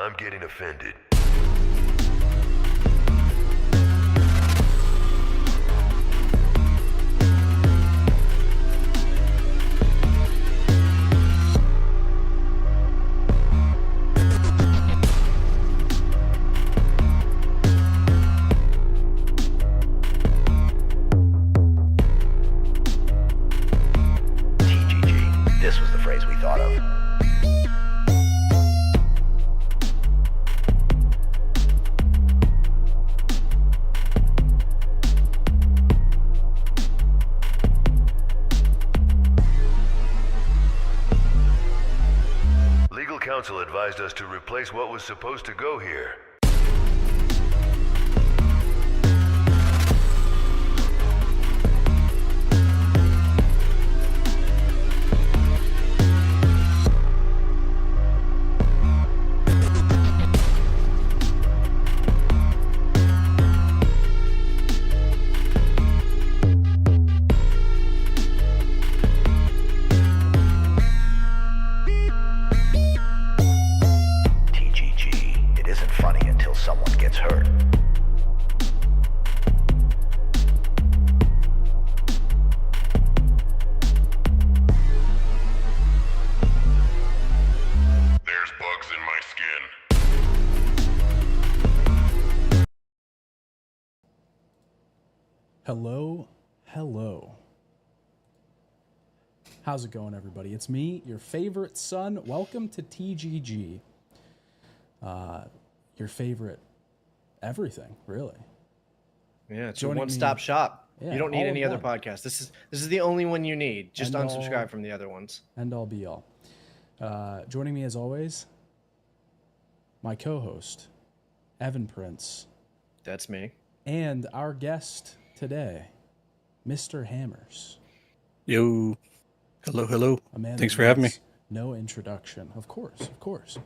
I'm getting offended. TGG. This was the phrase we thought of. Legal counsel advised us to replace what was supposed to go here. TGG. It isn't funny until someone gets hurt. There's bugs in my skin. Hello, hello. How's it going, everybody? It's me, your favorite son. Welcome to TGG. Your favorite everything, really. Yeah, it's Joining a one-stop me- shop. Yeah, You don't need all any in other one. podcast. This is the only one you need. Just And unsubscribe all- from the other ones. End all be all. Joining me as always, my co-host, Evan Prince, That's me. and our guest today, MrHammers. Yo, hello. A man Thanks that for having me. needs no introduction. Of course.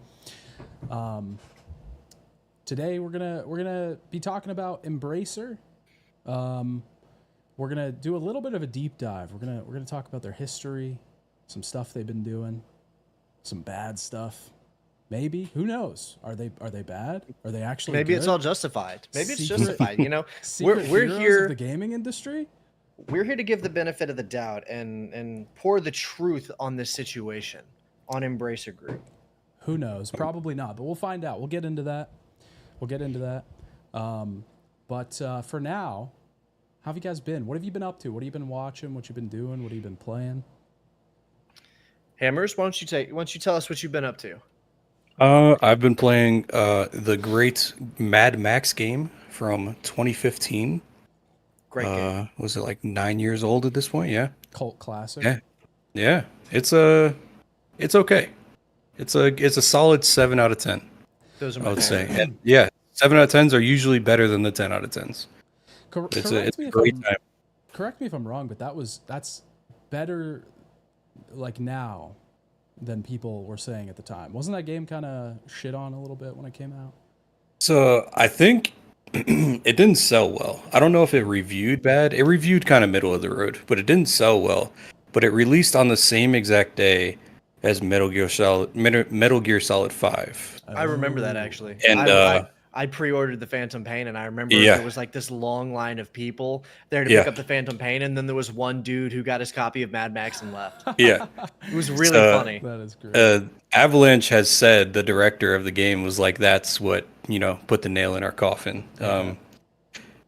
Today we're gonna be talking about Embracer. We're gonna do a little bit of a deep dive. We're gonna talk about their history, some stuff they've been doing, some bad stuff. Maybe, who knows? Are they bad? Are they actually? Maybe it's good? all justified. Maybe it's Secret- justified. You know, Secret we're heroes here. of the gaming industry. We're here to give the benefit of the doubt and pour the truth on this situation on Embracer Group. Who knows? Probably not, but we'll find out. We'll get into that. But for now, how have you guys been? What have you been up to? What have you been watching? What you been doing? What have you been playing? Hammers, why don't you tell us what you've been up to? I've been playing the great Mad Max game from 2015. Great game. Was it like 9 years old at this point? Yeah. Cult classic. Yeah. It's okay. It's a solid 7 out of 10. Those are I my would say. favorites. And yeah, 7 out of 10s are usually better than the 10 out of 10s. It's a great time. Correct me if I'm wrong, but that's better like now than people were saying at the time. Wasn't that game kind of shit on a little bit when it came out? So I think it didn't sell well. I don't know if it reviewed bad. It reviewed kind of middle of the road, but it didn't sell well. But it released on the same exact day as Metal Gear Solid 5. I remember that Oh. actually. And, I pre-ordered the Phantom Pain, and I remember Yeah. there was like this long line of people there to Yeah. pick up the Phantom Pain, and then there was one dude who got his copy of Mad Max and left. Yeah. It was really So- funny. That is great. Avalanche has said, the director of the game was like, that's what, put the nail in our coffin.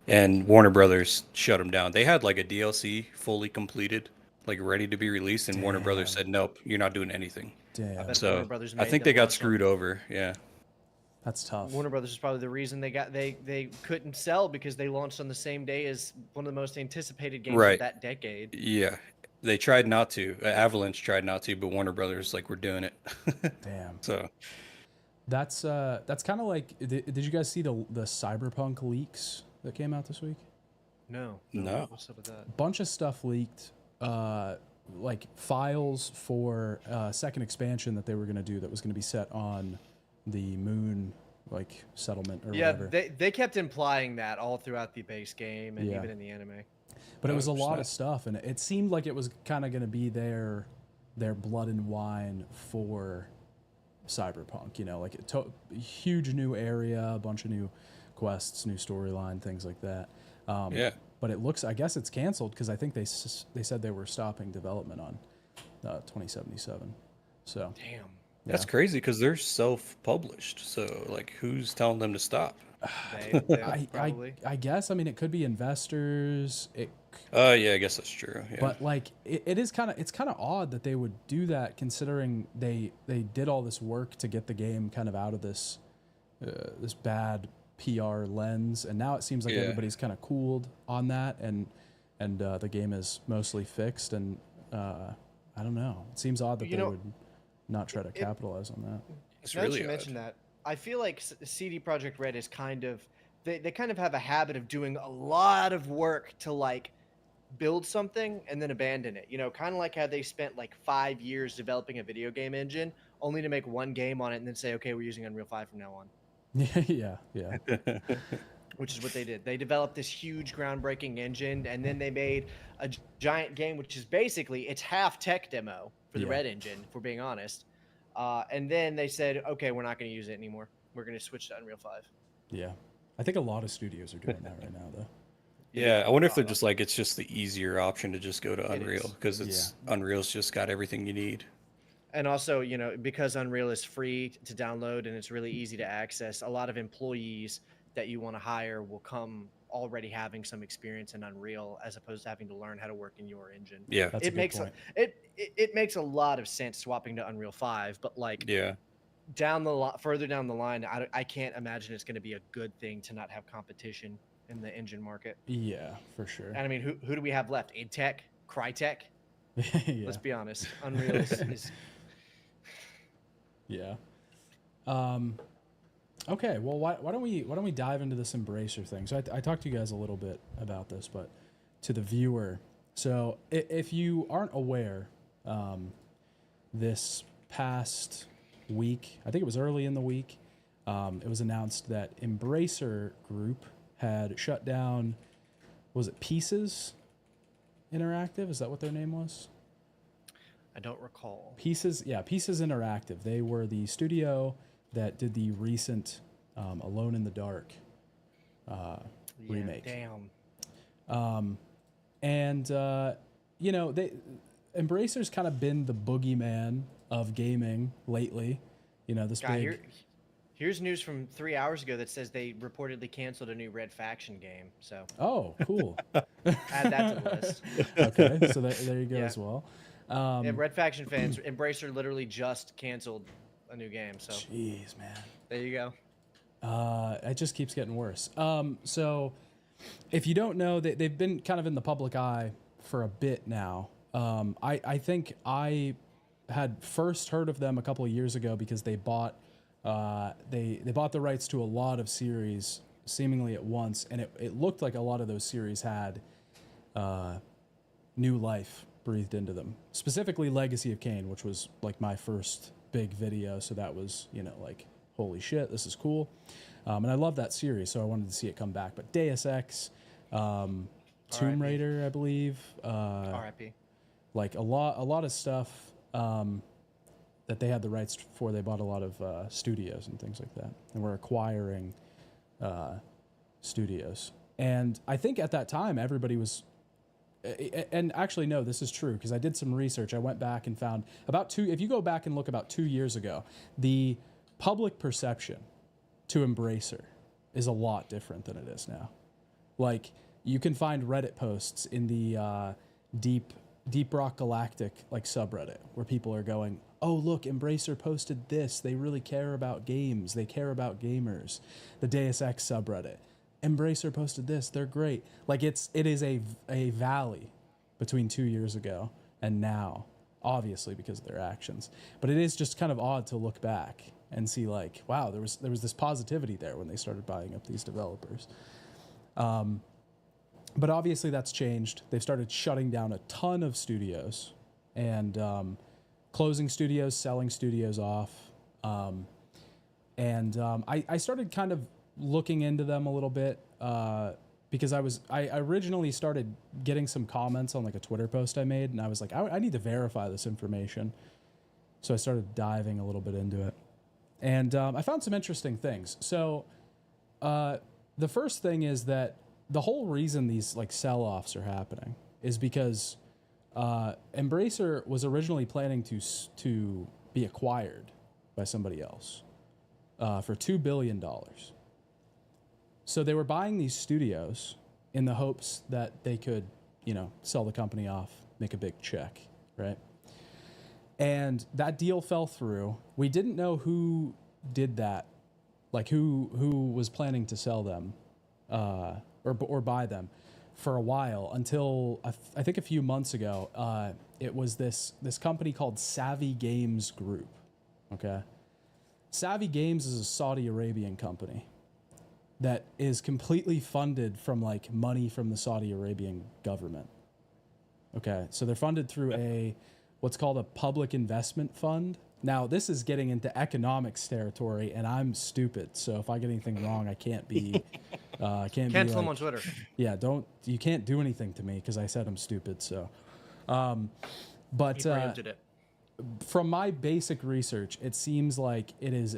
And Warner Brothers shut them down. They had like a DLC fully completed, like ready to be released, and Warner Brothers said, nope, you're not doing anything. Damn, bet So Warner Brothers I made think them they got less screwed over. Yeah. that's tough. Warner Brothers is probably the reason they couldn't sell, because they launched on the same day as one of the most anticipated games Right. of that decade. Yeah. They tried not to. Avalanche tried not to, but Warner Brothers, like, we're doing it. Damn. So, That's kind of like. Did you guys see the Cyberpunk leaks that came out this week? No. No. What's up with that? Bunch of stuff leaked, like files for second expansion that they were going to do that was going to be set on the moon, like settlement or Yeah, whatever. they kept implying that all throughout the base game and Yeah. even in the anime. But it was a lot 100%. of stuff, and it seemed like it was kind of going to be their blood and wine for Cyberpunk. You know, like huge new area, a bunch of new quests, new storyline, things like that. Yeah. But it looks, I guess it's canceled because I think they said they were stopping development on 2077. So Damn. That's crazy because they're self-published. So, like, who's telling them to stop? They probably. I guess, I mean, it could be investors. Yeah, I guess that's true. Yeah. But like, it's kind of odd that they would do that, considering they did all this work to get the game kind of out of this this bad PR lens, and now it seems like everybody's kind of cooled on that, and the game is mostly fixed, and I don't know. It seems odd that they would not try to capitalize on that. It's Now really that you odd. mentioned that, I feel like CD Projekt Red is kind of they kind of have a habit of doing a lot of work to like build something and then abandon it. You know, kind of like how they spent like 5 years developing a video game engine only to make one game on it and then say, okay, we're using Unreal 5 from now on. Yeah. Which is what they did. They developed this huge groundbreaking engine, and then they made a giant game, which is basically it's half tech demo for the Red engine, if we're being honest. And then they said, okay, we're not going to use it anymore. We're going to switch to Unreal 5. Yeah. I think a lot of studios are doing that right now, though. Yeah, I wonder if they're just like, it's just the easier option to just go to It Unreal is. because Unreal's just got everything you need. And also, you know, because Unreal is free to download and it's really easy to access, a lot of employees that you want to hire will come already having some experience in Unreal, as opposed to having to learn how to work in your engine. Yeah. That's a good point. It makes a lot of sense swapping to Unreal 5, but like Yeah. further down the line, I can't imagine it's going to be a good thing to not have competition in the engine market. Yeah, for sure. And I mean, who do we have left? IdTech, Crytek. Yeah. Let's be honest. Unreal is Yeah. Okay. Well, why don't we dive into this Embracer thing? So I talked to you guys a little bit about this, but to the viewer. So if you aren't aware, this past week, I think it was early in the week, it was announced that Embracer Group had shut down. Was it Pieces Interactive? Is that what their name was? I don't recall. Pieces Interactive. They were the studio that did the recent Alone in the Dark remake. Damn. You know, Embracer's kind of been the boogeyman of gaming lately. You know, this Guy, big. here's news from 3 hours ago that says they reportedly canceled a new Red Faction game. So Oh, cool. add that to the list. Okay, so there you go Yeah. as well. Yeah, Red Faction fans, Embracer literally just canceled a new game. So Jeez, man. there you go. It just keeps getting worse. So if you don't know, they've been kind of in the public eye for a bit now. I think I had first heard of them a couple of years ago because they bought they bought the rights to a lot of series seemingly at once, and it looked like a lot of those series had new life breathed into them. Specifically Legacy of Kain, which was like my first big video, so that was, you know, like, holy shit, this is cool. And I love that series, so I wanted to see it come back. But Deus Ex, Tomb Raider, I believe, R.I.P. like a lot of stuff that they had the rights for. They bought a lot of studios and things like that, and were acquiring studios. And I think at that time everybody was, and actually no, this is true because I did some research. I went back and found if you go back and look about 2 years ago, the public perception to Embracer is a lot different than it is now. Like, you can find Reddit posts in the Deep Rock Galactic like subreddit where people are going, oh look, Embracer posted this, they really care about games, they care about gamers. The Deus Ex subreddit, Embracer posted this, they're great. Like, it is a valley between 2 years ago and now, obviously because of their actions. But it is just kind of odd to look back and see, like, wow, there was this positivity there when they started buying up these developers. But obviously that's changed. They've started shutting down a ton of studios and closing studios, selling studios off. I started kind of looking into them a little bit because I originally started getting some comments on like a Twitter post I made, and I was like, I need to verify this information. So I started diving a little bit into it. And I found some interesting things. So the first thing is that the whole reason these like sell-offs are happening is because Embracer was originally planning to be acquired by somebody else for $2 billion. So they were buying these studios in the hopes that they could, sell the company off, make a big check, right? And that deal fell through. We didn't know who did that, like who was planning to sell them or buy them for a while until I think a few months ago. It was this company called Savvy Games Group. Okay, Savvy Games is a Saudi Arabian company that is completely funded from like money from the Saudi Arabian government. Okay, so they're funded through what's called a public investment fund. Now, this is getting into economics territory, and I'm stupid. So if I get anything wrong, I can't be Cancel him on Twitter. Yeah, you can't do anything to me because I said I'm stupid. So, but He preempted it. from my basic research, it seems like it is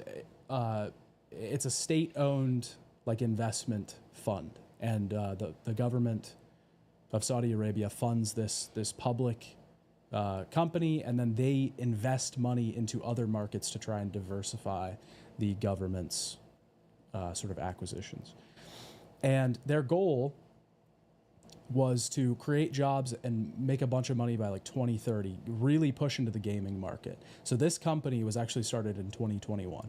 it's a state-owned like investment fund, and the government of Saudi Arabia funds this public company, and then they invest money into other markets to try and diversify the government's sort of acquisitions. And their goal was to create jobs and make a bunch of money by like 2030, really push into the gaming market. So this company was actually started in 2021.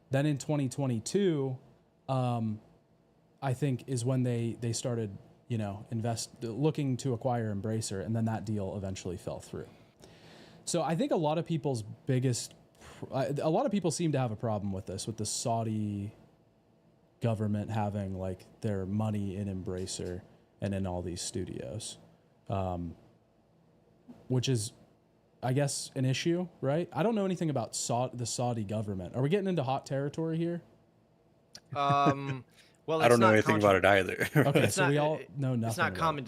Then in 2022, I think is when they started, looking to acquire Embracer, and then that deal eventually fell through. So I think a lot of people seem to have a problem with this, with the Saudi government having like their money in Embracer and in all these studios, which is, I guess, an issue, right? I don't know anything about the Saudi government. Are we getting into hot territory here? Well, I don't know anything about it either. Okay, so we all know nothing. It's not about common.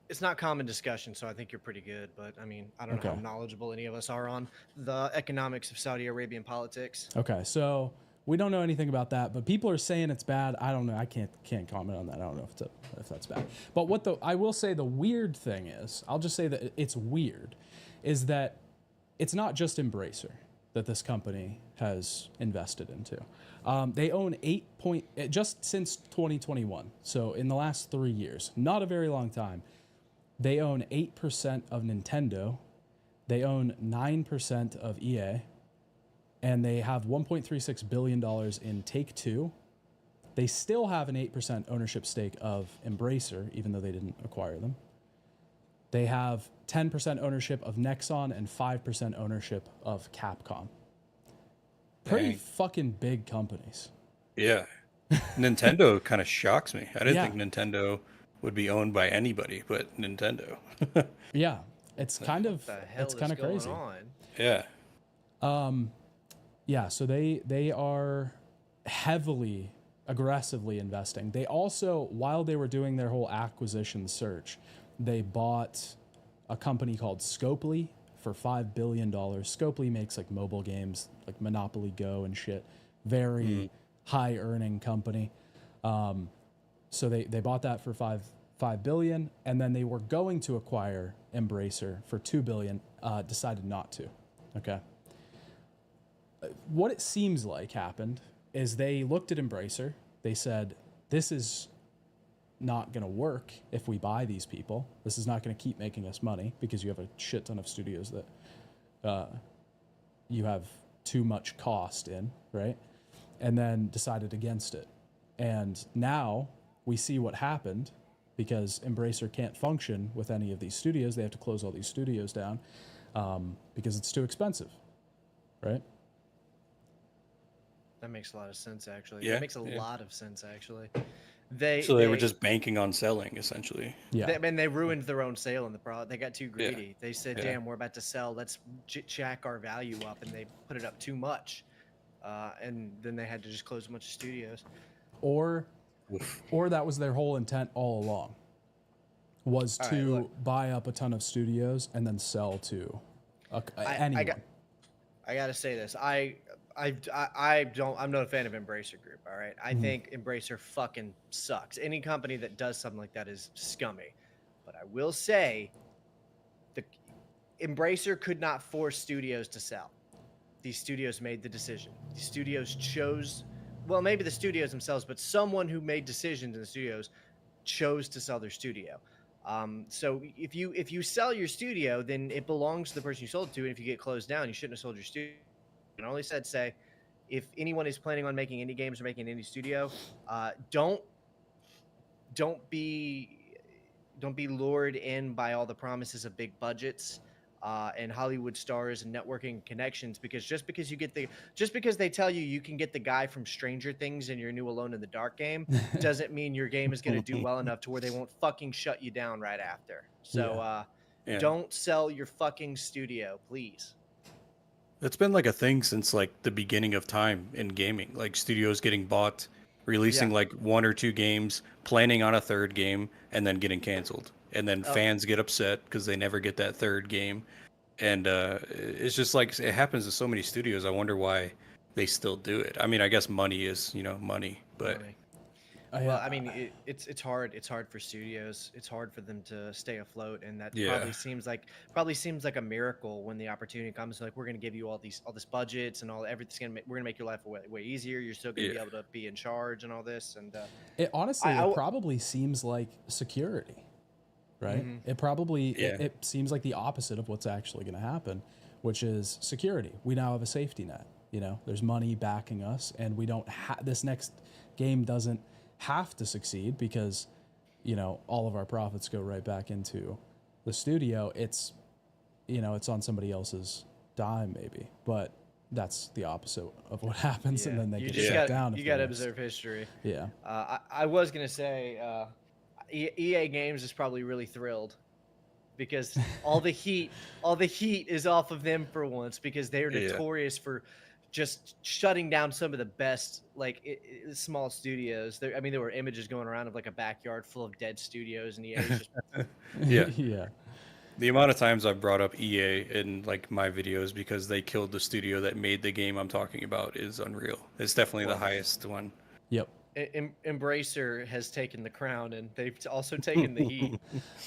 It's not common discussion, so I think you're pretty good. But I mean, I don't know how knowledgeable any of us are on the economics of Saudi Arabian politics. Okay, so we don't know anything about that, but people are saying it's bad. I don't know. I can't comment on that. I don't know if that's bad. But I will say the weird thing is, I'll just say that it's weird, is that it's not just Embracer that this company has invested into. They own just since 2021. So in the last 3 years, not a very long time, they own 8% of Nintendo. They own 9% of EA. And they have $1.36 billion in Take-Two. They still have an 8% ownership stake of Embracer, even though they didn't acquire them. They have 10% ownership of Nexon and 5% ownership of Capcom. Pretty fucking big companies. Yeah. Nintendo kind of shocks me. I didn't think Nintendo would be owned by anybody but Nintendo. Yeah. It's kind of crazy. Yeah. Yeah, so they are heavily, aggressively investing. They also, while they were doing their whole acquisition search, they bought a company called Scopely for $5 billion. Scopely makes like mobile games like Monopoly Go and shit. Very high earning company. So they bought that for $5 billion, and then they were going to acquire Embracer for $2 billion, decided not to. Okay. What it seems like happened is they looked at Embracer. They said, this is not going to work if we buy these people. This is not going to keep making us money because you have a shit ton of studios that you have too much cost in, right? And then decided against it. And now we see what happened because Embracer can't function with any of these studios. They have to close all these studios down because it's too expensive, right? That makes a lot of sense, actually. Yeah, That makes a lot of sense, actually. They were just banking on selling, essentially. Yeah. They ruined their own sale in the product. They got too greedy. Yeah. They said, damn, we're about to sell. Let's jack our value up. And they put it up too much. And then they had to just close a bunch of studios. Or that was their whole intent all along, was to buy up a ton of studios and then sell to anyone. I got to say this. I'm not a fan of Embracer Group. All right, I think Embracer fucking sucks. Any company that does something like that is scummy. But I will say, the Embracer could not force studios to sell. These studios made the decision. These studios chose, well, maybe the studios themselves, but someone who made decisions in the studios chose to sell their studio. So if you sell your studio, then it belongs to the person you sold it to. And if you get closed down, you shouldn't have sold your studio. And I only said say, if anyone is planning on making any games or making any studio, don't be lured in by all the promises of big budgets and Hollywood stars and networking connections, because just because they tell you can get the guy from Stranger Things in your new Alone in the Dark game doesn't mean your game is going to do well enough to where they won't fucking shut you down right after. So don't sell your fucking studio, please. It's been like a thing since like the beginning of time in gaming, like studios getting bought, releasing like 1 or 2 games, planning on a third game, and then getting canceled. And then fans get upset because they never get that third game. And it's just like, it happens to so many studios. I wonder why they still do it. I mean, I guess money is, money, but... Money. Well, I mean, it's hard. It's hard for studios. It's hard for them to stay afloat, and that probably seems like a miracle when the opportunity comes. Like, we're going to give you all this budgets and everything's we're going to make your life way easier. You're still going to be able to be in charge and all this. And it honestly, it probably seems like security, right? It probably it seems like the opposite of what's actually going to happen, which is security. We now have a safety net. There's money backing us, and we don't this next game doesn't have to succeed because all of our profits go right back into the studio. It's it's on somebody else's dime maybe, but that's the opposite of what happens. And then they get shut down. You got to observe history. I was gonna say EA Games is probably really thrilled because all the heat is off of them for once, because they are notorious for just shutting down some of the best small studios. There were images going around of like a backyard full of dead studios, and EA just The amount of times I've brought up EA in like my videos because they killed the studio that made the game I'm talking about is unreal. It's definitely the highest one. Yep. Embracer has taken the crown, and they've also taken the heat.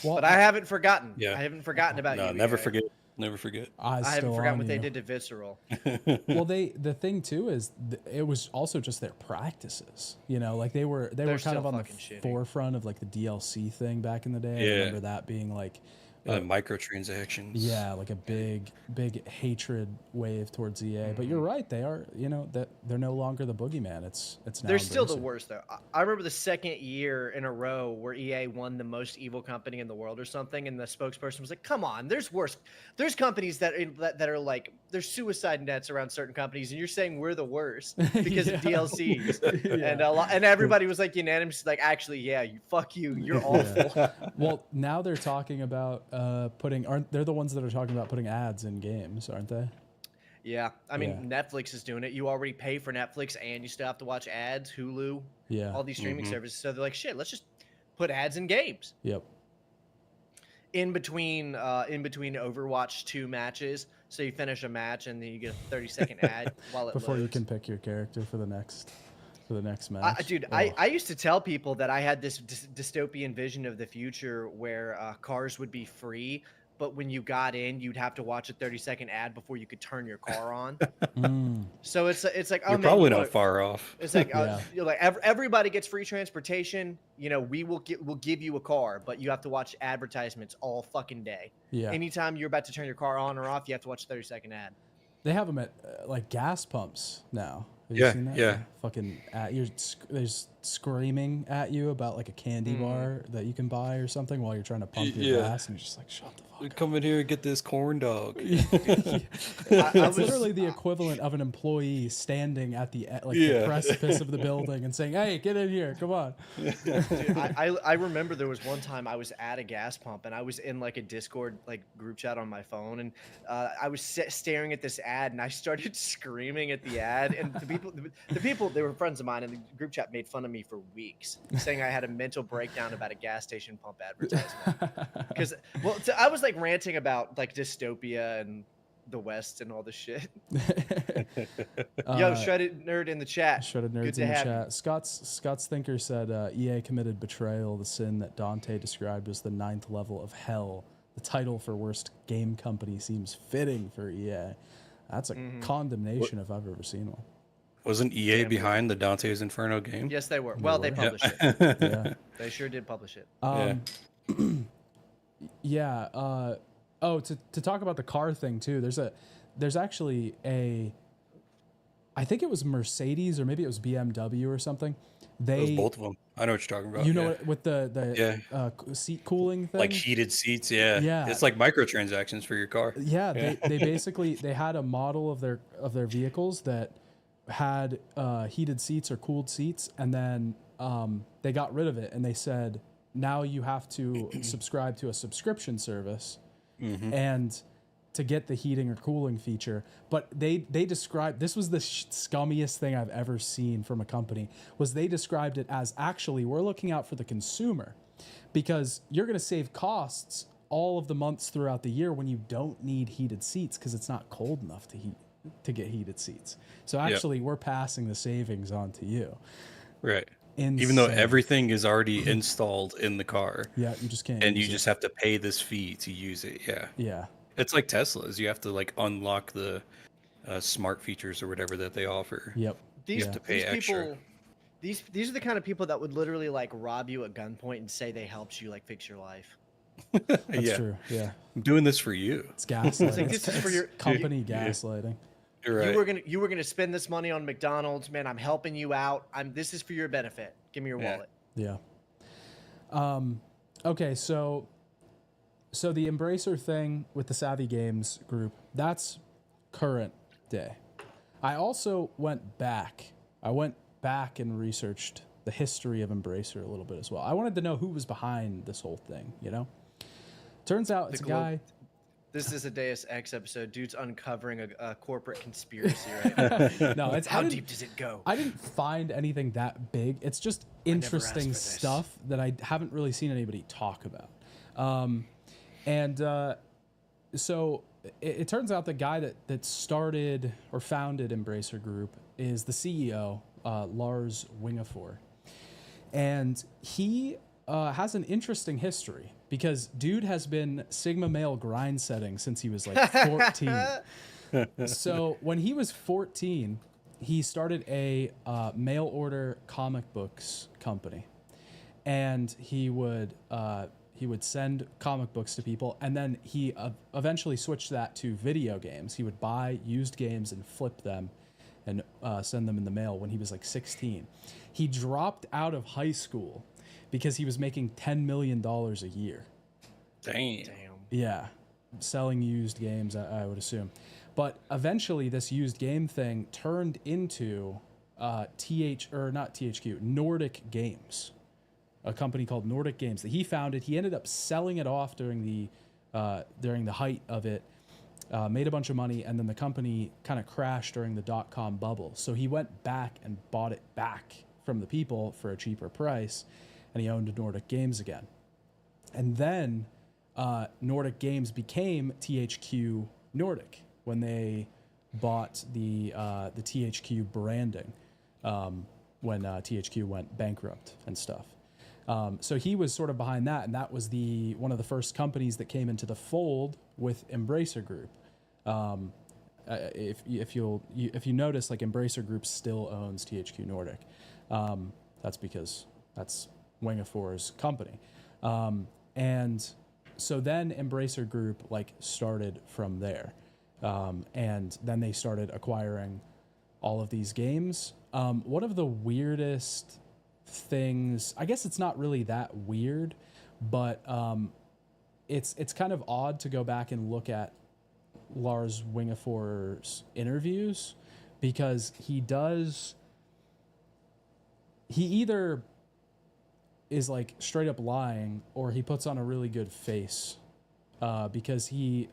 But I haven't forgotten. I haven't forgotten about you. Never forget. Never forget. I haven't forgotten what they did to Visceral. Well, the thing too is it was also just their practices. Like they were kind of on the forefront of like the DLC thing back in the day. I remember that being like microtransactions. Yeah, like a big hatred wave towards EA. But you're right, they are. That they're no longer the boogeyman. It's now. They're still the worst though. I remember the second year in a row where EA won the most evil company in the world or something, and the spokesperson was like, "Come on, there's worse. There's companies that are like there's suicide nets around certain companies, and you're saying we're the worst because of DLCs." And everybody was like unanimous, like, actually, fuck you, you're awful. Well, now they're talking about they're the ones that are talking about putting ads in games, aren't they? Yeah, I mean, Netflix is doing it. You already pay for Netflix, and you still have to watch ads, Hulu, all these streaming services. So they're like, shit, let's just put ads in games. Yep. In between Overwatch 2 matches, so you finish a match and then you get a 30-second ad while it before loads. You can pick your character for the next match. I used to tell people that I had this dystopian vision of the future where cars would be free, but when you got in, you'd have to watch a 30-second ad before you could turn your car on. So it's like, oh, you're probably not far off. It's like everybody gets free transportation. We'll give you a car, but you have to watch advertisements all fucking day. Yeah. Anytime you're about to turn your car on or off, you have to watch a 30-second ad. They have them at like gas pumps now. Have you seen that? Yeah. Fucking they're screaming at you about like a candy bar that you can buy or something while you're trying to pump your gas, and you're just like, shut the fuck up. Come in here and get this corn dog. It's literally the equivalent of an employee standing at the the precipice of the building and saying, "Hey, get in here, come on." Dude, I remember there was one time I was at a gas pump and I was in like a Discord group chat on my phone, and I was staring at this ad and I started screaming at the ad, and the people they were friends of mine, and the group chat made fun of me for weeks, saying I had a mental breakdown about a gas station pump advertisement. Because I was like ranting about like dystopia and the West and all this shit. Uh, Yo, Shredded Nerd in the chat. Shredded Good Nerds to in the have you. chat. Scott's Thinker said EA committed betrayal, the sin that Dante described as the 9th level of hell. The title for worst game company seems fitting for EA. That's a condemnation if I've ever seen one. Wasn't EA behind the Dante's Inferno game? Yes, they were. Well, they were. published it. Yeah. They sure did publish it. Yeah. To talk about the car thing too. There's actually I think it was Mercedes or maybe it was BMW or something. It was both of them. I know what you're talking about. You know what, with the seat cooling thing, like heated seats. Yeah. Yeah. It's like microtransactions for your car. Yeah, they basically they had a model of their vehicles that had heated seats or cooled seats, and then they got rid of it, and they said now you have to subscribe to a subscription service, and to get the heating or cooling feature. But they described, this was the scummiest thing I've ever seen from a company, was they described it as, actually, we're looking out for the consumer because you're going to save costs all of the months throughout the year when you don't need heated seats because it's not cold enough to get heated seats. So actually, we're passing the savings on to you. Right. Insane. Even though everything is already installed in the car. Yeah, you just can't. And you just have to pay this fee to use it. Yeah. Yeah. It's like Teslas. You have to like unlock the smart features or whatever that they offer. Yep. These, You have to pay these extra. people, these are the kind of people that would literally like rob you at gunpoint and say they helped you like fix your life. That's true. Yeah. I'm doing this for you. It's gaslighting. like, this is for your company gaslighting. You're right. You were gonna spend this money on McDonald's, man. I'm helping you out. This is for your benefit. Give me your wallet. Yeah. Okay, so the Embracer thing with the Savvy Games group, that's current day. I also went back. And researched the history of Embracer a little bit as well. I wanted to know who was behind this whole thing, you know? Turns out it's a guy. This is a Deus Ex episode. Dude's uncovering a corporate conspiracy right now. No, it's How deep does it go? I didn't find anything that big. It's just interesting for this. stuff that I haven't really seen anybody talk about. So it turns out the guy that started or founded Embracer Group is the CEO, Lars Wingefore. And he has an interesting history because dude has been Sigma male grind setting since he was like 14. So when he was 14, he started a mail order comic books company. And he would send comic books to people, and then he eventually switched that to video games. He would buy used games and flip them and send them in the mail when he was like 16. He dropped out of high school because he was making $10 million a year. Damn. Yeah, selling used games, I would assume. But eventually this used game thing turned into Nordic Games. A company called Nordic Games that he founded. He ended up selling it off during the height of it, made a bunch of money, and then the company kind of crashed during the .com bubble. So he went back and bought it back from the people for a cheaper price, and he owned Nordic Games again. And then Nordic Games became THQ Nordic when they bought the THQ branding when THQ went bankrupt and stuff. So he was sort of behind that, and that was one of the first companies that came into the fold with Embracer Group. If you notice, like Embracer Group still owns THQ Nordic. That's because that's Wingefore's company. And so then Embracer Group like started from there, and then they started acquiring all of these games. One of the weirdest things, I guess it's not really that weird, but it's kind of odd to go back and look at Lars Wingefore's interviews, because he either is like straight up lying or he puts on a really good face, because he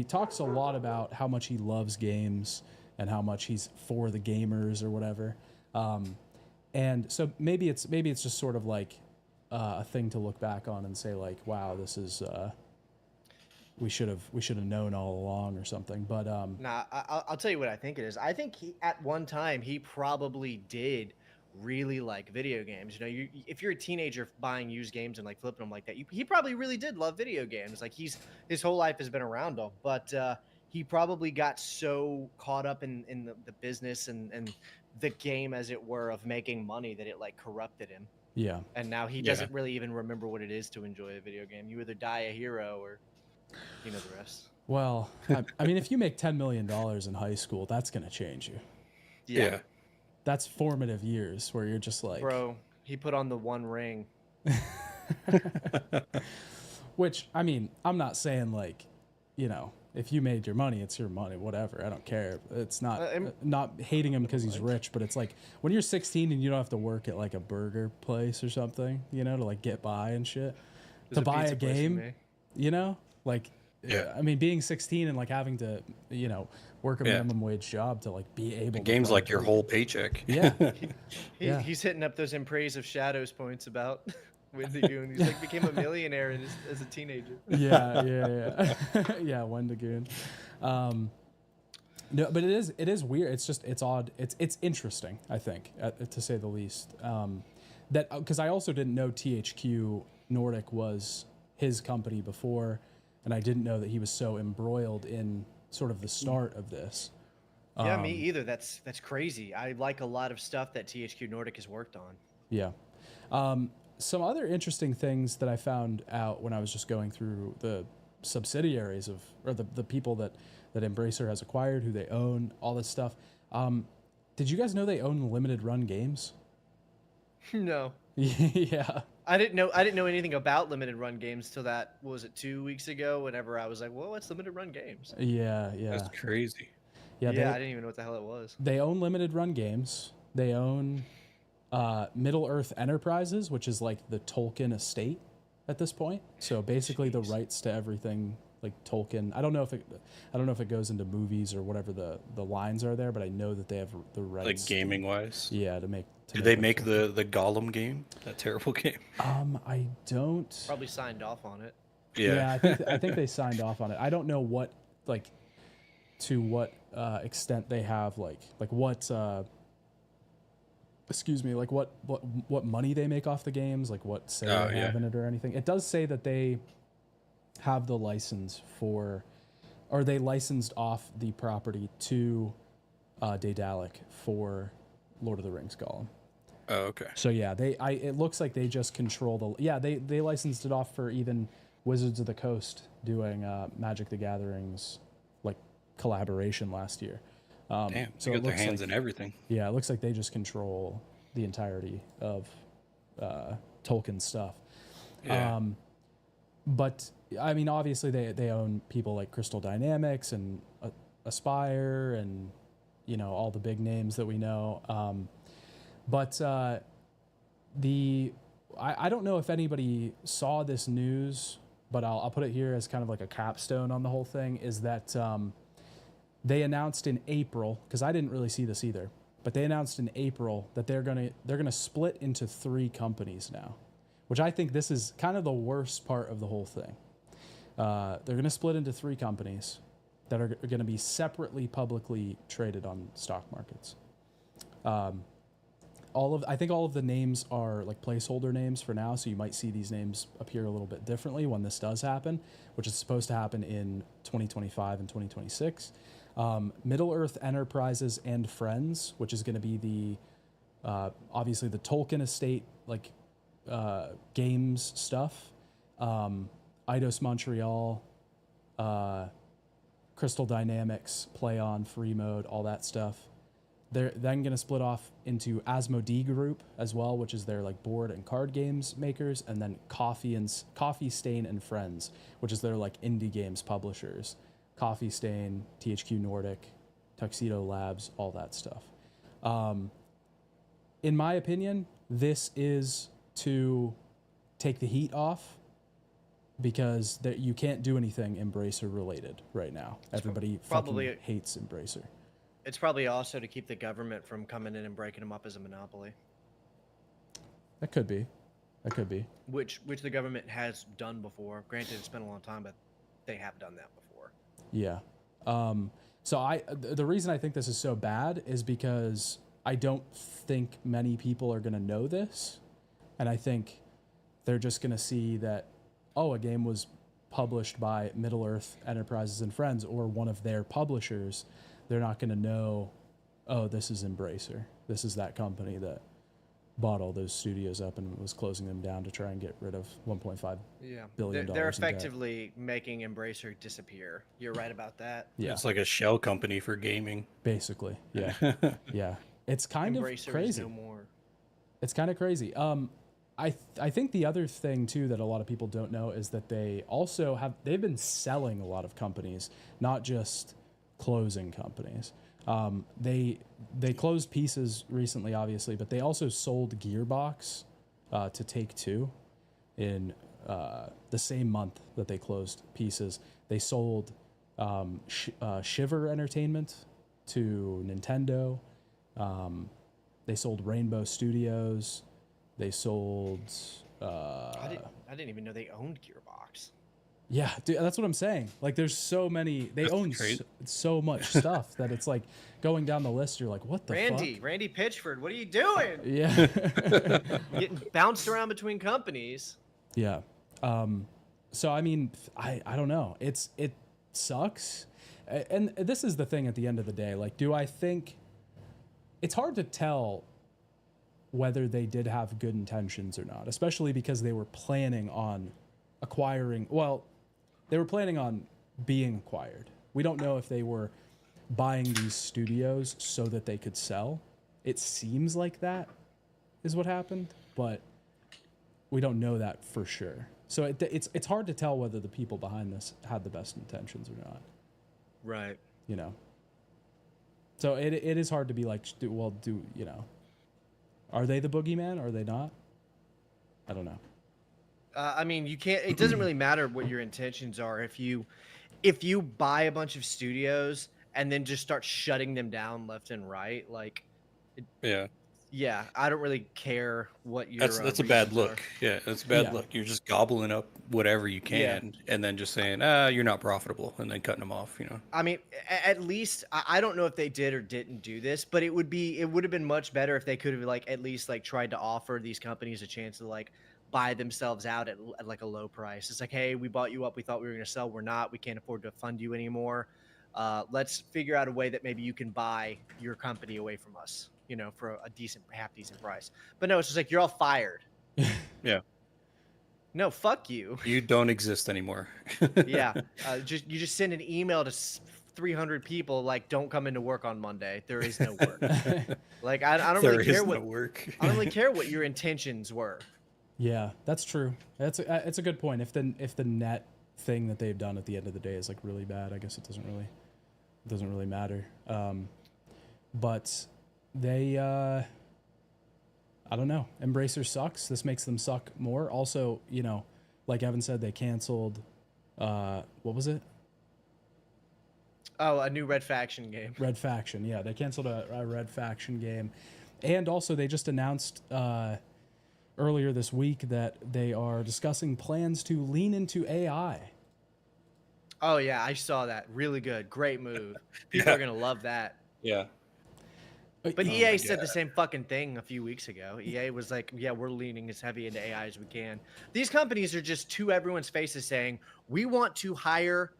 talks a lot about how much he loves games and how much he's for the gamers or whatever. And so maybe it's just sort of like a thing to look back on and say like, wow, this is we should have known all along or something. But Nah, I'll tell you what I think it is. I think at one time he probably did really like video games. You know, if you're a teenager buying used games and like flipping them like that, he probably really did love video games. Like his whole life has been around them, but he probably got so caught up in the business and the game, as it were, of making money that it like corrupted him. yeah, And now he doesn't really even remember what it is to enjoy a video game. You either die a hero or you know the rest. well, I mean, if you make $10 million in high school, that's gonna change you. Yeah. That's formative years where you're just like, Bro, he put on the One Ring. which I mean, I'm not saying like, you know, if you made your money, it's your money, whatever. I don't care. It's not not hating him because he's rich, but it's like when you're 16 and you don't have to work at like a burger place or something, you know, to like get by and shit. There's to buy pizza a place in game, me. you know, like Yeah. I mean, being 16 and like having to, you know, work a Yeah. minimum wage job to like be able. The to game's buy like your food. whole paycheck. Yeah. Yeah. He's hitting up those Embrace of Shadows points about Wendigoon. He's like became a millionaire as a teenager. yeah. Yeah, Wendigoon. No, but it is weird. It's just it's odd. It's interesting, I think, to say the least. That because I also didn't know THQ Nordic was his company before, and I didn't know that he was so embroiled in sort of the start of this. Yeah, me either. That's crazy. I like a lot of stuff that THQ Nordic has worked on. Yeah. Some other interesting things that I found out when I was just going through the subsidiaries of, or the people that Embracer has acquired, who they own, all this stuff. Did you guys know they own limited run games? No. Yeah. I didn't know anything about limited run games till that, what was it, 2 weeks ago, whenever I was like, well, what's limited run games? Yeah. That's crazy. Yeah. I didn't even know what the hell it was. They own limited run games. They own Middle Earth Enterprises, which is like the Tolkien estate at this point. So basically the rights to everything like Tolkien. I don't know if it goes into movies or whatever the lines are there, but I know that they have the rights. Like gaming wise. Yeah, to make. Did they make the Gollum game? That terrible game. I don't. Probably signed off on it. Yeah. I think they signed off on it. I don't know what to what extent they have like what excuse me, like what money they make off the games, like what say they have in it or anything. It does say that they have the license for, or they licensed off the property to Daedalic for Lord of the Rings Gollum. Oh, okay. So yeah, it looks like they just control they licensed it off for even Wizards of the Coast doing Magic the Gathering's like collaboration last year. Damn, so they it got their looks hands like, in everything. Yeah, it looks like they just control the entirety of Tolkien stuff. Yeah. But I mean, obviously they own people like Crystal Dynamics and Aspire and, you know, all the big names that we know. But I don't know if anybody saw this news, but I'll put it here as kind of like a capstone on the whole thing, is that they announced in April, because I didn't really see this either, but they announced in April that they're gonna split into 3 companies now, which I think this is kind of the worst part of the whole thing. They're gonna split into 3 companies that are gonna be separately publicly traded on stock markets. I think all of the names are like placeholder names for now, so you might see these names appear a little bit differently when this does happen, which is supposed to happen in 2025 and 2026. Middle Earth Enterprises and Friends, which is going to be the obviously the Tolkien estate, like games stuff. Eidos Montreal, Crystal Dynamics, Play On, Free Mode, all that stuff. They're then going to split off into Asmodee Group as well, which is their like board and card games makers, and then Coffee Stain and Friends, which is their like indie games publishers. Coffee Stain, THQ Nordic, Tuxedo Labs, all that stuff. In my opinion, this is to take the heat off, because you can't do anything Embracer related right now. Everybody probably fucking hates Embracer. It's probably also to keep the government from coming in and breaking them up as a monopoly. That could be. Which the government has done before. Granted, it's been a long time, but they have done that before. Yeah. So the reason I think this is so bad is because I don't think many people are going to know this. And I think they're just going to see that, oh, a game was published by Middle Earth Enterprises and Friends or one of their publishers. They're not going to know, oh, this is Embracer. This is that company that bought all those studios up and was closing them down to try and get rid of $1.5 billion. They're effectively making Embracer disappear. You're right about that. Yeah. It's like a shell company for gaming. Basically. Yeah. Yeah. It's kind Embracer of crazy. is no more. It's kind of crazy. I think the other thing too that a lot of people don't know is that they've been selling a lot of companies, not just closing companies. They closed Pieces recently, obviously, but they also sold Gearbox to Take-Two in the same month that they closed Pieces. They sold Shiver Entertainment to Nintendo. They sold Rainbow Studios. They sold. I didn't even know they owned Gearbox. Yeah, dude, that's what I'm saying. Like, there's so many. They own so much stuff that it's like going down the list. You're like, what the fuck? Randy Pitchford, what are you doing? Yeah. Getting bounced around between companies. Yeah. So I mean, I don't know. It sucks, and this is the thing. At the end of the day, like, do I think it's hard to tell whether they did have good intentions or not, especially because they were planning on acquiring. Well, they were planning on being acquired. We don't know if they were buying these studios so that they could sell. It seems like that is what happened, but we don't know that for sure. So it's hard to tell whether the people behind this had the best intentions or not. Right. You know. So it is hard to be like, you know, are they the boogeyman? Are they not? I don't know. I mean, you can't. It doesn't really matter what your intentions are. If you buy a bunch of studios and then just start shutting them down left and right, like, yeah, I don't really care what your. That's a bad look. Yeah, that's a bad look. You're just gobbling up whatever you can, and then just saying, you're not profitable, and then cutting them off. You know. I mean, at least I don't know if they did or didn't do this, but it would have been much better if they could have at least tried to offer these companies a chance to buy themselves out at like a low price. It's like, hey, we bought you up. We thought we were going to sell. We're not. We can't afford to fund you anymore. Let's figure out a way that maybe you can buy your company away from us, you know, for a half decent price. But no, it's just like, you're all fired. Yeah. No, fuck you. You don't exist anymore. Yeah. You just send an email to 300 people like, don't come into work on Monday. There is no work. Like, I don't really care what work. I don't really care what your intentions were. Yeah, that's true. It's a good point. If the net thing that they've done at the end of the day is like really bad, I guess it doesn't really matter. But they I don't know. Embracer sucks. This makes them suck more. Also, you know, like Evan said, they canceled what was it? Oh, a new Red Faction game. Red Faction, yeah. They canceled a Red Faction game. And also they just announced earlier this week that they are discussing plans to lean into AI. Oh yeah, I saw that. Really good. Great move. People are going to love that. Yeah. But EA said the same fucking thing a few weeks ago. EA was like, yeah, we're leaning as heavy into AI as we can. These companies are just to everyone's faces saying, we want to fire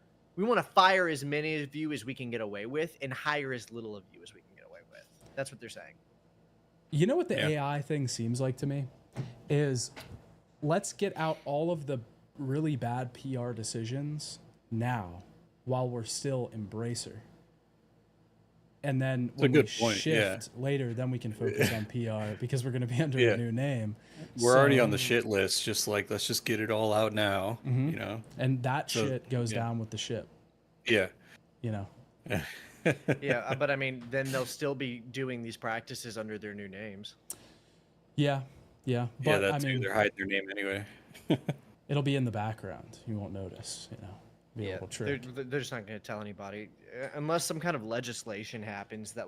as many of you as we can get away with and hire as little of you as we can get away with. That's what they're saying. You know what the AI thing seems like to me? Is let's get out all of the really bad PR decisions now while we're still Embracer. And then when we shift later, then we can focus on PR because we're going to be under a new name. We're already on the shit list. Just like, let's just get it all out now, you know? And that shit goes down with the ship. Yeah. You know? Yeah, but I mean, then they'll still be doing these practices under their new names. Yeah. Yeah. But that's they're hiding their name anyway. It'll be in the background. You won't notice, you know? Be a little trick. They're just not going to tell anybody unless some kind of legislation happens that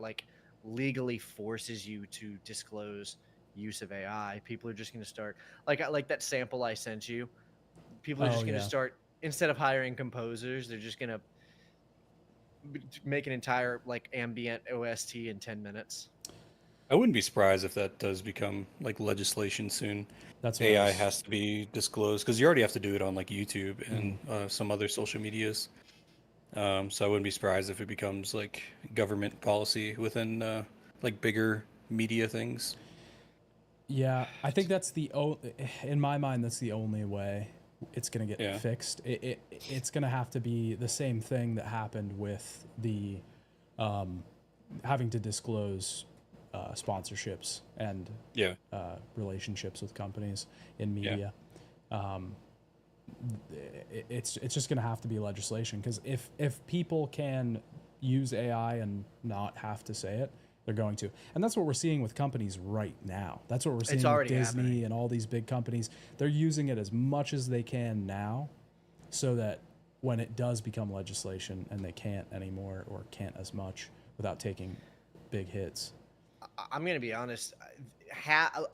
legally forces you to disclose use of AI. People are just going to start like that sample I sent you. People are just going to start instead of hiring composers, they're just gonna make an entire like ambient OST in 10 minutes. I wouldn't be surprised if that does become like legislation soon. That's what AI has to be disclosed because you already have to do it on like YouTube and some other social medias. So I wouldn't be surprised if it becomes like government policy within like bigger media things. Yeah, I think that's in my mind, that's the only way it's going to get Yeah. fixed. It's going to have to be the same thing that happened with the having to disclose sponsorships and Yeah. relationships with companies in media. It's just going to have to be legislation, because if people can use AI and not have to say it, they're going to. And that's what we're seeing with companies right now. That's what we're seeing with already Disney happening. and all these big companies. They're using it as much as they can now, so that when it does become legislation and they can't anymore, or can't as much without taking big hits. I'm gonna be honest.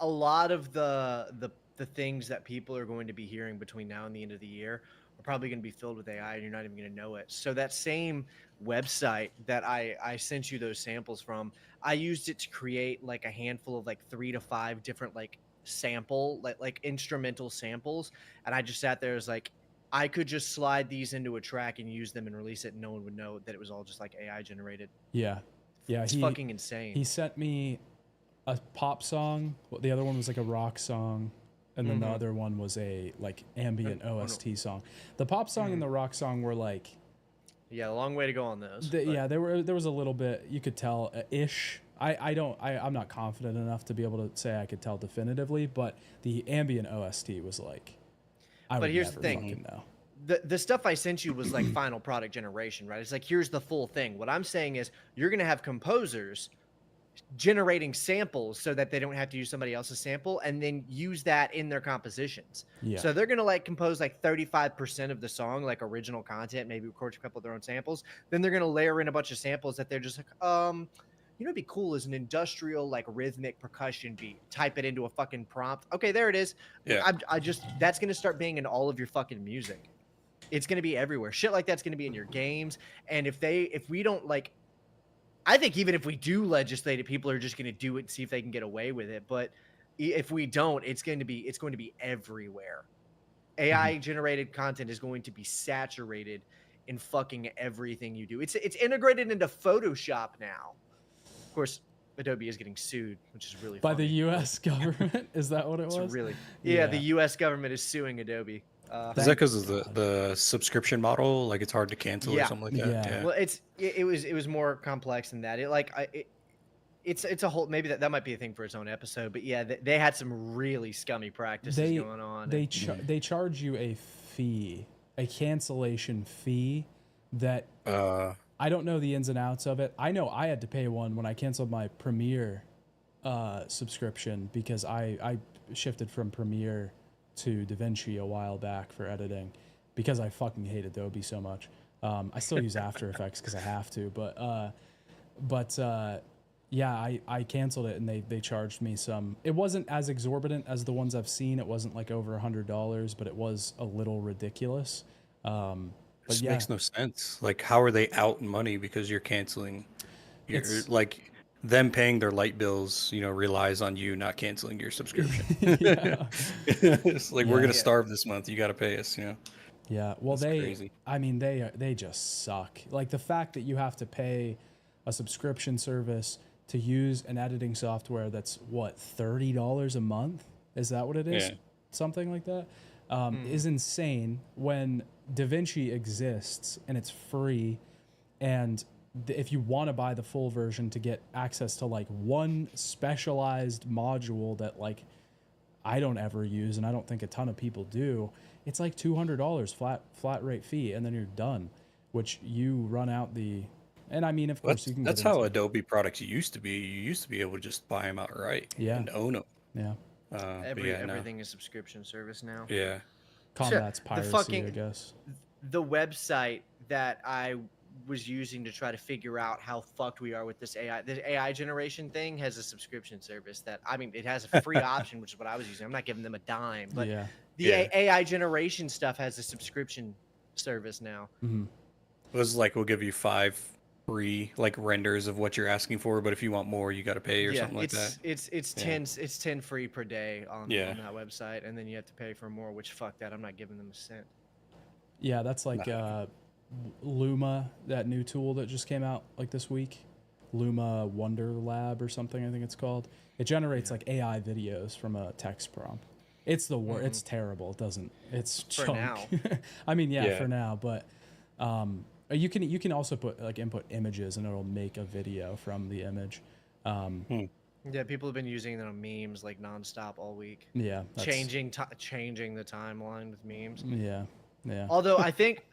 A lot of the things that people are going to be hearing between now and the end of the year are probably going to be filled with AI, and you're not even going to know it. So that same website that I sent you those samples from, I used it to create like a handful of like 3 to 5 different like like instrumental samples, and I just sat there as like, I could just slide these into a track and use them and release it, and no one would know that it was all just like AI generated. Yeah. It's fucking insane. He sent me a pop song. Well, the other one was like a rock song, and then the other one was a like ambient OST song. The pop song and the rock song were like, yeah, a long way to go on those. yeah, there was a little bit, you could tell ish. I'm not confident enough to be able to say I could tell definitively, but the ambient OST was like, But here's the thing. fucking know. The stuff I sent you was like final product generation, right? It's like, here's the full thing. What I'm saying is, you're going to have composers generating samples so that they don't have to use somebody else's sample, and then use that in their compositions. Yeah. So they're going to like compose like 35% of the song, like original content, maybe record a couple of their own samples. Then they're going to layer in a bunch of samples that they're just like, you know, what'd be cool is an industrial, like rhythmic percussion beat. Type it into a fucking prompt. Okay, there it is. Yeah. That's going to start being in all of your fucking music. It's going to be everywhere. Shit like that's going to be in your games. And if we don't like, I think even if we do legislate it, people are just going to do it and see if they can get away with it. But if we don't, it's going to be everywhere. AI generated content is going to be saturated in fucking everything you do. It's integrated into Photoshop now. Of course, Adobe is getting sued, which is really By funny. the U.S. government? Is that what it was? It's really, yeah, the U.S. government is suing Adobe. Is that because of the subscription model? Like it's hard to cancel or something like that? Yeah. Well, it was more complex than that. It's a whole, maybe that might be a thing for its own episode. But yeah, they had some really scummy practices going on. They charge you a fee, a cancellation fee that I don't know the ins and outs of it. I know I had to pay one when I canceled my Premiere subscription, because I shifted from Premiere to DaVinci a while back for editing, because I fucking hate Adobe so much. I still use After Effects because I have to, but yeah, I canceled it, and they charged me some. It wasn't as exorbitant as the ones I've seen. It wasn't like over $100, but it was a little ridiculous. This makes no sense. Like, how are they out in money because you're canceling? Like them paying their light bills, relies on you not canceling your subscription. It's like, we're gonna starve this month. You got to pay us. Yeah. Well, That's crazy. I mean, they just suck. Like the fact that you have to pay a subscription service to use an editing software that's what, $30 a month? Is that what it is? Yeah. Something like that is insane, when DaVinci exists and it's free, and if you want to buy the full version to get access to like one specialized module that like I don't ever use, and I don't think a ton of people do, it's like $200 flat rate fee, and then you're done, which you run out the. And I mean, of course, you can. That's how Adobe products used to be. You used to be able to just buy them outright and own them. Yeah. Everything is subscription service now. Yeah. Combat's piracy, I guess. The website that I was using to try to figure out how fucked we are with this AI generation thing has a subscription service that, I mean, it has a free option, which is what I was using. I'm not giving them a dime, but the AI generation stuff has a subscription service now. It was like we'll give you 5 free like renders of what you're asking for, but if you want more, you got to pay or something like that. It's 10 free per day on that website, and then you have to pay for more. Which fuck that, I'm not giving them a cent. Yeah, that's like Luma, that new tool that just came out like this week. Luma Wonder Lab or something, I think it's called. It generates like AI videos from a text prompt. It's the worst. It's terrible. It doesn't. It's for junk. now. I mean, yeah, for now, but you can also put like input images and it'll make a video from the image. Yeah, people have been using it on memes like nonstop all week. Yeah, changing the timeline with memes. Yeah. Although I think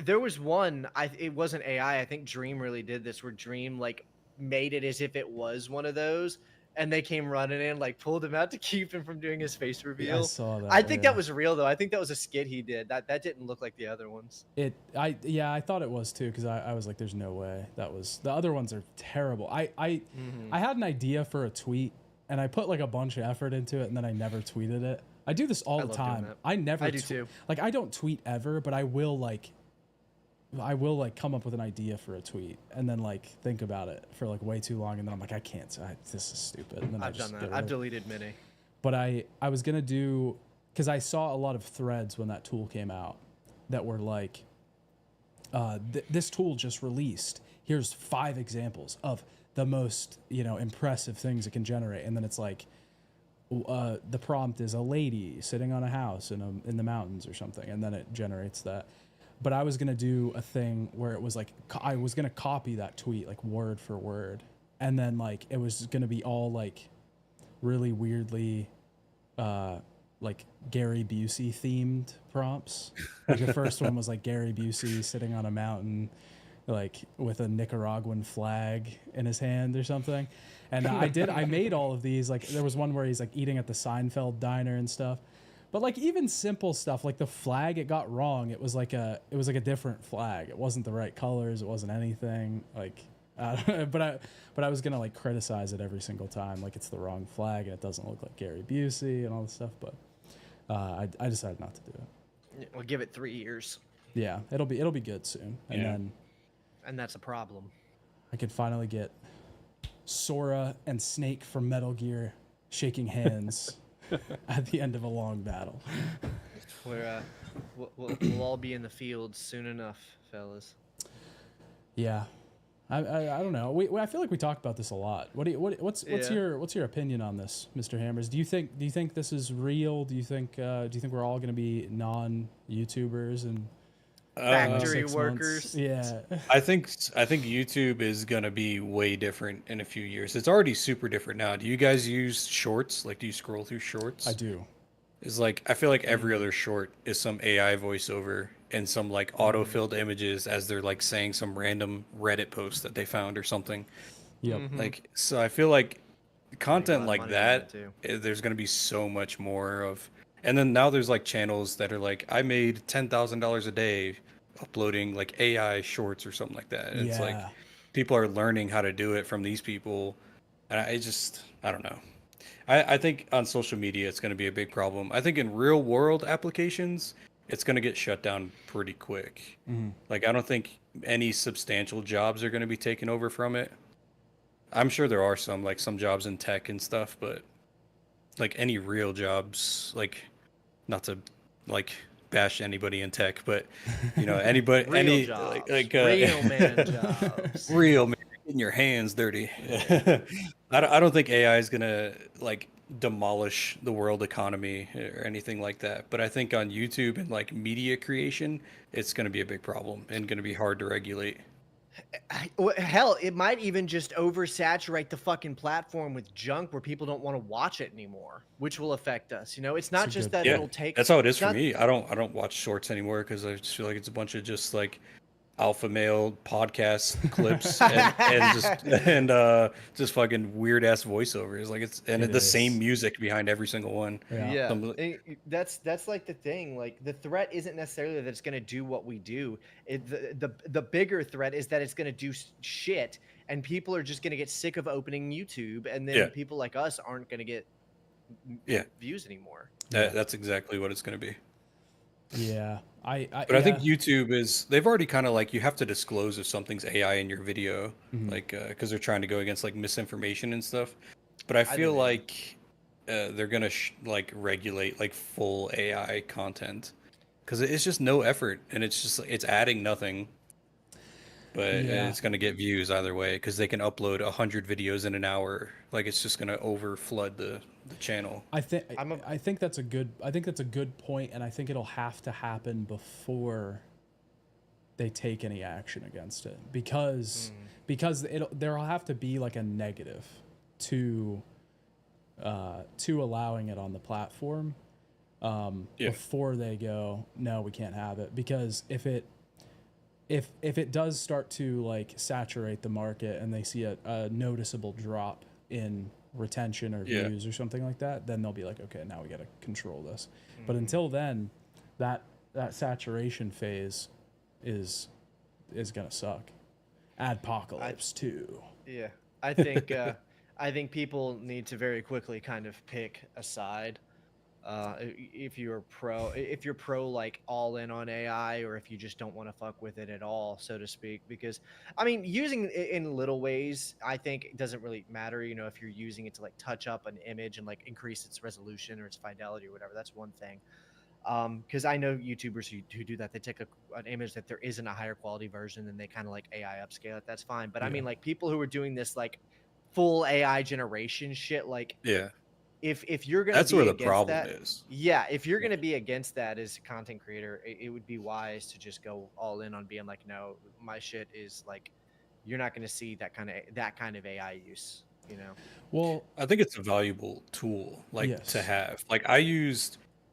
there was one. It wasn't AI. I think Dream really did this, where Dream like made it as if it was one of those, and they came running in, like pulled him out to keep him from doing his face reveal. Yeah, I saw that. I think that was real though. I think that was a skit he did. That didn't look like the other ones. I thought it was too, because I was like, there's no way. That was, the other ones are terrible. I had an idea for a tweet and I put like a bunch of effort into it and then I never tweeted it. I do this all the time. I do too. Like I don't tweet ever, but I will like come up with an idea for a tweet and then like think about it for like way too long and then I'm like, I can't. This is stupid. And then I've done that. I've deleted many. But I was gonna do, because I saw a lot of threads when that tool came out that were like, this tool just released. Here's 5 examples of the most impressive things it can generate, and then it's like, the prompt is a lady sitting on a house in the mountains or something, and then it generates that. But I was gonna do a thing where it was like I was gonna copy that tweet like word for word, and then like it was gonna be all like really weirdly like Gary Busey themed prompts. Like the first one was like Gary Busey sitting on a mountain like with a Nicaraguan flag in his hand or something. And I made all of these. Like there was one where he's like eating at the Seinfeld diner and stuff. But like even simple stuff like the flag, it got wrong. It was like a different flag. It wasn't the right colors. It wasn't anything like. But I was gonna like criticize it every single time, like it's the wrong flag and it doesn't look like Gary Busey and all this stuff. But I decided not to do it. We'll give it 3 years. Yeah, it'll be good soon, And that's a problem. I could finally get Sora and Snake from Metal Gear shaking hands at the end of a long battle. We'll all be in the fields soon enough, fellas. Yeah. I don't know. I feel like we talk about this a lot. What's your opinion on this, Mr. Hammers? Do you think this is real? Do you think we're all going to be non-YouTubers and factory workers? Yeah. I think YouTube is going to be way different in a few years. It's already super different now. Do you guys use shorts? Like, do you scroll through shorts? I do. It's like I feel like every other short is some AI voiceover and some like auto-filled images as they're like saying some random Reddit post that they found or something. Yep. Like, so I feel like content Make a lot like of money that, from it, there's going to be so much more of. And then now there's like channels that are like, I made $10,000 a day uploading like AI shorts or something like that. And it's like people are learning how to do it from these people. And I don't know. I think on social media, it's going to be a big problem. I think in real world applications, it's going to get shut down pretty quick. Like, I don't think any substantial jobs are going to be taken over from it. I'm sure there are some jobs in tech and stuff, but like any real jobs, like not to like bash anybody in tech, but anybody, real jobs. Real man jobs. Real man, getting your hands dirty. I don't think AI is gonna like demolish the world economy or anything like that, but I think on YouTube and like media creation, it's gonna be a big problem and gonna be hard to regulate. Hell, it might even just oversaturate the fucking platform with junk where people don't want to watch it anymore, which will affect us. It's not just that it'll take. That's how it is for me. I don't watch shorts anymore because I just feel like it's a bunch of just like alpha male podcast clips and just fucking weird ass voiceovers. Like it's the same music behind every single one. Yeah. That's like the thing. Like the threat isn't necessarily that it's going to do what we do. The bigger threat is that it's going to do shit, and people are just going to get sick of opening YouTube, and then people like us aren't going to get views anymore. That's exactly what it's going to be. Yeah. But I think Yeah. YouTube they've already kind of like, you have to disclose if something's AI in your video, Mhm. like, because they're trying to go against like misinformation and stuff. But I I think feel they are. like they're gonna like regulate like full AI content because it's just no effort and it's just it's adding nothing, but Yeah. it's gonna get views either way because they can upload 100 videos in an hour. Like it's just gonna over flood the channel. I think I'm a, I think that's a good point, and I think it'll have to happen before they take any action against it, because mm, there'll have to be like a negative to allowing it on the platform Yeah, before they go, no, we can't have it. Because if it does start to like saturate the market and they see a noticeable drop in retention or yeah. views or something like that, then they'll be like, okay, now we got to control this. But mm, until then, that saturation phase is gonna suck. I Adpocalypse too. yeah. I think people need to very quickly kind of pick a side. If you're pro like all in on AI, or if you just don't want to fuck with it at all, so to speak. Because I mean, using it in little ways, I think it doesn't really matter. You know, if you're using it to like touch up an image and like increase its resolution or its fidelity or whatever, that's one thing. Because I know YouTubers who do that. They take an image that there isn't a higher quality version, and they kind of like AI upscale it. That's fine. But I Yeah. mean, like people who are doing this like full AI generation shit, like Yeah, if you're gonna that's where be the against problem that, is. yeah, if you're Yeah. gonna be against that as a content creator, it would be wise to just go all in on being like, no, my shit is like, you're not gonna see that kind of AI use, you know? Well, I think it's a valuable tool, like to yes. have. Like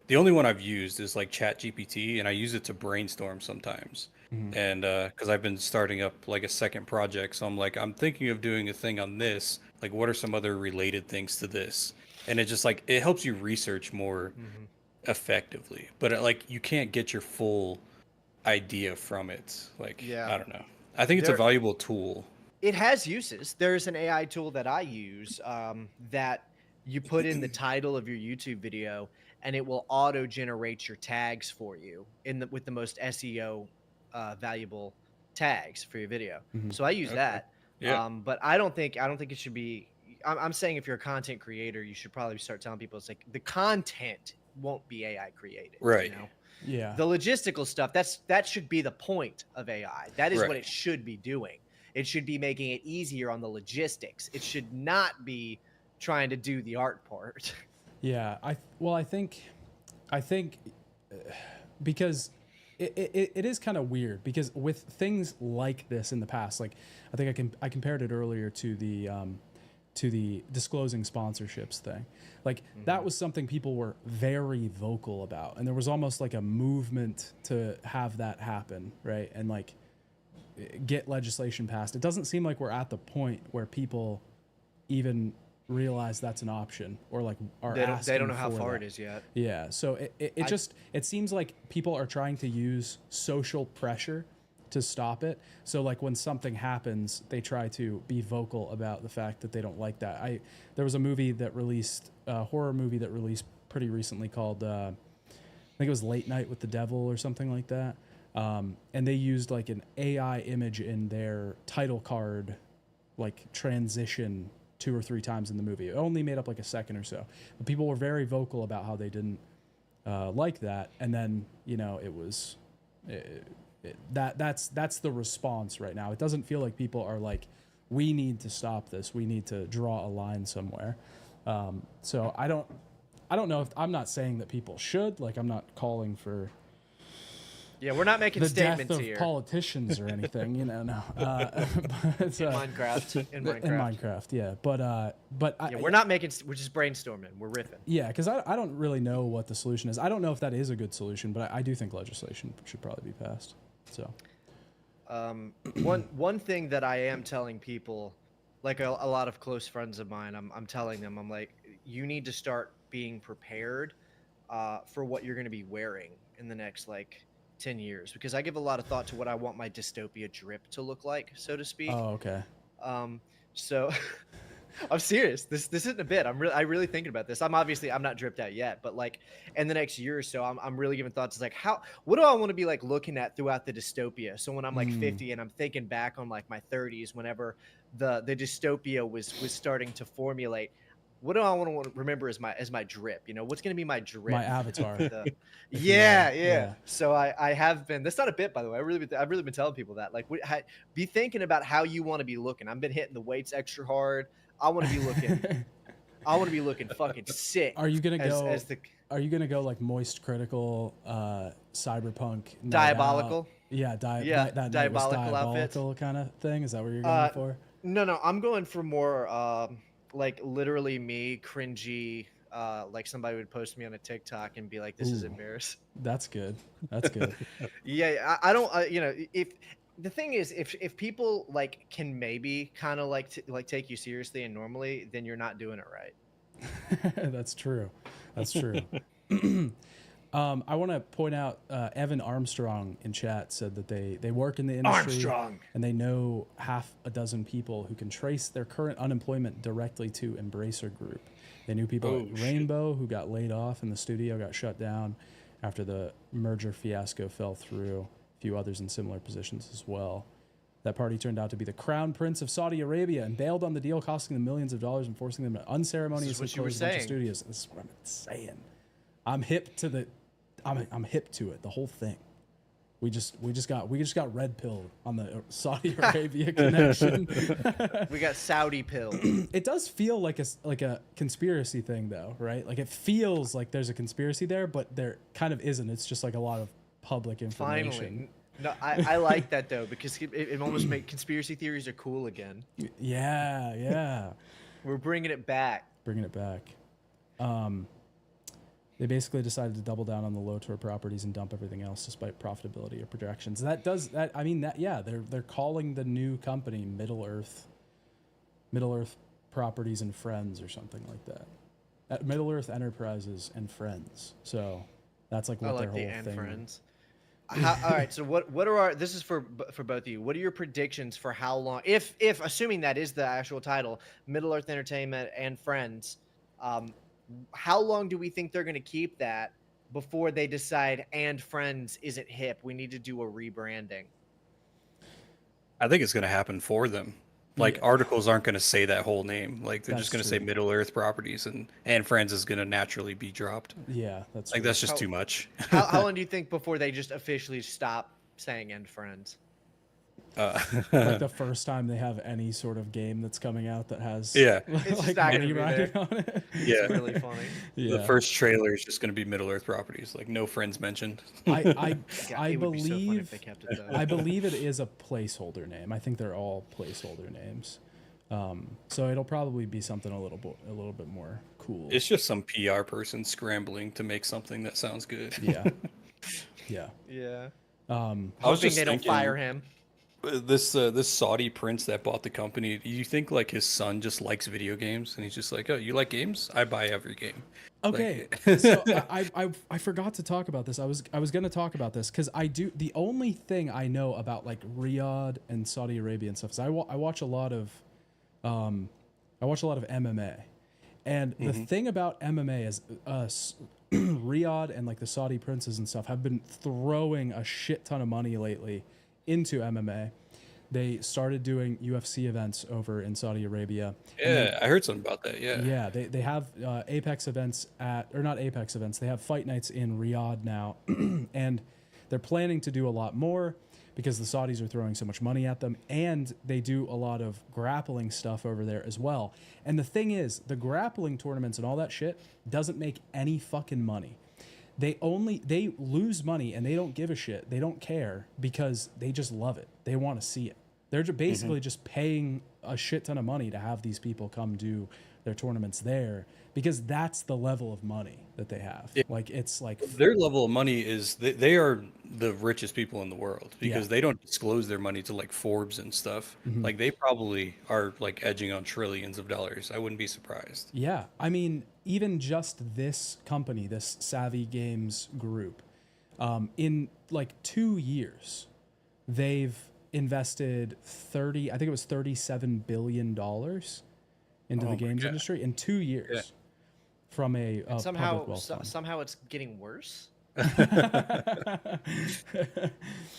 the only one I've used is like Chat GPT, and I use it to brainstorm sometimes. Mhm. And because I've been starting up like a second project, so I'm like, I'm thinking of doing a thing on this. Like, what are some other related things to this? And it just like it helps you research more Hmm. effectively. But like, you can't get your full idea from it. Like, Yeah, I don't know. I think it's a there valuable tool. it has uses. There's an AI tool that I use that you put in the title of your YouTube video, and it will auto generate your tags for you with the most SEO valuable tags for your video. Mhm. So I use Okay. that. Yeah. But I don't think it should be. I'm saying if you're a content creator, you should probably start telling people it's like the content won't be AI created. You Right. know, Yeah. the logistical stuff, that should be the point of AI. That is what Right. it should be doing. It should be making it easier on the logistics. It should not be trying to do the art part. Yeah. I think because it is kind of weird, because with things like this in the past, like I think I compared it earlier to the disclosing sponsorships thing. Like that Mhm. was something people were very vocal about, and there was almost like a movement to have that happen, right? And like get legislation passed. It doesn't seem like we're at the point where people even realize that's an option, or like are They don't asking know how for far that. it is yet. Yeah, so I it seems like people are trying to use social pressure to stop it. So like when something happens, they try to be vocal about the fact that they don't like that. There was a movie that released a horror movie that released pretty recently called I think it was Late Night with the Devil or something like that. And they used like an AI image in their title card, like transition 2 or 3 times in the movie. It only made up like a second or so, but people were very vocal about how they didn't like that. And then it was that's the response right now. It doesn't feel like people are like, we need to stop this. We need to draw a line somewhere. So I don't know if I'm not saying that people should, like, I'm not calling for Yeah, we're not making the death statements of here. politicians or anything, no. But, In Minecraft, in Minecraft, yeah. But yeah, we're not making. We're just brainstorming. We're riffing. yeah, because I don't really know what the solution is. I don't know if that is a good solution, but I do think legislation should probably be passed. So One thing that I am telling people, like a lot of close friends of mine, I'm telling them, I'm like, you need to start being prepared for what you're going to be wearing in the next like 10 years, because I give a lot of thought to what I want my dystopia drip to look like, so to speak. oh, okay. Um, so I'm serious. This isn't a bit. I really thinking about this. I'm not dripped out yet, but like in the next year or so, I'm really giving thoughts. It's like what do I want to be like looking at throughout the dystopia? So when I'm like 50 and I'm thinking back on like my 30s, whenever the dystopia was starting to formulate, what do I want to remember as my drip? You know, what's going to be my drip? My avatar. Yeah. So I have been. That's not a bit, by the way. I've really been telling people that. Like, be thinking about how you want to be looking. I've been hitting the weights extra hard. I want to be looking. I want to be looking fucking sick. Are you gonna go? the Are you gonna go like moist critical, cyberpunk, diabolical? Yeah, that diabolical kind of thing. Is that what you're going for? No. I'm going for more like literally me cringy. Like somebody would post me on a TikTok and be like, "This is embarrassing." That's good. That's good. Yeah, I don't. You know, if the thing is, if people like can maybe kind of like take you seriously and normally, then you're not doing it right. That's true. That's true. I want to point out Evan Armstrong in chat said that they work in the industry and they know half a dozen people who can trace their current unemployment directly to Embracer Group. They knew people at Rainbow who got laid off and the studio got shut down after the merger fiasco fell through. A few others in similar positions as well. That party turned out to be the Crown Prince of Saudi Arabia and bailed on the deal, costing them millions of dollars and forcing them to unceremoniously close a bunch of studios. This is what I'm saying. I'm hip to it. The whole thing. We just got red pilled on the Saudi Arabia connection. We got Saudi pilled. It does feel like a conspiracy thing though, right? Like it feels like there's a conspiracy there, but there kind of isn't. It's just like a lot of public information. Finally. No, I like that though because it almost makes conspiracy theories are cool again. Yeah. We're bringing it back. They basically decided to double down on the low-tour properties and dump everything else despite profitability or projections. They're calling the new company Middle Earth Properties and Friends or something like that. Middle Earth Enterprises and Friends. So that's like what their whole thing. Friends. All right. So what are this is for both of you. What are your predictions for how long, if assuming that is the actual title, Middle Earth Entertainment and Friends, how long do we think they're going to keep that before they decide and Friends isn't hip? We need to do a rebranding. I think it's going to happen for them. Like articles aren't going to say that whole name. Like they're just going to say Middle Earth Properties and Friends is going to naturally be dropped. Yeah, that's like that's just too much. How long do you think before they just officially stop saying and Friends? Like the first time they have any sort of game that's coming out that has it's like money riding on it. It's really funny. The first trailer is just going to be Middle Earth Properties, like no Friends mentioned. I it would be so funny if they kept it, though. I believe it is a placeholder name. I think they're all placeholder names. So it'll probably be something a little bit more cool. It's just some PR person scrambling to make something that sounds good. Yeah. I was just they don't thinking, fire him. This Saudi prince that bought the company, do you think like his son just likes video games and he's just like, oh, you like games? I buy every game. Okay, like... so I forgot to talk about this. I was going to talk about this because the only thing I know about like Riyadh and Saudi Arabia and stuff is I watch a lot of MMA, and the thing about MMA is Riyadh and like the Saudi princes and stuff have been throwing a shit ton of money lately into MMA. They started doing UFC events over in Saudi Arabia. Yeah, I heard something about that. Yeah, they have Apex events not Apex events. They have fight nights in Riyadh now, and they're planning to do a lot more because the Saudis are throwing so much money at them, and they do a lot of grappling stuff over there as well. And the thing is, the grappling tournaments and all that shit doesn't make any fucking money. They lose money and they don't give a shit. They don't care because they just love it. They want to see it. They're basically just paying a shit ton of money to have these people come do their tournaments there because that's the level of money that they have. Yeah. Like it's like their level of money is they are the richest people in the world because they don't disclose their money to like Forbes and stuff. Like they probably are like edging on trillions of dollars. I wouldn't be surprised. Yeah. I mean, even just this company, this Savvy Games group, in like 2 years, they've invested $37 billion into Oh the my games God. industry in 2 years Yeah. from a And public somehow, wealth fund. somehow it's getting worse.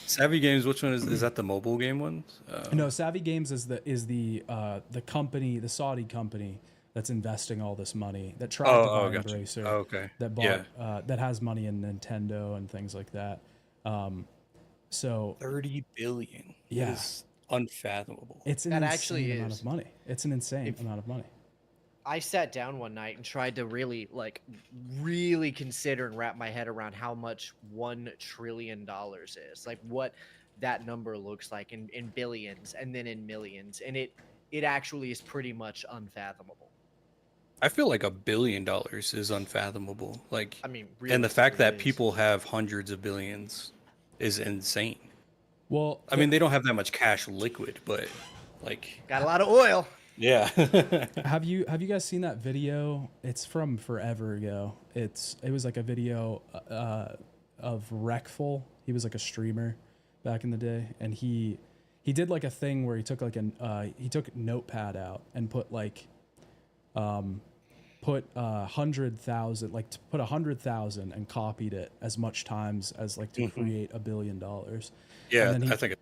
Savvy Games, which one is that? The mobile game ones? No, Savvy Games is the company, the Saudi company that's investing all this money that tried to buy gotcha. Embracer, Oh, okay. that Yeah. bought that has money in Nintendo and things like that. So 30 billion. Yeah. That is unfathomable. it's an That actually insane amount is. of money. It's an insane If- amount of money. I sat down one night and tried to really consider and wrap my head around how much $1 trillion is, like what that number looks like in billions and then in millions, and it actually is pretty much unfathomable. I feel like $1 billion is unfathomable. Like, I mean, and the fact that realistically, it is. people have hundreds of billions is insane. Well, I mean, they don't have that much cash liquid, but like, got a lot of oil. yeah. have you guys seen that video? It's from forever ago. It was like a video of Wreckful. He was like a streamer back in the day, and he did like a thing where he took like he took Notepad out and put like put 100,000, like to put 100,000 and copied it as much times as like to create $1 billion. Yeah, And then I think.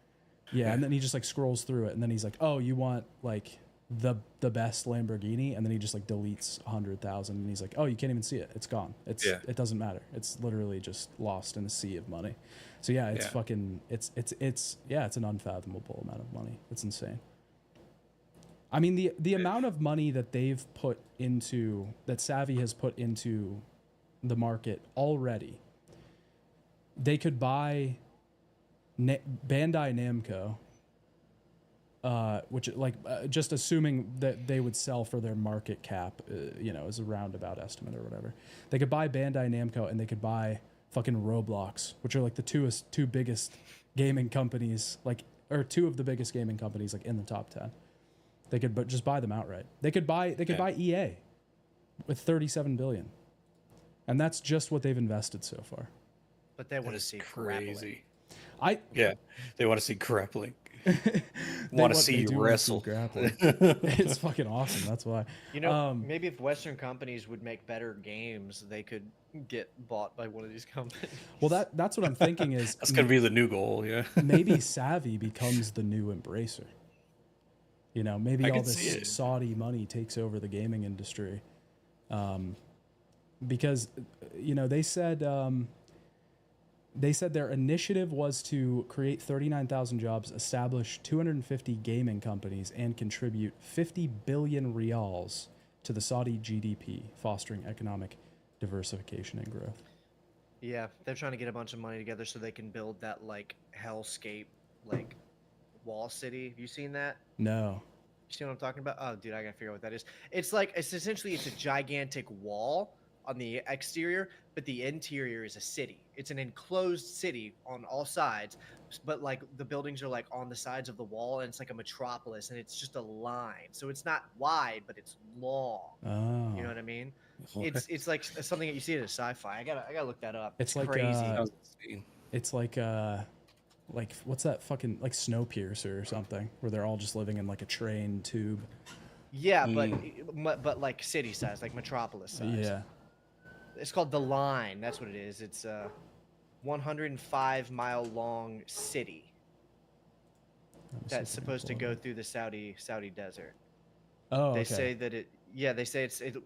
Yeah, and then he just like scrolls through it, and then he's like, "Oh, you want like the best Lamborghini?" And then he just like deletes 100,000, and he's like, "Oh, you can't even see it. It's gone. It doesn't matter. It's literally just lost in a sea of money." So yeah, it's fucking it's an unfathomable amount of money. It's insane. I mean, the amount of money that that Savvy has put into the market already. They could buy Bandai Namco, which just assuming that they would sell for their market cap, is a roundabout estimate or whatever. They could buy Bandai Namco, and they could buy fucking Roblox, which are like the two biggest gaming companies, or two of the biggest gaming companies, like in the top 10. They could just buy them outright. They could buy EA with 37 billion, and that's just what they've invested so far. But they want to see crazy. grappling. They want to see grappling. Want to see you wrestle. Grappling. It's fucking awesome. That's why. Maybe if Western companies would make better games, they could get bought by one of these companies. Well, that's what I'm thinking is That's gonna be the new goal. Yeah. maybe Savvy becomes the new Embracer. Maybe all this Saudi money takes over the gaming industry, because they said their initiative was to create 39,000 jobs, establish 250 gaming companies, and contribute 50 billion riyals to the Saudi GDP, fostering economic diversification and growth. Yeah, they're trying to get a bunch of money together so they can build that hellscape wall city. Have you seen that? No. You see what I'm talking about? Oh, dude, I gotta figure out what that is. It's essentially a gigantic wall on the exterior, but the interior is a city. It's an enclosed city on all sides, but the buildings are on the sides of the wall, and it's like a metropolis, and it's just a line. So it's not wide, but it's long. Oh. You know what I mean? It's like something that you see in a sci-fi. I gotta look that up. It's like crazy. It's like what's that fucking Snowpiercer or something, where they're all just living in a train tube. Yeah, but city size, like metropolis size. Yeah. It's called The Line. That's what it is. It's a 105-mile long city that's supposed to go through the Saudi desert. Oh, okay. They say that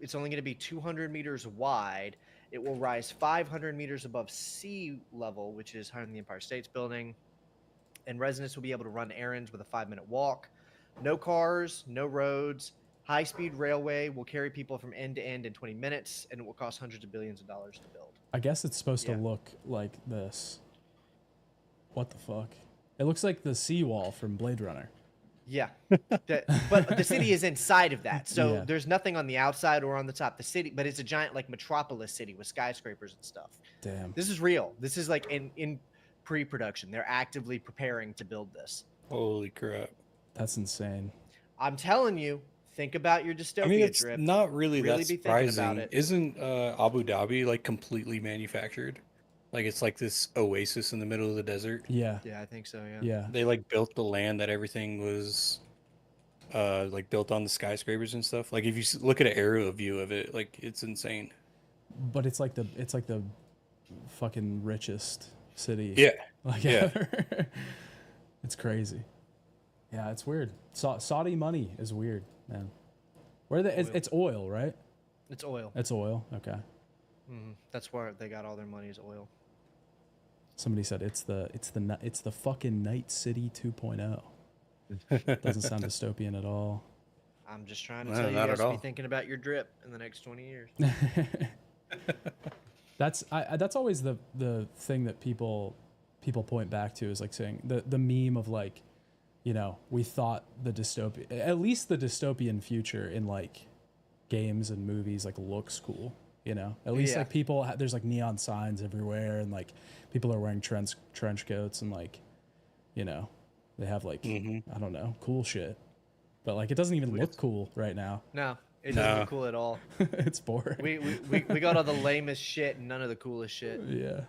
it's only going to be 200 meters wide. It will rise 500 meters above sea level, which is higher than the Empire State Building. And residents will be able to run errands with a 5-minute walk. No cars, no roads. High-speed railway will carry people from end to end in 20 minutes, and it will cost hundreds of billions of dollars to build. I guess it's supposed to look like this. What the fuck? It looks like the seawall from Blade Runner. Yeah, but the city is inside of that, so Yeah. there's nothing on the outside or on the top. The city, but it's a giant metropolis city with skyscrapers and stuff. Damn. This is real. This is in pre-production. They're actively preparing to build this. Holy crap. That's insane. I'm telling you, think about your dystopia I mean, it's drip. not really that Really be thinking about surprising. it. Isn't Abu Dhabi completely manufactured? It's like this oasis in the middle of the desert. Yeah. Yeah, I think so. Yeah. Yeah. They built the land that everything was like built on the skyscrapers and stuff. Like if you look at an aerial view of it, like it's insane. But it's like the fucking richest city. Yeah, Like yeah. ever. It's crazy. Yeah, it's weird. Saudi money is weird, man. Where the it's oil, right? It's oil. It's oil. Okay. That's where they got all their money is oil. Somebody said it's the fucking Night City 2.0. Doesn't sound dystopian at all. I'm just trying to No, tell you not guys at to be all. thinking about your drip in the next 20 years. That's always the thing that people point back to, is like saying the meme of like, you know, we thought at least the dystopian future in like games and movies like looks cool, you know, at least Yeah. like people there's like neon signs everywhere, and like people are wearing trench coats, and like, you know, they have like I don't know, cool shit, but like it doesn't even look cool right now. No, it doesn't No. look cool at all. It's boring. We got all the lamest shit and none of the coolest shit. Yeah.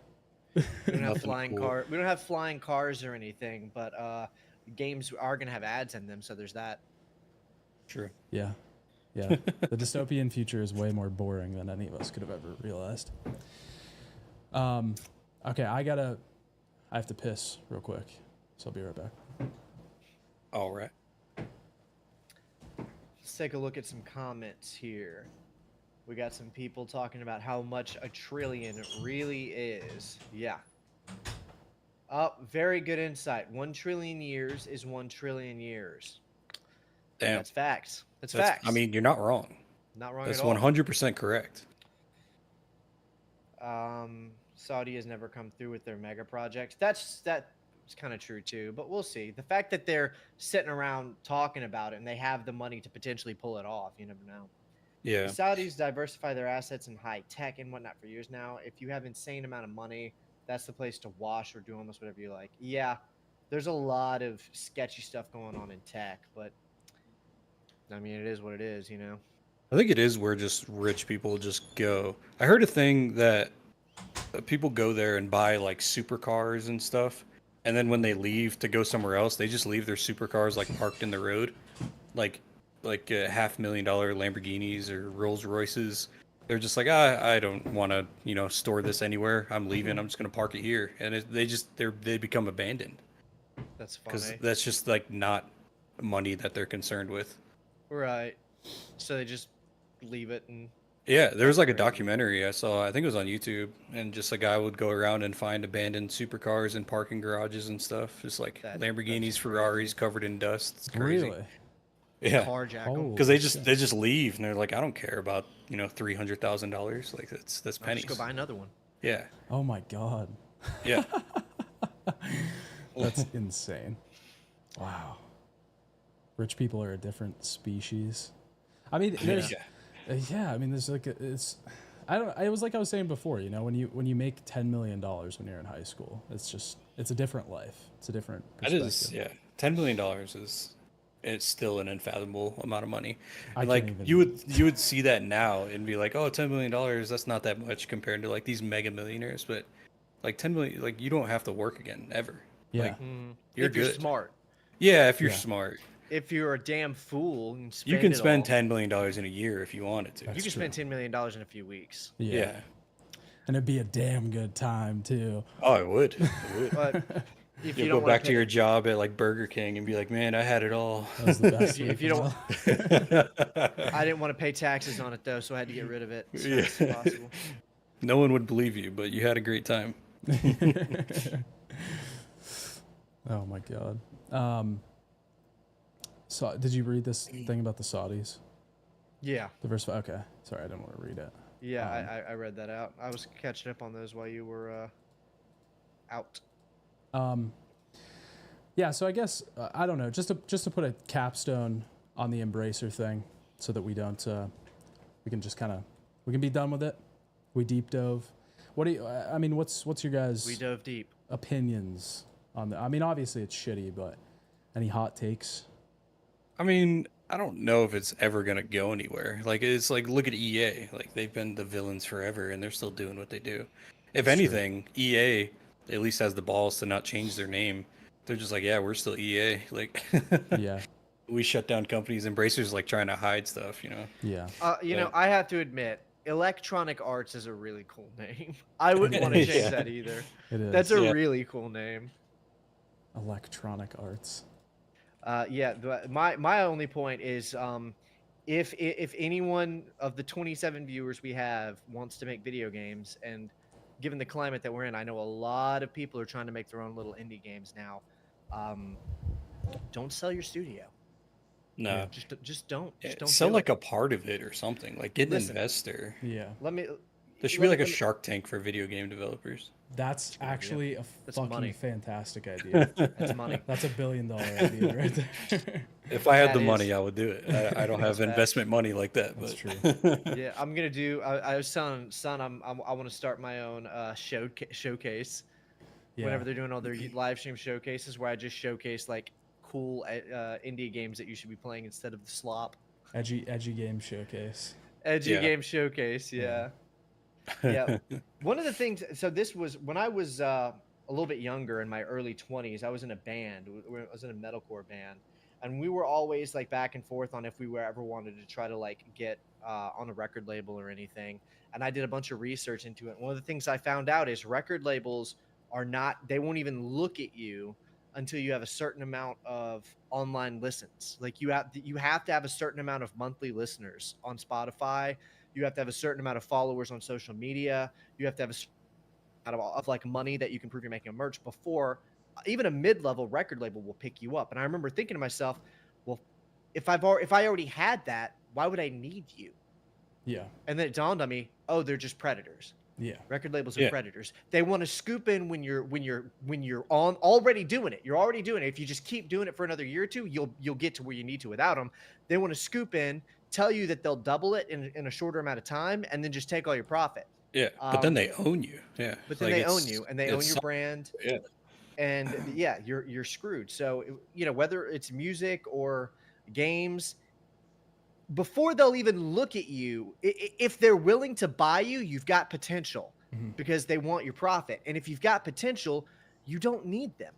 We don't have Nothing flying cool. We don't have flying cars or anything, but games are gonna have ads in them, so there's that. True. Yeah. Yeah. The dystopian future is way more boring than any of us could have ever realized. Okay, I have to piss real quick, so I'll be right back. All right. Let's take a look at some comments here. We got some people talking about how much a trillion really is. Yeah. Very good insight. 1 trillion years is 1 trillion years. Damn. That's facts. That's That's- facts. I mean, you're not wrong. not wrong That's at all. 100% correct. Saudi has never come through with their mega projects. That's kind of true too, but we'll see. The fact that they're sitting around talking about it and they have the money to potentially pull it off, you never know. Yeah. The Saudis diversify their assets in high tech and whatnot for years now. If you have insane amount of money, that's the place to wash or do almost whatever you like. Yeah, there's a lot of sketchy stuff going on in tech, but I mean, it is what it is, you know. I think it is where just rich people just go. I heard a thing that people go there and buy like supercars and stuff, and then when they leave to go somewhere else, they just leave their supercars like parked in the road, like $500,000 Lamborghinis or Rolls Royces. They're just like, I don't want to, store this anywhere. I'm leaving. I'm just gonna park it here, and they become abandoned That's because funny. that's just like not money that they're concerned with. Right. So they just leave it and Yeah, there was like a Crazy. documentary I saw, I think it was on YouTube, and just a guy would go around and find abandoned supercars in parking garages and stuff, just like That's Lamborghinis, Ferraris covered in dust. It's crazy. Really? Yeah, carjack Oh. them. because they just leave and they're like, I don't care about $300,000. Like that's I'll pennies. just go buy another one. Yeah, Oh my god. yeah. That's insane. Wow. Rich people are a different species. I mean, there's Yeah. I mean, there's like it's I don't it was like I was saying before, when you make $10 million when you're in high school, it's a different life. It's a different That perspective. is, yeah. $10 million it's still an unfathomable amount of money. I And can't like even- you would see that now and be like, oh, $10 million, that's not that much compared to like these mega millionaires. But like 10 million, like you don't have to work again ever. Yeah. Like, Mm. You're if you're good. smart. yeah, if you're Yeah. smart, If you're a damn fool, and you can it spend all. $10 million in a year if you wanted to. That's You can true. spend $10 million in a few weeks. Yeah. And it'd be a damn good time too. Oh, it would. It would. But if you You'll don't go wanna back to pay- your job at like Burger King and be like, man, I had it all. That was the best. If you week don't- of my- I didn't want to pay taxes on it though, so I had to get rid of it as Yeah. fast as possible. No one would believe you, but you had a great time. Oh my god. So did you read this thing about the Saudis? Yeah, Diversify. Okay. Sorry, I didn't want to read it. yeah, I read that out. I was catching up on those while you were out. Yeah, so I guess I don't know. Just to put a capstone on the Embracer thing, so that we don't we can just we can be done with it. We deep dove. What do you? I mean, what's your guys' We dove deep. opinions on the? I mean, obviously it's shitty, but any hot takes? I mean, I don't know if it's ever gonna go anywhere. Like it's like look at EA. Like they've been the villains forever and they're still doing what they do. If That's true. anything, EA at least has the balls to not change their name. They're just like, yeah, we're still EA. Like Yeah. we shut down companies. Embracer's like trying to hide stuff, you know. Yeah. You know, But- I have to admit, Electronic Arts is a really cool name. I wouldn't want to change Yeah. that either. It is. That's a Yeah. really cool name. Electronic Arts. Yeah, my only point is, if anyone of the 27 viewers we have wants to make video games, and given the climate that we're in, I know a lot of people are trying to make their own little indie games now. Don't sell your studio. No. Just don't. Just don't Sell do like it. a part of it or something. Like get an Listen. investor. Yeah. Let me. There should let be me- like a let me- Shark Tank for video game developers. That's a good idea. actually a That's fucking money. fantastic idea. That's money. That's $1 billion idea right there. If I had That the is- money, I would do it. I don't have That's investment money like that. That's But Yeah, I'm gonna do. I was telling son, I want to start my own showcase. Yeah. Whenever they're doing all their live stream showcases, where I just showcase like cool indie games that you should be playing instead of the slop. Edgy game showcase. Edgy Yeah. game showcase, yeah. Yeah. One of the things. So this was when I was a little bit younger, in my early 20s. I was in a band. I was in a metalcore band, and we were always like back and forth on if we were ever wanted to try to like get on a record label or anything. And I did a bunch of research into it. One of the things I found out is record labels are not. They won't even look at you until you have a certain amount of online listens. Like you have to have a certain amount of monthly listeners on Spotify. You have to have a certain amount of followers on social media. You have to have a certain amount of like money that you can prove you're making a merch before even a mid-level record label will pick you up. And I remember thinking to myself, well, if I already had that, why would I need you? Yeah. And then it dawned on me, oh, they're just predators. Yeah. Record labels are Yeah. predators. They want to scoop in when you're on already doing it. You're already doing it. If you just keep doing it for another year or two, you'll get to where you need to without them. They want to scoop in, tell you that they'll double it in a shorter amount of time, and then just take all your profit. yeah, but then they own you. Yeah. But then Like, they it's- own you, and they own it's your some- brand, Yeah. and yeah, you're screwed. So you know, whether it's music or games, before they'll even look at you, if they're willing to buy you, you've got potential Mhm. because they want your profit. And if you've got potential, you don't need them.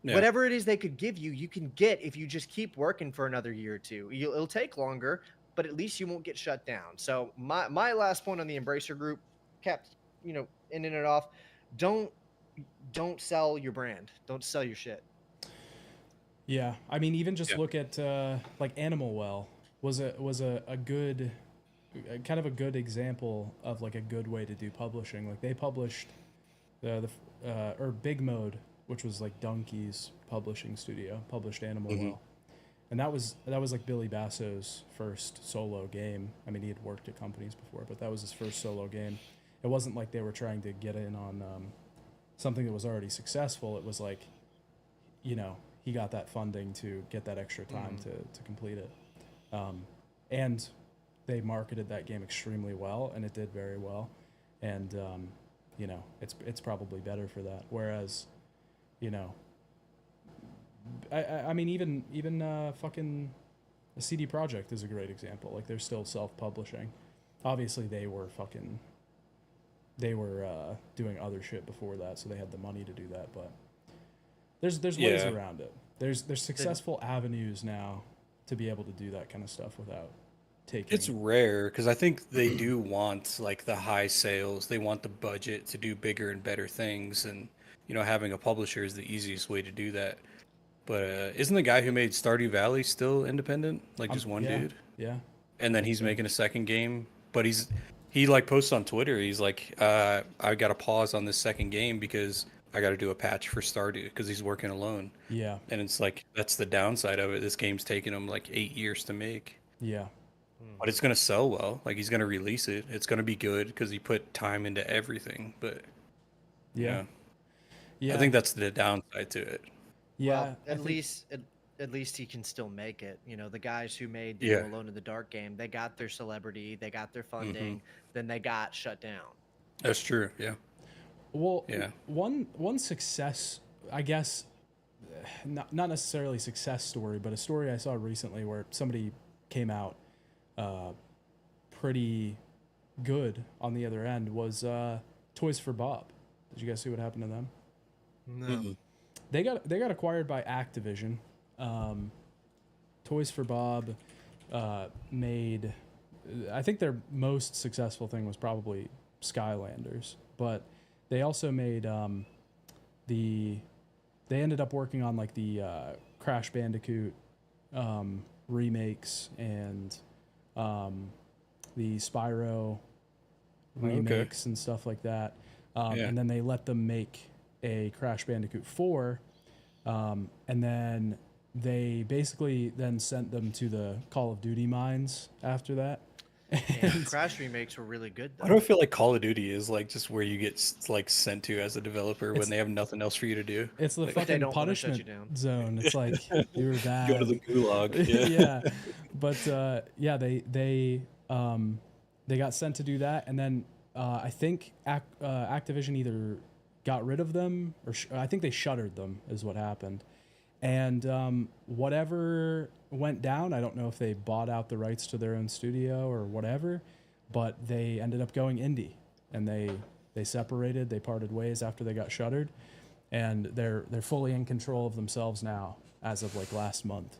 Yeah. Whatever it is they could give you, you can get if you just keep working for another year or two. It'll take longer, but at least you won't get shut down. So my last point on the Embracer Group, kept ending it off. Don't sell your brand. Don't sell your shit. Yeah. I mean, even just Yeah. look at like Animal Well was a good kind of a good example of like a good way to do publishing. Like they published or Big Mode, which was like Donkey's publishing studio, published Animal Mhm. Well. And that was like Billy Basso's first solo game. I mean, he had worked at companies before, but that was his first solo game. It wasn't like they were trying to get in on something that was already successful. It was like, he got that funding to get that extra time to complete it. And they marketed that game extremely well, and it did very well. And, it's probably better for that. Whereas, I mean, even fucking the CD Projekt is a great example. Like they're still self-publishing. Obviously, they were doing other shit before that, so they had the money to do that. But there's ways Yeah. around it. There's successful avenues now to be able to do that kind of stuff without taking. It's rare because I think they do want like the high sales. They want the budget to do bigger and better things, and having a publisher is the easiest way to do that. But isn't the guy who made Stardew Valley still independent? Like just one yeah, dude? Yeah. And then he's making a second game, but he like posts on Twitter. He's like, I got to pause on this second game because I got to do a patch for Stardew because he's working alone. Yeah. And it's like that's the downside of it. This game's taking him like 8 years to make, Yeah. but it's gonna sell well. Like he's gonna release it. It's gonna be good because he put time into everything. But Yeah. I think that's the downside to it. Yeah. Well, I at think- least he can still make it. The guys who made the Yeah. Alone in the Dark game, they got their celebrity, they got their funding, then they got shut down. That's true. Yeah. Well, Yeah. one success, I guess, not necessarily success story, but a story I saw recently where somebody came out pretty good on the other end was Toys for Bob. Did you guys see what happened to them? No. They got acquired by Activision Toys for Bob made. I think their most successful thing was probably Skylanders, but they also made the. They ended up working on like the Crash Bandicoot remakes and the Spyro remakes and stuff like that. And then they let them make a Crash Bandicoot 4, and then they basically then sent them to the Call of Duty mines after that. And Crash remakes were really good I though. don't feel like Call of Duty is like just where you get like sent to as a developer when they have nothing else for you to do. It's the Like, fucking don't wanna shut punishment you down. zone. It's like you were bad. Go to the gulag. Yeah. Yeah, but yeah, they got sent to do that, and then I think Activision either got rid of them or I think they shuttered them is what happened, and whatever went down, I don't know if they bought out the rights to their own studio or whatever, but they ended up going indie, and they separated, they parted ways after they got shuttered, and they're fully in control of themselves now as of like last month.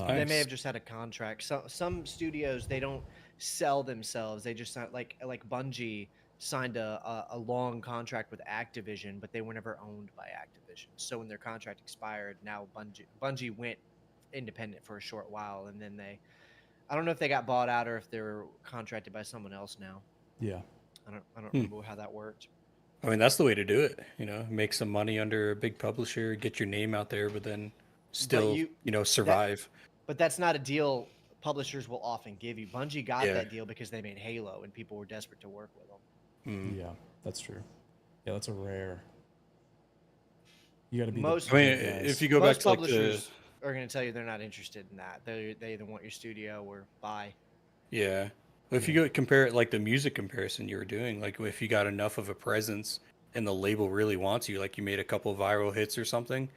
They may have just had a contract. Some studios, they don't sell themselves. They just like Bungie signed a long contract with Activision, but they were never owned by Activision. So when their contract expired, now Bungie went independent for a short while, and then I don't know if they got bought out or if they're contracted by someone else now. Yeah. I don't remember how that worked. I mean, that's the way to do it. Make some money under a big publisher, get your name out there, but then still, survive. But that's not a deal publishers will often give you. Bungie got Yeah. that deal because they made Halo and people were desperate to work with them. Yeah, that's true. Yeah, that's a rare. You got to be. Most- I mean, guys. if you go back Most to like publishers are going to tell you they're not interested in that. They either want your studio or buy. yeah, if you go compare it like the music comparison you were doing, like if you got enough of a presence and the label really wants you, like you made a couple viral hits or something,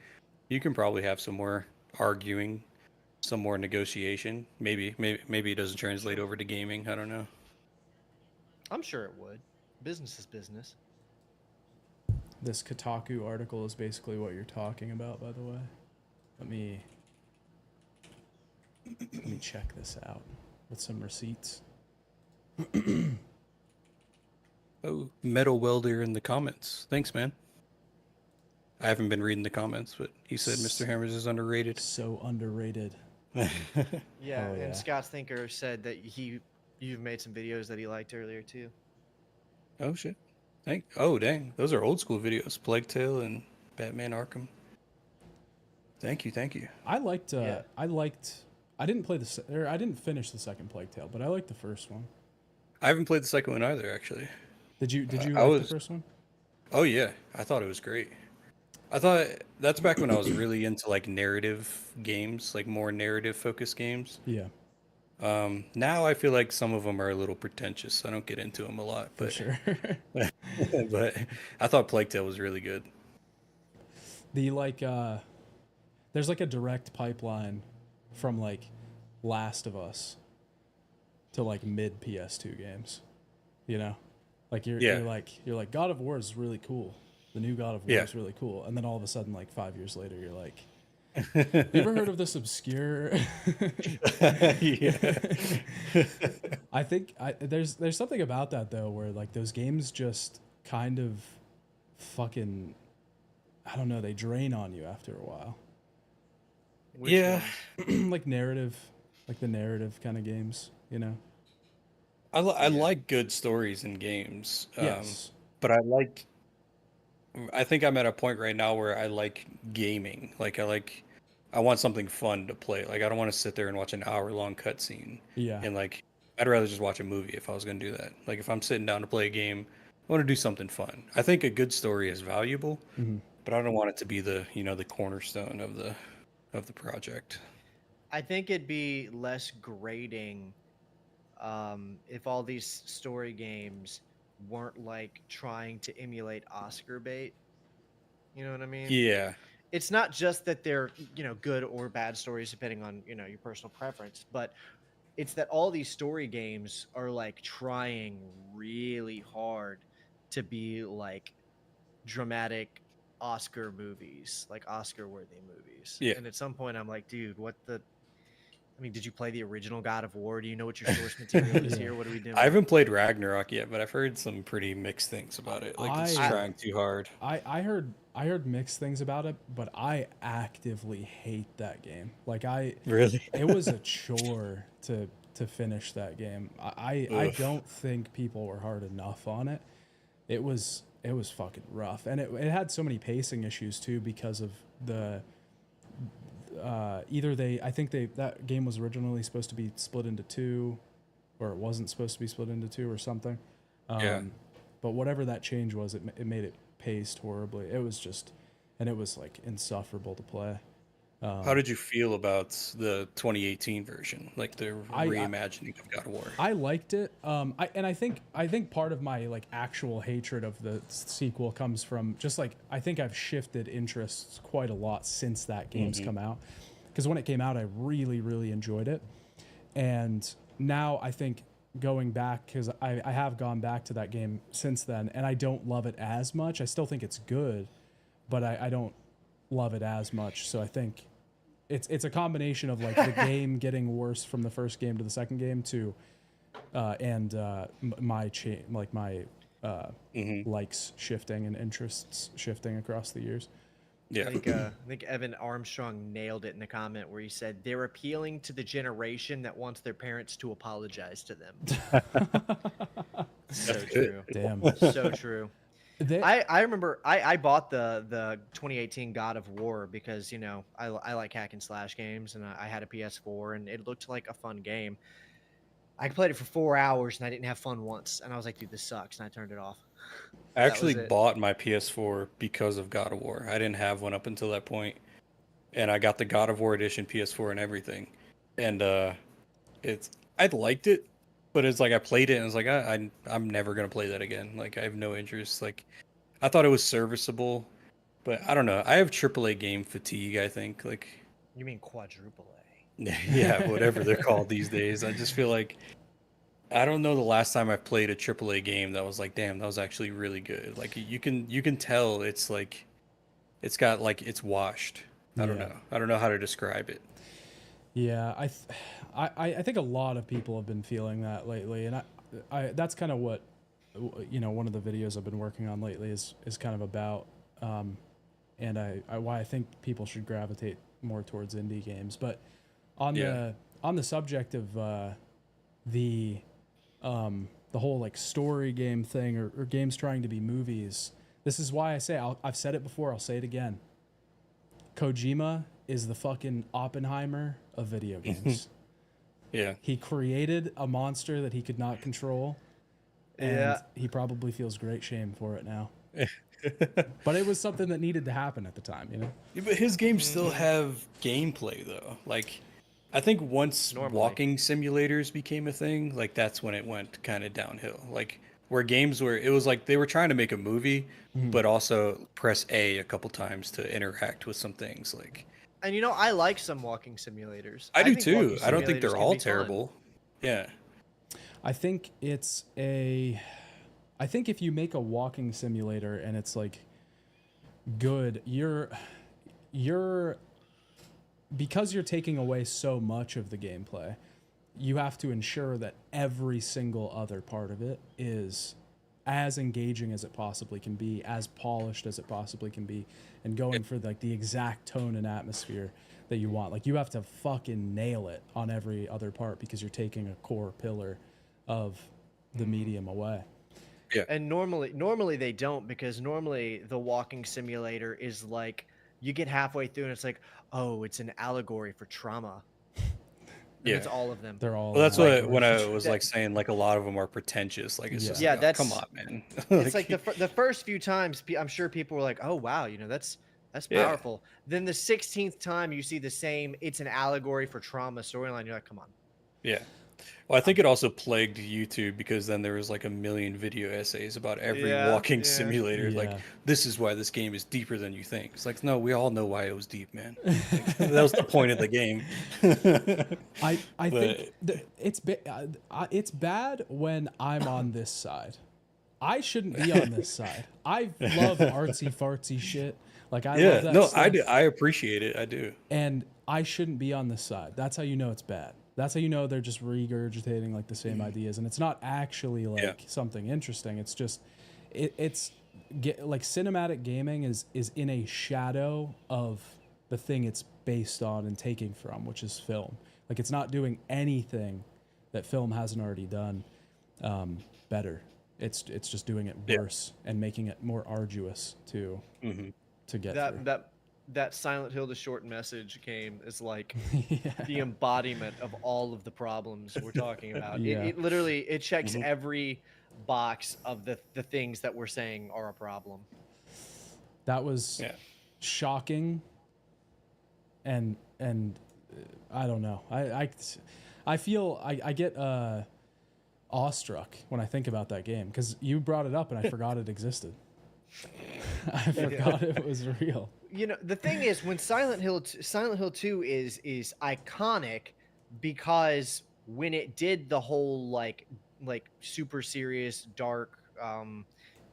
you can probably have some more arguing, some more negotiation. Maybe it doesn't translate over to gaming. I don't know. I'm sure it would. Business is business. This Kotaku article is basically what you're talking about, by the way. Let me check this out with some receipts. Oh, Metal Welder in the comments. Thanks, man. I haven't been reading the comments, but he said MrHammers is underrated. So underrated. Yeah, Oh, yeah. and Scott Thinker said that you've made some videos that he liked earlier too. Oh shit! Dang, those are old school videos. Plague Tale and Batman Arkham. Thank you. I liked. Yeah. I didn't play I didn't finish the second Plague Tale, but I liked the first one. I haven't played the second one either, actually. Did you I like was- the first one? Oh yeah, I thought it was great. I thought that's back when I was really into like narrative games, like more narrative focused games. Yeah, Now I feel like some of them are a little pretentious. I don't get into them a lot, for but sure. but I thought Plague Tale was really good. There's like a direct pipeline from like Last of Us to like mid PS2 games. Like you're like God of War is really cool. The new God of War Yeah. is really cool, and then all of a sudden, like 5 years later, you're like, you ever heard of this obscure? Yeah. I think there's something about that though, where like those games just kind of fucking, I don't know, they drain on you after a while. Which Yeah. ones? Like the narrative kind of games, I like good stories in games. Yes. But I think I'm at a point right now where I like gaming. I want something fun to play. Like I don't want to sit there and watch an hour-long cutscene. Yeah. And like I'd rather just watch a movie if I was going to do that. Like if I'm sitting down to play a game, I want to do something fun. I think a good story is valuable, but I don't want it to be the cornerstone of the project. I think it'd be less grating if all these story games weren't like trying to emulate Oscar bait. You know what I mean? Yeah. It's not just that they're, good or bad stories depending on, your personal preference, but it's that all these story games are like trying really hard to be like dramatic Oscar movies, like Oscar worthy movies. Yeah. And at some point I'm like, dude, what the I mean, did you play the original God of War? Do you know what your source material is here? What are we doing? I haven't played Ragnarok yet, but I've heard some pretty mixed things about it. Like it's trying too hard. I heard mixed things about it, but I actively hate that game. Like Really? it was a chore to finish that game. I don't think people were hard enough on it. It was fucking rough, and it had so many pacing issues too because of the I think that game was originally supposed to be split into two, or it wasn't supposed to be split into two or something. But whatever that change was, it made it paced horribly. It was like insufferable to play. How did you feel about the 2018 version, like the reimagining of God of War? I liked it. I think part of my like actual hatred of the sequel comes from just like I think I've shifted interests quite a lot since that game's come out. Because when it came out, I really, really enjoyed it, and now I think going back, because I have gone back to that game since then, and I don't love it as much. I still think it's good, but I don't love it as much. So I think it's a combination of like the game getting worse from the first game to the second game to my likes shifting and interests shifting across the years. Yeah. I think Evan Armstrong nailed it in the comment where he said they're appealing to the generation that wants their parents to apologize to them. So true. Damn. So true. I remember I bought the 2018 God of War because, you know, I like hack and slash games, and I had a PS4 and it looked like a fun game. I played it for 4 hours and I didn't have fun once, and I was like, dude, this sucks, and I turned it off. I actually bought my PS4 because of God of War. I didn't have one up until that point, and I got the God of War edition PS4 and everything, and I liked it, but it's like I played it and it's like I'm never gonna play that again. Like I have no interest. Like I thought it was serviceable, but I don't know. I have AAA game fatigue. I think like You mean quadruple A? yeah, whatever they're called these days. I just feel like I don't know the last time I played a AAA game that was like, damn, that was actually really good. Like you can tell it's like it's got like it's washed. I don't know. I don't know how to describe it. Yeah, I think a lot of people have been feeling that lately, and I that's kind of what, you know, one of the videos I've been working on lately is kind of about, and why I think people should gravitate more towards indie games. But on the subject of the whole like story game thing or games trying to be movies, this is why I say I've said it before, I'll say it again. Kojima is the fucking Oppenheimer of video games. Yeah. He created a monster that he could not control, and he probably feels great shame for it now. But it was something that needed to happen at the time, you know? Yeah, but his games still have gameplay though. Like I think once walking simulators became a thing, like that's when it went kind of downhill. Like where games were, it was like they were trying to make a movie, but also press A couple times to interact with some things. Like, and you know, I like some walking simulators. I do think too. walking I don't think simulators they're can all be fun. terrible. Yeah. I think if you make a walking simulator and it's like good, because you're taking away so much of the gameplay, you have to ensure that every single other part of it is as engaging as it possibly can be, as polished as it possibly can be, and going for like the exact tone and atmosphere that you want. Like you have to fucking nail it on every other part because you're taking a core pillar of the medium away. Yeah. And normally they don't, because normally the walking simulator is like you get halfway through and it's like, oh, it's an allegory for trauma. And Yeah. it's all of them. They're all Well, that's what when I allegories. was like saying like a lot of them are pretentious. Like it's just Yeah, like, oh, that's- come on, man. It's like the first few times, I'm sure people were like, oh wow, you know, that's Yeah. powerful. Then the 16th time you see the same, it's an allegory for trauma storyline, you're like, come on. Yeah. Well, I think it also plagued YouTube because then there was like a million video essays about every walking simulator. Like, Yeah. this is why this game is deeper than you think. It's like, no, we all know why it was deep, man. Like, that was the point of the game. I think it's bad when I'm on this side. I shouldn't be on this side. I love artsy fartsy shit. Like I love that no, stuff. I do. I appreciate it. I do. And I shouldn't be on this side. That's how you know it's bad. That's how you know they're just regurgitating like the same ideas, and it's not actually like something interesting. It's just like cinematic gaming is in a shadow of the thing it's based on and taking from, which is film. Like it's not doing anything that film hasn't already done better. It's just doing it worse and making it more arduous to get through. That Silent Hill the short message game is like the embodiment of all of the problems we're talking about. It literally checks every box of the things that we're saying are a problem. That was shocking, and I don't know. I feel I get awestruck when I think about that game because you brought it up and I forgot it existed. I forgot it was real. You know, the thing is, when Silent Hill 2 is iconic because when it did the whole like super serious dark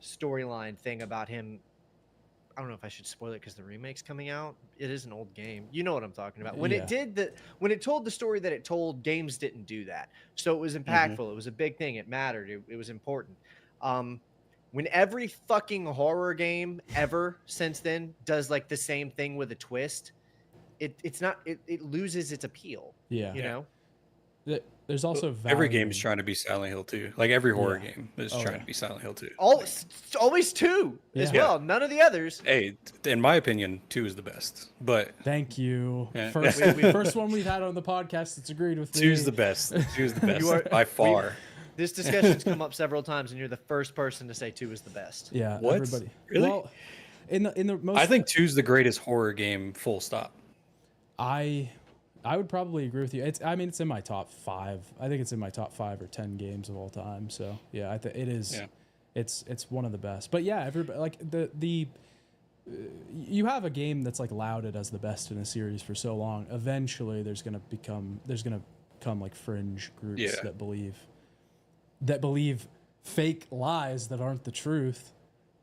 storyline thing about him, I don't know if I should spoil it because the remake's coming out. It is an old game. You know what I'm talking about. When it told the story that it told, games didn't do that. So it was impactful. It was a big thing. It mattered. It was important. When every fucking horror game ever since then does like the same thing with a twist, it loses its appeal. Yeah. You know? There's also every game is trying to be Silent Hill 2. Like every horror game is trying to be Silent Hill 2. Always 2 as well. None of the others. Hey, in my opinion, 2 is the best. But thank you. First one we've had on the podcast that's agreed with me. 2 is the best. 2 is the best by far. This discussion's come up several times, and you're the first person to say 2 is the best. Yeah, what? Everybody. Really? Well, in the most, I think 2 is the greatest horror game. Full stop. I would probably agree with you. It's in my top 5. I think it's in my top 5 or 10 games of all time. So yeah, it is. Yeah. It's one of the best. But yeah, everybody like the you have a game that's like lauded as the best in a series for so long. Eventually, there's gonna come like fringe groups that believe fake lies that aren't the truth.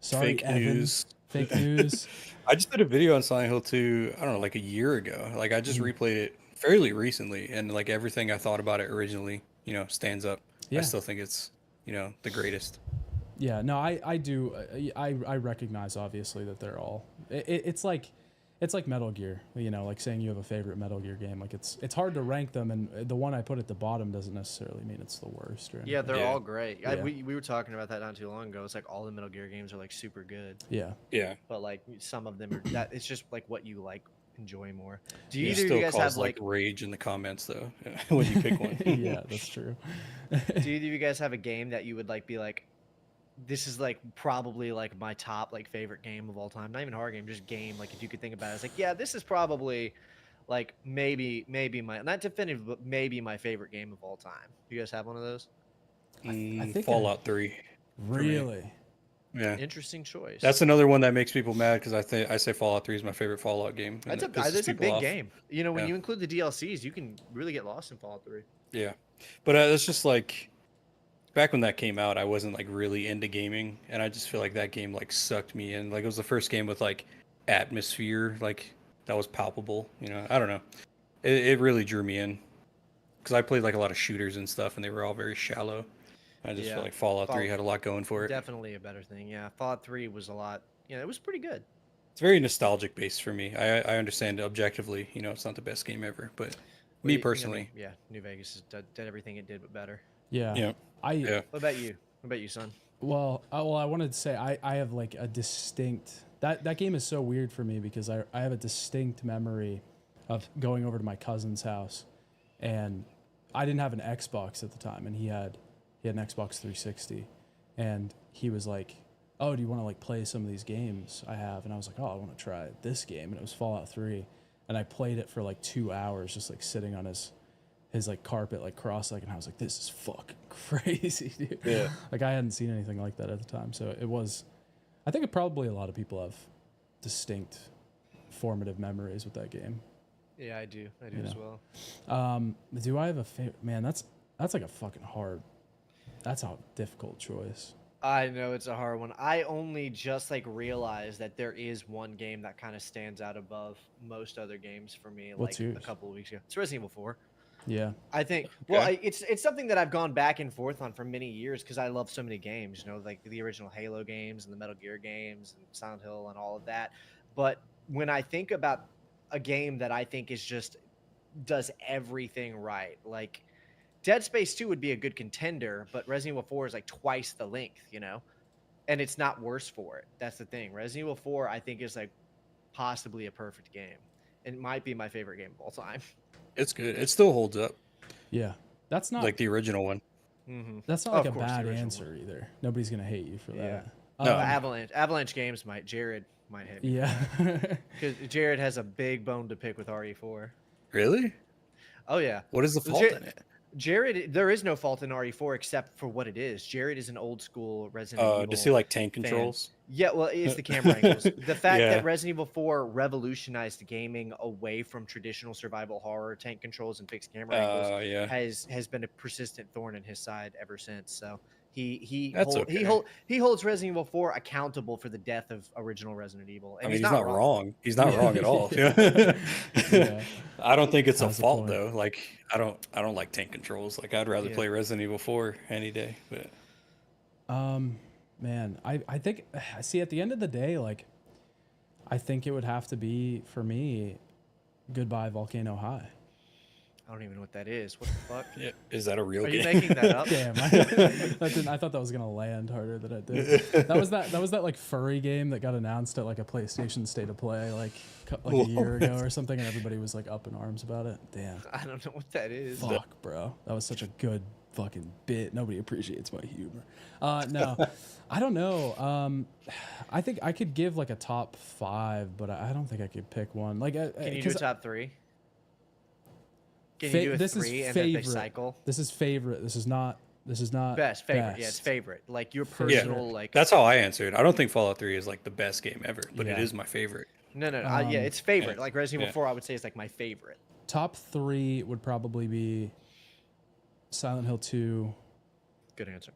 Sorry, fake Evan. News. Fake news. I just did a video on Silent Hill 2, I don't know, like a year ago. Like I just replayed it fairly recently, and like everything I thought about it originally, stands up. Yeah. I still think it's, the greatest. Yeah, no, I do. I recognize obviously that they're all. It's like Metal Gear. Like saying you have a favorite Metal Gear game. Like it's hard to rank them, and the one I put at the bottom doesn't necessarily mean it's the worst. Or anything. Yeah, they're all great. Yeah. We were talking about that not too long ago. It's like all the Metal Gear games are like super good. Yeah. Yeah. But like some of them are that. It's just like what you like. Enjoy more. Do either of you guys have like rage in the comments though when you pick one? Yeah, that's true. Do either of you guys have a game that you would like be like, this is like probably like my top like favorite game of all time? Not even horror game, just game. Like if you could think about it, it's like, yeah, this is probably like maybe my, not definitive, but maybe my favorite game of all time. You guys have one of those? I think Fallout 3. Really? Yeah. Interesting choice. That's another one that makes people mad because I say Fallout 3 is my favorite Fallout game. That's a big game. When you include the DLCs, you can really get lost in Fallout 3. Yeah, but it's just like back when that came out, I wasn't like really into gaming, and I just feel like that game like sucked me in. Like it was the first game with like atmosphere, like that was palpable. I don't know. It really drew me in because I played like a lot of shooters and stuff, and they were all very shallow. I just feel like Fallout 3 had a lot going for it. Definitely a better thing. Yeah, Fallout 3 was a lot. It was pretty good. It's very nostalgic based for me. I understand objectively, it's not the best game ever, but me personally, New Vegas did everything it did, but better. Yeah. Yeah. What about you? What about you, son? Well, I wanted to say I have like a distinct that game is so weird for me because I have a distinct memory of going over to my cousin's house, and I didn't have an Xbox at the time, and he had an Xbox 360, and he was like, "Oh, do you want to like play some of these games I have?" And I was like, "Oh, I want to try this game," and it was Fallout 3, and I played it for like 2 hours, just like sitting on his like carpet, like cross-legged, and I was like, "This is fucking crazy, dude." Yeah. Like I hadn't seen anything like that at the time, so it was. I think probably a lot of people have distinct, formative memories with that game. Yeah, I do as well. Do I have a favorite? Man, that's like a fucking hard. That's a difficult choice. I know it's a hard one. I only just like realized that there is one game that kind of stands out above most other games for me. What's Like a yours? couple of weeks ago, it's Resident Evil 4. Yeah. I think. Well, Okay. it's something that I've gone back and forth on for many years because I love so many games. You know, like the original Halo games and the Metal Gear games and Silent Hill and all of that. But when I think about a game that I think is just does everything right, like Dead Space 2 would be a good contender, but Resident Evil 4 is like twice the length, you know, and it's not worse for it. That's the thing. Resident Evil 4, I think, is like possibly a perfect game. It might be my favorite game of all time. It's good. It still holds up, Yeah. That's not like the original one. Mm-hmm. that's not Oh, like of a course, the bad original answer either. Nobody's gonna hate you for Yeah. that. No. Avalanche Games might. Jared might hit me. Yeah. Because Jared has a big bone to pick with RE4. Really? Oh yeah. What is the Well, fault Jar- in it? Jared, there is no fault in RE4 except for what it is. Jared is an old school Resident Evil. Does he like tank fan. controls? Yeah, well, it's the camera angles. The fact Yeah. that Resident Evil 4 revolutionized gaming away from traditional survival horror, tank controls, and fixed camera angles Yeah. has been a persistent thorn in his side ever since. So he That's okay. he holds Resident Evil 4 accountable for the death of original Resident Evil. And I mean, he's not wrong. He's not wrong at all. Yeah. I don't think it's a Has a fault point. though. Like I don't like tank controls. Like I'd rather Yeah. play Resident Evil 4 any day. But Man, I think I see at the end of the day, like I think it would have to be for me Goodbye Volcano High. I don't even know what that is. What the fuck? yeah, is that a real Are game? you making that up? Damn, I thought that was gonna land harder than it did. That was that like furry game that got announced at like a PlayStation State of Play like a year ago or something, and everybody was like up in arms about it. Damn, I don't know what that is. fuck, bro, that was such a good fucking bit. Nobody appreciates my humor. No, I don't know. I think I could give like a top 5, but I don't think I could pick one. Like, Can you do a top 3? Can Fa- you do a this is 3 and then they favorite. cycle? This is favorite. This is not Best favorite. Yeah, it's best. favorite. Like your Yeah, personal like. that's how I answered. I don't think Fallout 3 is like the best game ever, but it Yeah. is my favorite. No. Yeah, it's favorite. Like Resident Evil 4, I would say is like my favorite. Top 3 would probably be Silent Hill 2, Good answer.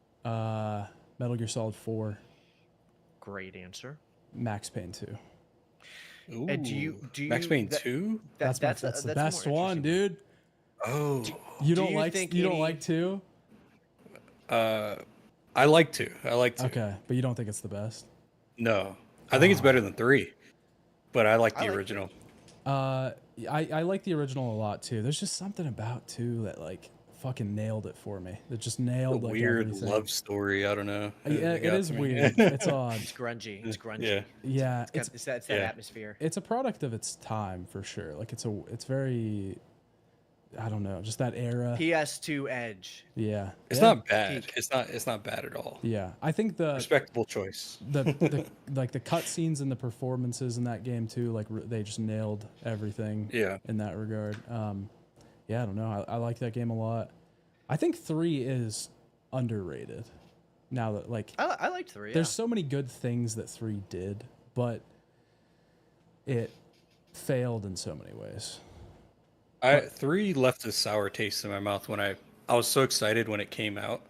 Metal Gear Solid 4, Great answer. Max Payne 2. Ooh, And do you Max Payne that- 2? That's the best more one, interesting. dude. Oh, You don't you like think you don't any- like 2? I like 2. I like 2. Okay, but you don't think it's the best? No, I think it's better than 3, but I like I the like original. I like the original a lot too. There's just something about 2 that like fucking nailed it for me. It just A nailed like weird everything. love story. I don't know. Yeah, it got is to me. weird. It's odd. It's grungy. It's grungy. Yeah. Yeah, It's that yeah. atmosphere. it's a product of its time for sure. Like it's very, I don't know, just that era. PS2 Edge. Yeah, It's yeah. not bad. It's not bad at all. Yeah, I think the Respectable choice. the like the cutscenes and the performances in that game too. Like they just nailed everything. Yeah. In that regard. Yeah, I don't know. I like that game a lot. I think 3 is underrated. Now that like I liked 3. Yeah. there's so many good things that 3 did, but it failed in so many ways. 3 left a sour taste in my mouth when I was so excited when it came out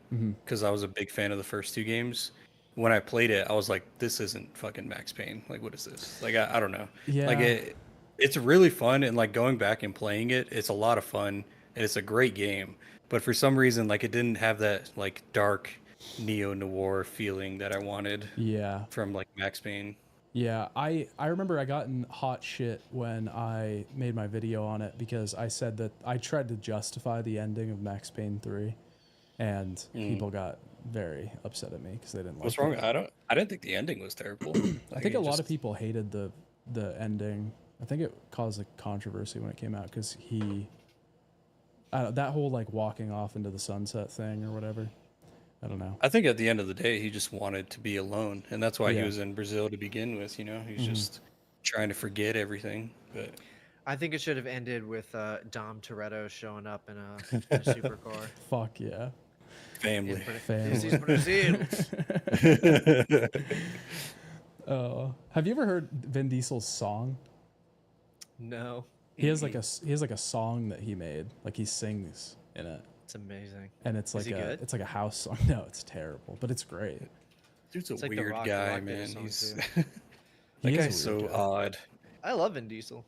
because I was a big fan of the first 2 games. When I played it, I was like, "This isn't fucking Max Payne. Like, what is this? Like, I don't know. Yeah. Like it's really fun and like going back and playing it, it's a lot of fun and it's a great game. But for some reason, like it didn't have that like dark neo noir feeling that I wanted Yeah. from like Max Payne. Yeah, I remember I got in hot shit when I made my video on it because I said that I tried to justify the ending of Max Payne 3, and people got very upset at me because they didn't like What's it. wrong? I didn't think the ending was terrible. I think a lot of people hated the ending. I think it caused a controversy when it came out because that whole like walking off into the sunset thing or whatever. I don't know. I think at the end of the day, he just wanted to be alone, and that's why Yeah. he was in Brazil to begin with. You know, he's just trying to forget everything. But I think it should have ended with Dom Toretto showing up in a supercar. Fuck yeah. family. This is Brazil. Have you ever heard Vin Diesel's song? No, He has like a song that he made. Like he sings in it. it's amazing. And it's Is like he good? it's like a house song. No, it's terrible, but it's great. Dude's a It's like The weird Rock. The guy, Rock did a man. song, He's too. that He is a guy's weird so guy. odd. I love Vin Diesel.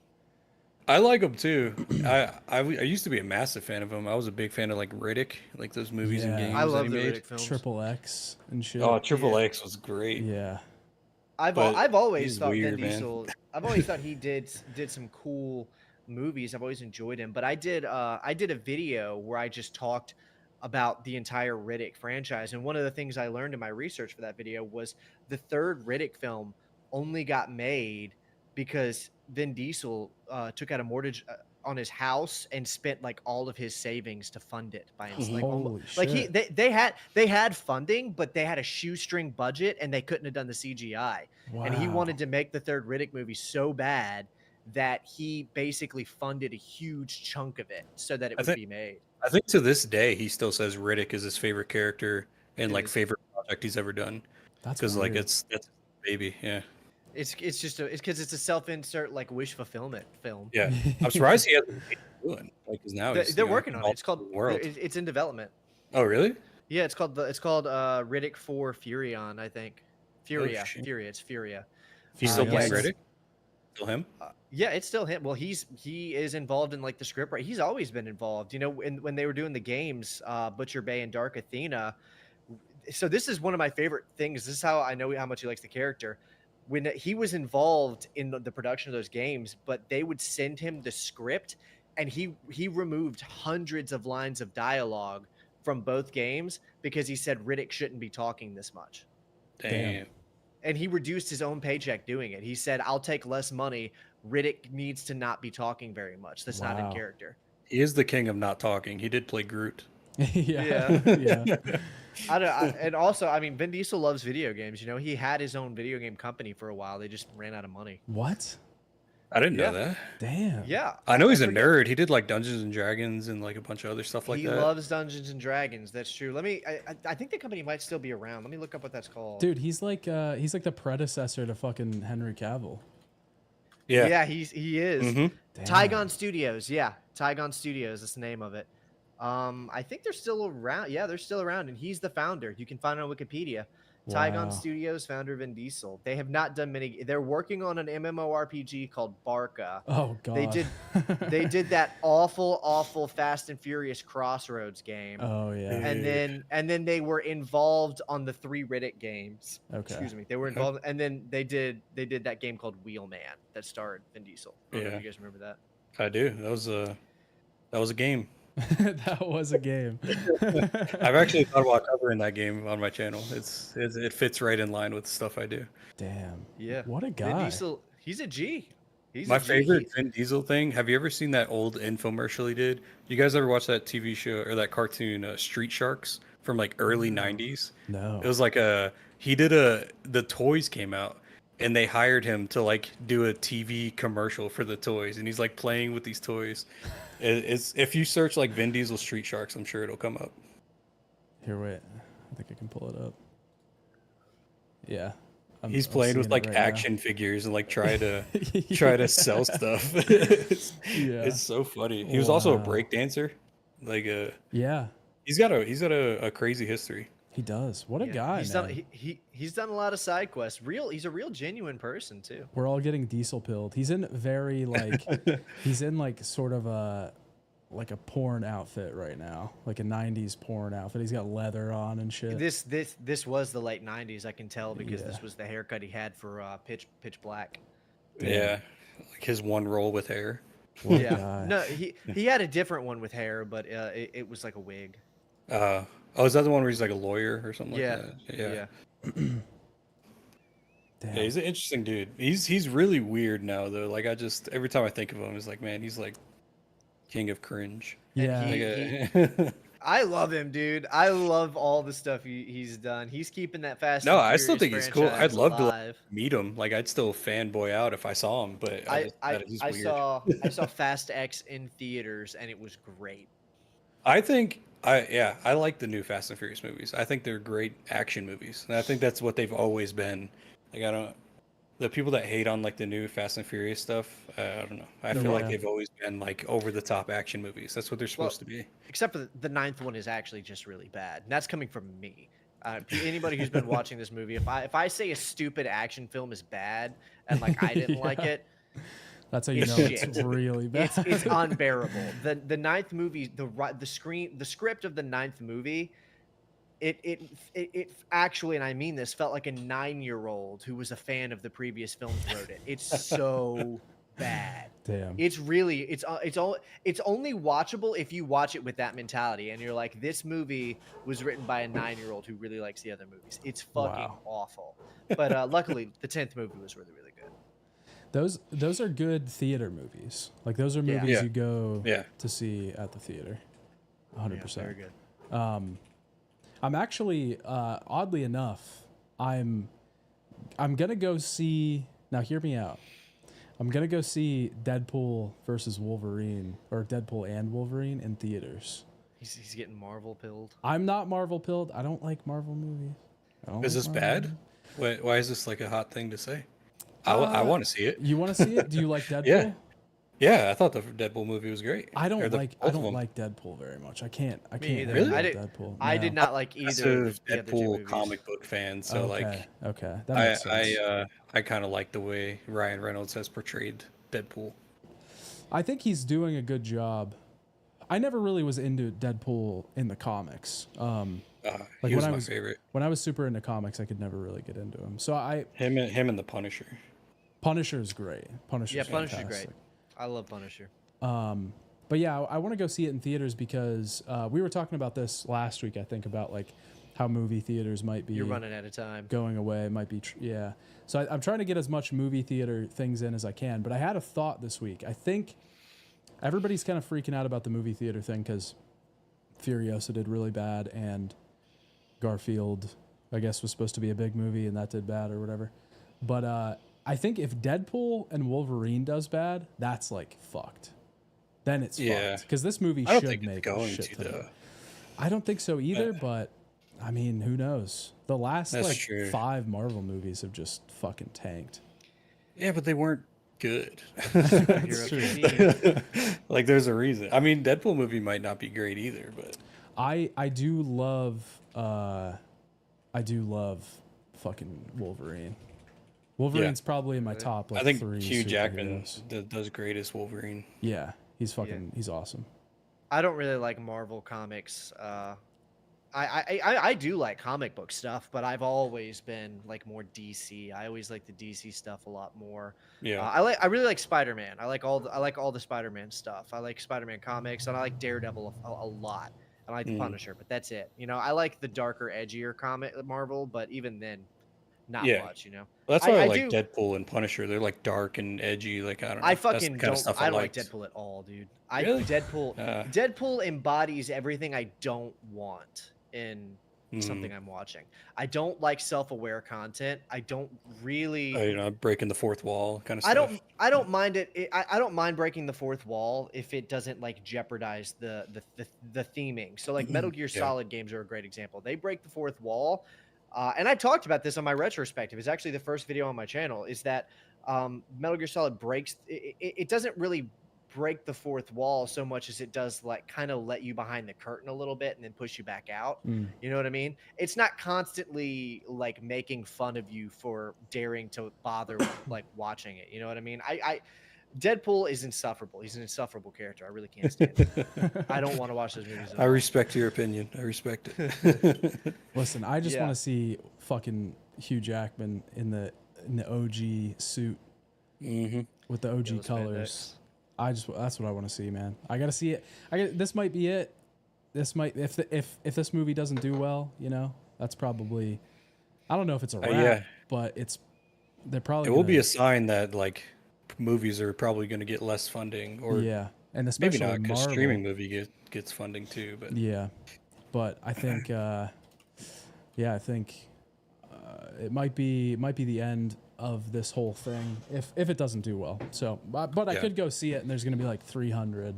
I like him too. I used to be a massive fan of him. I was a big fan of like Riddick, like those movies and Yeah. games I that love he the made. Riddick films. Triple X and shit. Oh, Triple Yeah. X was great. Yeah. But I've always he's thought weird, Vin man. Diesel. I've always thought he did some cool movies. I've always enjoyed him. But I did a video where I just talked about the entire Riddick franchise. And one of the things I learned in my research for that video was the third Riddick film only got made because Vin Diesel took out a mortgage on his house and spent like all of his savings to fund it by himself. Like, Holy like shit. they had funding, but they had a shoestring budget and they couldn't have done the CGI. And he Wow. wanted to make the third Riddick movie so bad that he basically funded a huge chunk of it so that it I would think be made. I think to this day he still says Riddick is his favorite character and It like is. favorite project he's ever done. That's Because like weird. that's his baby. Yeah. It's just it's because it's a self-insert like wish fulfillment film. Yeah. I'm surprised he hasn't been doing like because now he's They're you know, working on all it. It's called over the world. it's in development. Oh really? Yeah, it's called Riddick 4 Furion, I think. Furia, shit. Furia, it's Furia. He's still Furious. playing Riddick? Still him? Yeah, it's still him. Well, he is involved in like the script, right? He's always been involved. You know, when they were doing the games, Butcher Bay and Dark Athena. So this is one of my favorite things. This is how I know how much he likes the character. When he was involved in the production of those games, but they would send him the script, and he removed hundreds of lines of dialogue from both games because he said Riddick shouldn't be talking this much. Damn. And he reduced his own paycheck doing it. He said, "I'll take less money. Riddick needs to not be talking very much. That's not in Wow. character." He is the king of not talking. He did play Groot. Yeah. Yeah. And also, I mean, Vin Diesel loves video games. You know, he had his own video game company for a while. They just ran out of money. What? I didn't Yeah. know that. Damn. Yeah, I know he's a forget- nerd. He did like Dungeons and Dragons and like a bunch of other stuff like he that. loves Dungeons and Dragons. That's true. Let me. I think the company might still be around. Let me look up what that's called. Dude, he's like the predecessor to fucking Henry Cavill. Yeah. Yeah, he is. Mhm. Damn. Tygon Studios. Yeah, Tygon Studios. That's the name of it. I think they're still around. Yeah, they're still around, and he's the founder. You can find it on Wikipedia. Wow. Tygon Studios, founder Vin Diesel. They have not done many. They're working on an MMORPG called Barca. Oh god. They did that awful Fast and Furious Crossroads game. Oh yeah. And then they were involved on the 3 Riddick games. Okay. Excuse me. They were involved, and then they did that game called Wheelman that starred Vin Diesel. I don't know if Yeah. you guys remember that. I do. That was a game. That was a game. I've actually thought about covering that game on my channel. It fits right in line with the stuff I do. Damn. Yeah. What a Vin guy. Diesel, he's a G. He's My a G. favorite Vin Diesel thing. Have you ever seen that old infomercial he did? You guys ever watch that TV show or that cartoon Street Sharks from like early '90s? No. It was like the toys came out and they hired him to like do a TV commercial for the toys, and he's like playing with these toys. It's if you search like Vin Diesel Street Sharks, I'm sure it'll come up. Here, wait. I think I can pull it up. Yeah. He's I'm playing with seeing it like right now. action figures and like try to sell stuff. It's so funny. He was also a Wow. break dancer. Like Yeah, he's got a crazy history. he does. What a Yeah, guy, He's man. done he's done a lot of side quests. He's a real genuine person too. We're all getting diesel pilled. He's in very like he's in like sort of a porn outfit right now, like a 90s porn outfit. He's got leather on and shit. This was the late 90s, I can tell, because Yeah. this was the haircut he had for Pitch Black. Yeah, like his one roll with hair. What a Yeah. guy. No, he had a different one with hair, but it was like a wig. Oh, is that the one where he's like a lawyer or something Yeah. like that? Yeah. Damn. Yeah, he's an interesting dude. He's really weird now though. Like every time I think of him, it's like, man, he's like king of cringe. Yeah. Like, I love him, dude. I love all the stuff he's done. He's keeping that Fast. No, and I still Furious think he's cool. I'd franchise love to alive. meet him. Like I'd still fanboy out if I saw him, but he's I weird. I saw Fast X in theaters, and it was great. I think I like the new Fast and Furious movies. I think they're great action movies. And I think that's what they've always been. Like the people that hate on like the new Fast and Furious stuff, I don't know. I feel like Yeah. they've always been like over the top action movies. That's what they're supposed to be. Except for the 9th one is actually just really bad. And that's coming from me. Anybody who's been watching this movie, if I say a stupid action film is bad and like I didn't like Yeah. it, That's how you it's know shit. it's really bad. It's unbearable. The ninth movie, the script of the ninth movie, it actually, and I mean this, felt like a 9-year-old who was a fan of the previous films wrote it. It's so bad. Damn. It's really it's only watchable if you watch it with that mentality and you're like, this movie was written by a 9-year-old who really likes the other movies. It's fucking Wow. awful. But luckily, the 10th movie was really really good. Those are good theater movies. Like those are Yeah. movies Yeah. you go Yeah. to see at the theater. 100%. Yeah, very good. I'm actually oddly enough, I'm gonna go see. Now hear me out. I'm gonna go see Deadpool versus Wolverine, or Deadpool and Wolverine in theaters. He's getting Marvel pilled. I'm not Marvel pilled. I don't like Marvel movies. I don't Is like this Marvel bad? movies. Why is this like a hot thing to say? I want to see it. You want to see it? Do you like Deadpool? Yeah. Yeah, I thought the Deadpool movie was great. I don't Or the- like both I of don't them. like Deadpool very much. I can't either. handle I did- Deadpool. I No. did not like either Massive of the other two Deadpool movies. comic book fan, so okay, okay, that I makes sense. I kind of like the way Ryan Reynolds has portrayed Deadpool. I think he's doing a good job. I never really was into Deadpool in the comics. Like He was when I my was favorite. when I was super into comics, I could never really get into him. So Him and the Punisher. Punisher is great. Punisher's Punisher's fantastic. great. I love Punisher. But yeah, I want to go see it in theaters because we were talking about this last week. I think about like how movie theaters might be You're running out of time. going away. It might be yeah. So I'm trying to get as much movie theater things in as I can. But I had a thought this week. I think everybody's kind of freaking out about the movie theater thing because Furiosa did really bad and Garfield, I guess, was supposed to be a big movie and that did bad or whatever. But I think if Deadpool and Wolverine does bad, that's like fucked. Then it's Yeah. fucked because this movie I don't should think make it's a going shit to ton of- though. I don't think so either, but I mean, who knows? The last That's like true. 5 Marvel movies have just fucking tanked. Yeah, but they weren't good. You're true. Like, there's a reason. I mean, Deadpool movie might not be great either, but I do love fucking Wolverine. Wolverine's probably in my top like I think 3 Hugh Jackman superheroes. does great as Wolverine. Yeah, he's awesome. I don't really like Marvel comics. I do like comic book stuff, but I've always been like more DC. I always like the DC stuff a lot more. Yeah. I really like Spider-Man. I like all the Spider-Man stuff. I like Spider-Man comics, and I like Daredevil a lot. I like the Punisher, but that's it. You know, I like the darker, edgier comic Marvel, but even then, not Yeah. much. You know, That's why I like do- Deadpool and Punisher. They're like dark and edgy. Like, I don't know. I That's the fucking kind of stuff I don't like liked. Deadpool at all, dude. Really? Deadpool embodies everything I don't want in something I'm watching. I don't like self-aware content. I don't really. You know, breaking the fourth wall kind of stuff. I don't mind it. I don't mind breaking the fourth wall if it doesn't like jeopardize the theming. So like Metal Gear Yeah. Solid games are a great example. They break the fourth wall, and I talked about this on my retrospective. It's actually the first video on my channel. Is that Metal Gear Solid breaks? It doesn't really break the fourth wall so much as it does like kind of let you behind the curtain a little bit and then push you back out. You know what I mean? It's not constantly like making fun of you for daring to bother like watching it. You know what I mean? I Deadpool is insufferable. He's an insufferable character. I really can't stand him. I don't want to watch those movies at I all. respect your opinion. I respect it. Listen, I just Yeah. want to see fucking Hugh Jackman in the OG suit with the OG Yellow colors. That's what I want to see, man. I got to see it. This might be it. This might if this movie doesn't do well, you know, that's probably, I don't know if it's a wrap, yeah. but they're probably It will gonna- be a sign that like movies are probably going to get less funding, or yeah, and maybe especially not because Marvel. streaming movie gets funding too. But Yeah, but I think, I think it might be the end of this whole thing if it doesn't do well. So, but I Yeah. could go see it, and there's gonna be like 300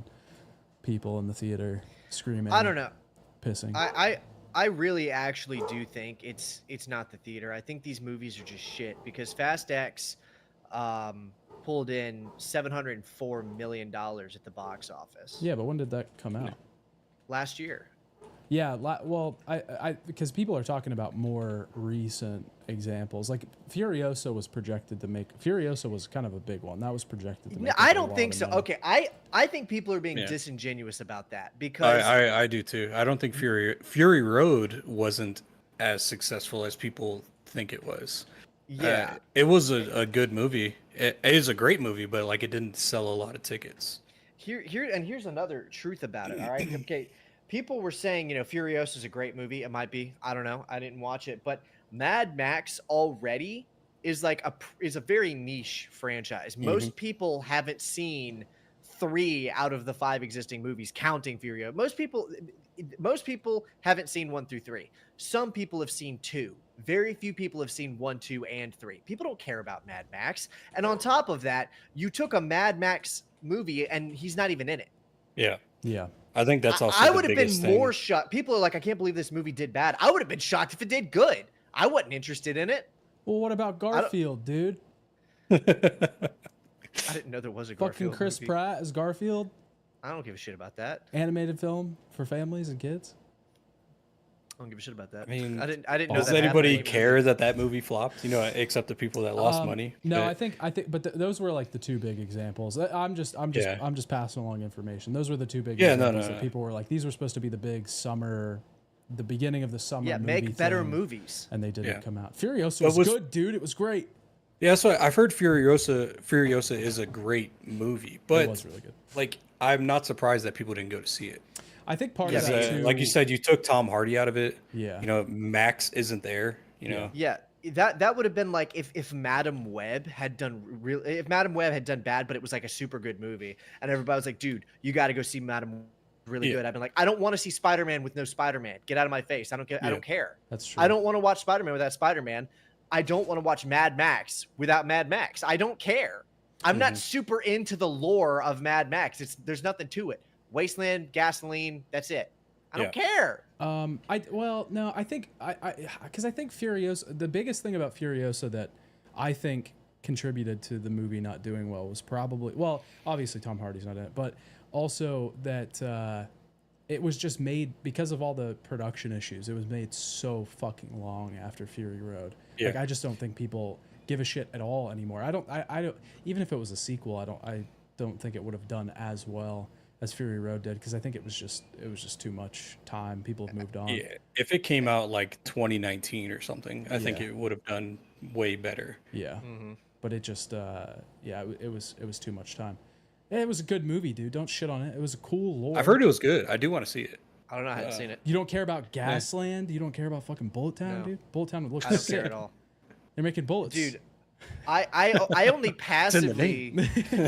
people in the theater screaming. I don't know. pissing. I really actually do think it's not the theater. I think these movies are just shit because Fast X pulled in $704 million at the box office Yeah, but when did that come out? last year. Yeah, well, I because people are talking about more recent examples. Like Furiosa was projected to make. Furiosa was kind of a big one. That was projected to make. I like, a don't lot think of so. money. Okay, I think people are being Yeah. disingenuous about that because I do too. I don't think Fury Road wasn't as successful as people think it was. yeah. It was a good movie. It is a great movie, but like it didn't sell a lot of tickets. Here's another truth about it. All right, okay. People were saying, Furiosa is a great movie. It might be. I don't know. I didn't watch it, but Mad Max already is like is a very niche franchise. Most people haven't seen 3 out of the 5 existing movies, counting Furio. Most people haven't seen 1 through 3. Some people have seen 2. Very few people have seen 1, 2, and 3. People don't care about Mad Max. And on top of that, you took a Mad Max movie and he's not even in it. Yeah, Yeah. I think that's also. I the would have been biggest thing. more shocked. People are like, I can't believe this movie did bad. I would have been shocked if it did good. I wasn't interested in it. Well, what about Garfield, dude? I didn't know there was a Fucking Garfield Chris movie. Pratt as Garfield, I don't give a shit about that. animated film for families and kids. I don't give a shit about that. I mean, I didn't know Does that anybody happened. care that movie flopped? Except the people that lost money. No, But- I think, but those were like the 2 big examples. I'm just passing along information. Those were the 2 big examples that people were like, these were supposed to be the big summer, the beginning of the summer. Yeah, movie make better thing, movies. and they didn't Yeah. come out. Furiosa But was good, dude. It was great. Yeah, that's why I've heard Furiosa is a great movie, It but was really good. like I'm not surprised that people didn't go to see it. I think part Yeah, of that too, Like you said, you took Tom Hardy out of it. Yeah. Max isn't there. Yeah, that would have been like if Madam Web had done if Madam Web had done bad, but it was like a super good movie, and everybody was like, "Dude, you got to go see Madam." Really good. I've been like, I don't want to see Spider-Man with no Spider-Man. Get out of my face. I don't care. That's true. I don't want to watch Spider-Man without Spider-Man. I don't want to watch Mad Max without Mad Max. I don't care. I'm not super into the lore of Mad Max. There's nothing to it. Wasteland, gasoline, that's it. I don't care. I think because I think Furiosa, the biggest thing about Furiosa that I think contributed to the movie not doing well was probably, well, obviously Tom Hardy's not in it, but also that it was just made because of all the production issues. It was made so fucking long after Fury Road. Yeah. Like I just don't think people give a shit at all anymore. I don't even if it was a sequel, I don't think it would have done as well as Fury Road did, because I think it was just too much time. People have moved on. Yeah, if it came out like 2019 or something, I think Yeah. it would have done way better. Yeah. But it just it was too much time. Yeah, it was a good movie, dude. Don't shit on it. It was a cool lore. I've heard it was good. I do want to see it. I don't know. I haven't seen it. You don't care about Gasland? You don't care about fucking Bullet Town, No. dude? Bullet Town looks I don't sick. care at all. They're making bullets. Dude, I only passively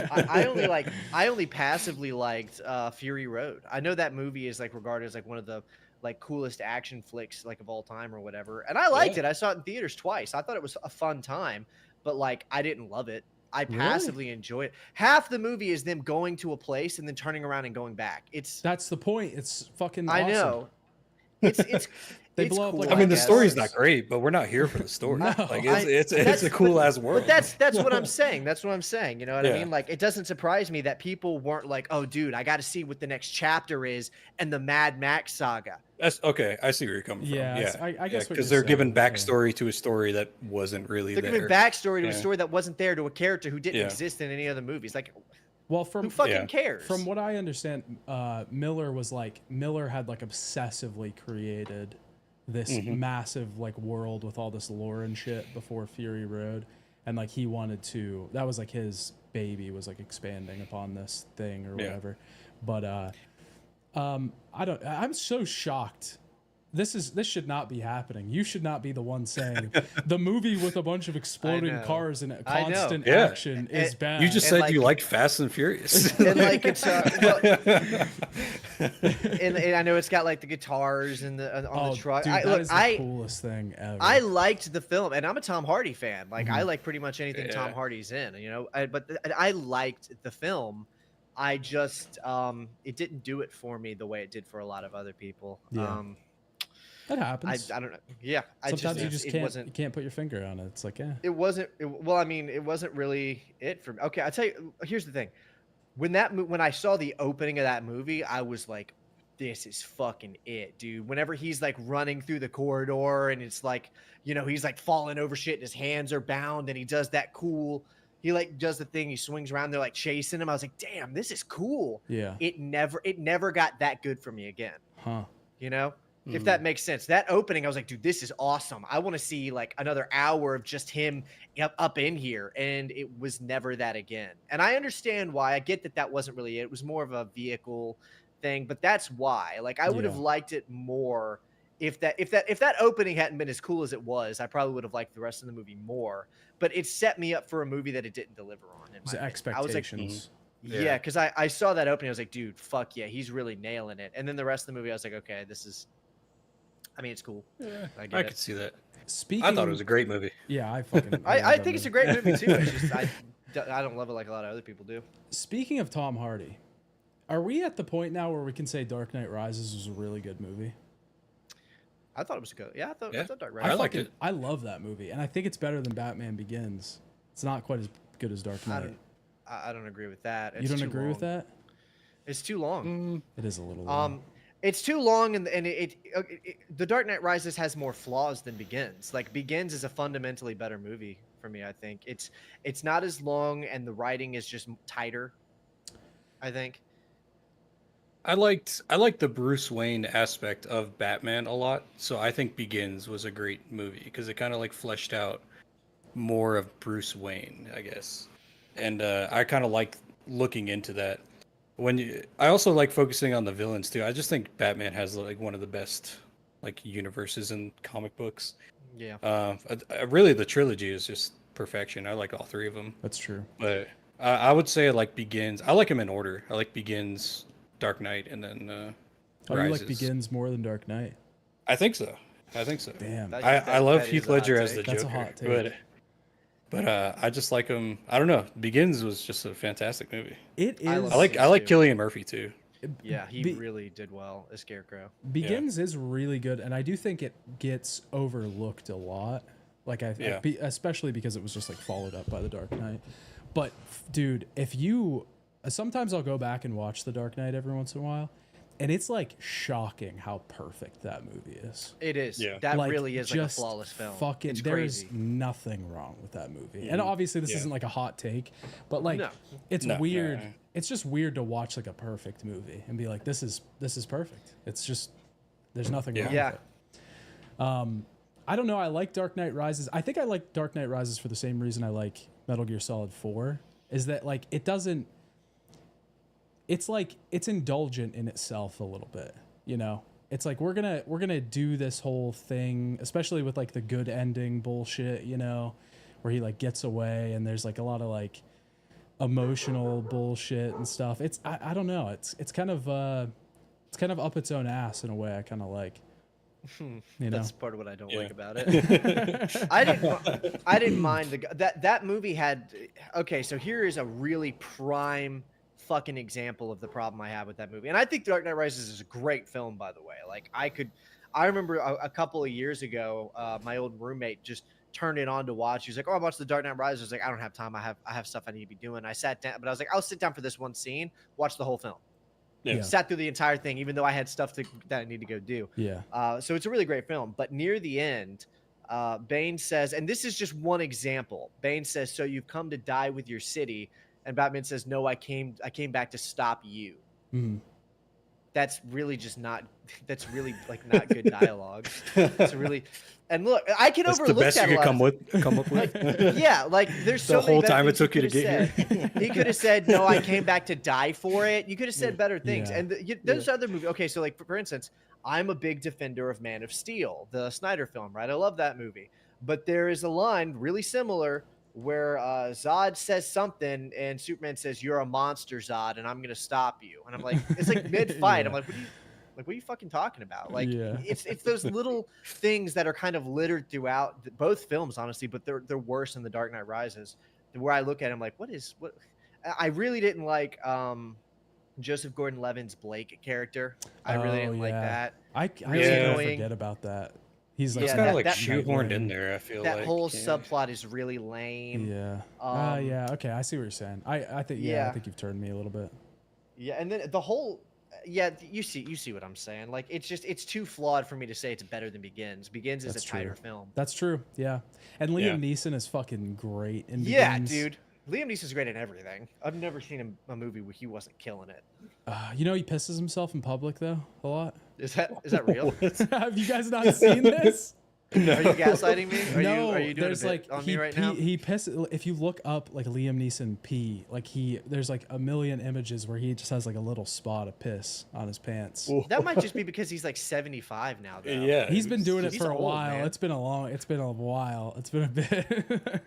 I only passively liked Fury Road. I know that movie is like regarded as like one of the like coolest action flicks like of all time or whatever. And I liked it. I saw it in theaters twice. I thought it was a fun time, but like I didn't love it. I passively enjoy it. Half the movie is them going to a place and then turning around and going back. That's the point. It's fucking I awesome. know. It's They it's blow up cool, like I mean, the guess. story's not great, but we're not here for the story. No. Like That's- it's a cool ass world. But that's what I'm saying. That's what I'm saying. You know what I Yeah. mean? Like, it doesn't surprise me that people weren't like, "Oh, dude, I got to see what the next chapter is," and the Mad Max saga. That's okay. I see where you're coming Yeah, from. it's- I guess what because you're they're giving saying, yeah. backstory to a story that wasn't really They're there. giving backstory to a Yeah. story that wasn't there to a character who didn't Yeah. exist in any other movies. Like, Well, who fucking cares? From what I understand, Miller had like obsessively created this massive like world with all this lore and shit before Fury Road, and like he wanted to. That was like his baby, was like expanding upon this thing or Yeah. whatever. But I'm so shocked. This should not be happening. You should not be the one saying the movie with a bunch of exploding know. cars and I know. constant Yeah. action is bad. You just And, said like- you liked Fast and Furious. and like it's and I know it's got like the guitars and the on the truck. Dude, that is the coolest thing ever. I liked the film, and I'm a Tom Hardy fan. Like I like pretty much anything Tom Yeah. Hardy's in, you know. But I liked the film. I just it didn't do it for me the way it did for a lot of other people. Yeah. That I happens. don't know. Yeah, Sometimes you it just it can't wasn't. you can't put your finger on it. It's like, yeah. It wasn't. Well, I mean, it wasn't really it for me. Okay, I tell you. Here's the thing. When I saw the opening of that movie, I was like, this is fucking it, dude. Whenever he's like running through the corridor and it's like, you know, he's like falling over shit and his hands are bound and he does that cool, he like does the thing, he swings around, they're like chasing him. I was like, damn, this is cool. Yeah. It never got that good for me again. Huh. You know? If that makes sense. That opening, I was like, dude, this is awesome. I want to see like another hour of just him up in here. And it was never that again. And I understand why. I get that that wasn't really it. It was more of a vehicle thing, but that's why. Like, I would have liked it more if that opening hadn't been as cool as it was. I probably would have liked the rest of the movie more. But it set me up for a movie that it didn't deliver on. It was expectations. Yeah, because I saw that opening. I was like, dude, fuck yeah, he's really nailing it. And then the rest of the movie, I was like, okay, this is. I mean, it's cool. Yeah, I could see that. Speaking, I thought it was a great movie. Yeah, I fucking. I think it's a great movie too. It's just I don't love it like a lot of other people do. Speaking of Tom Hardy, are we at the point now where we can say Dark Knight Rises was a really good movie? I thought it was good. Yeah, I thought Dark Knight. I liked it. I love that movie, and I think it's better than Batman Begins. It's not quite as good as Dark Knight. I don't agree with that. You don't agree with that? It's too long. It is a little long. It's too long, and The Dark Knight Rises has more flaws than Begins. Like, Begins is a fundamentally better movie for me. I think it's not as long, and the writing is just tighter. I think. I liked the Bruce Wayne aspect of Batman a lot, so I think Begins was a great movie because it kind of like fleshed out more of Bruce Wayne, I guess, and I kind of like looking into that. I also like focusing on the villains too. I just think Batman has like one of the best like universes in comic books. Yeah. Really, the trilogy is just perfection. I like all three of them. That's true. But I would say like Begins. I like them in order. I like Begins, Dark Knight, and then You Rises. like Begins more than Dark Knight? I think so. Damn. I love Heath Ledger as the That's Joker. a hot take. But I just like him. I don't know. Begins was just a fantastic movie. It is. I love I like Begins, too. Cillian Murphy too. Yeah, he really did well as Scarecrow. Begins is really good, and I do think it gets overlooked a lot. Like especially because it was just like followed up by The Dark Knight. But dude, sometimes I'll go back and watch The Dark Knight every once in a while, and it's like shocking how perfect that movie is. It is. Yeah. That Like, really is like a just flawless film. Fucking, It's there's crazy. nothing wrong with that movie. And obviously, this isn't like a hot take, but like, No. it's No, weird. no. It's just weird to watch like a perfect movie and be like, this is perfect. It's just there's nothing wrong Yeah. with it. I don't know. I like Dark Knight Rises. I think I like Dark Knight Rises for the same reason I like Metal Gear Solid 4. Is that like it doesn't? It's like it's indulgent in itself a little bit. You know, it's like we're gonna do this whole thing, especially with like the good ending bullshit. You know, where he like gets away and there's like a lot of like emotional bullshit and stuff. It's I don't know. It's kind of up its own ass in a way I kind of like. You know, That's part of what I don't like about it. I didn't mind that movie had. Okay, so here is a really prime fucking example of the problem I have with that movie. And I think Dark Knight Rises is a great film, by the way. Like I remember a couple of years ago, my old roommate just turned it on to watch. He was like, "Oh, I watched The Dark Knight Rises." I was like, "I don't have time. I have stuff I need to be doing." I sat down, but I was like, "I'll sit down for this one scene, watch the whole film." Yeah. Sat through the entire thing, even though I had stuff that I need to go do. Yeah. So it's a really great film. But near the end, Bane says, and this is just one example. Bane says, "So you've come to die with your city," and Batman says, "No, I came back to stop you." Mhm. That's really just not. That's really like not good dialogue. It's really, and look, I can That's overlook the best that you a could lot. come up with. Yeah, like there's so The many whole better time it things he took you to could have get said. He could have said, "No, I came back to die for it." You could have said better things. Yeah. And there's other movies. Okay, so like for instance, I'm a big defender of Man of Steel, the Snyder film, right? I love that movie. But there is a line really similar where Zod says something and Superman says, "You're a monster, Zod, and I'm gonna stop you." And I'm like, it's like mid-fight. Yeah. I'm like, what are you fucking talking about? Like, Yeah. it's those little things that are kind of littered throughout both films, honestly, but they're worse in The Dark Knight Rises. Where I look at him like, what? I really didn't like Joseph Gordon-Levitt's Blake character. I really didn't like that. I Really never annoying. forget about that. He's like It's Yeah, kind of that- like that- shoehorned in there. I feel That like whole subplot is really lame. Yeah. Um, Yeah. Okay. I see what you're saying. I think. Yeah. yeah. I think you've turned me a little bit. Yeah, and then the whole Yeah, you see what I'm saying. Like it's too flawed for me to say it's better than Begins. Begins is That's a tighter true. film. That's true. Yeah. And Yeah. Liam Neeson is fucking great in Yeah, Begins. dude. Liam Neeson's great in everything. I've never seen a movie where he wasn't killing it. You know he pisses himself in public though a lot. Is that real? Have you guys not seen this? Are you gaslighting me? No, Are you doing there's a bit like on me right now? he pisses. If you look up like Liam Neeson pee, like there's like a million images where he just has like a little spot of piss on his pants. That might just be because he's like 75 now, though. Yeah, He's been doing it he's for a old, while. man. It's been a while. It's been a bit.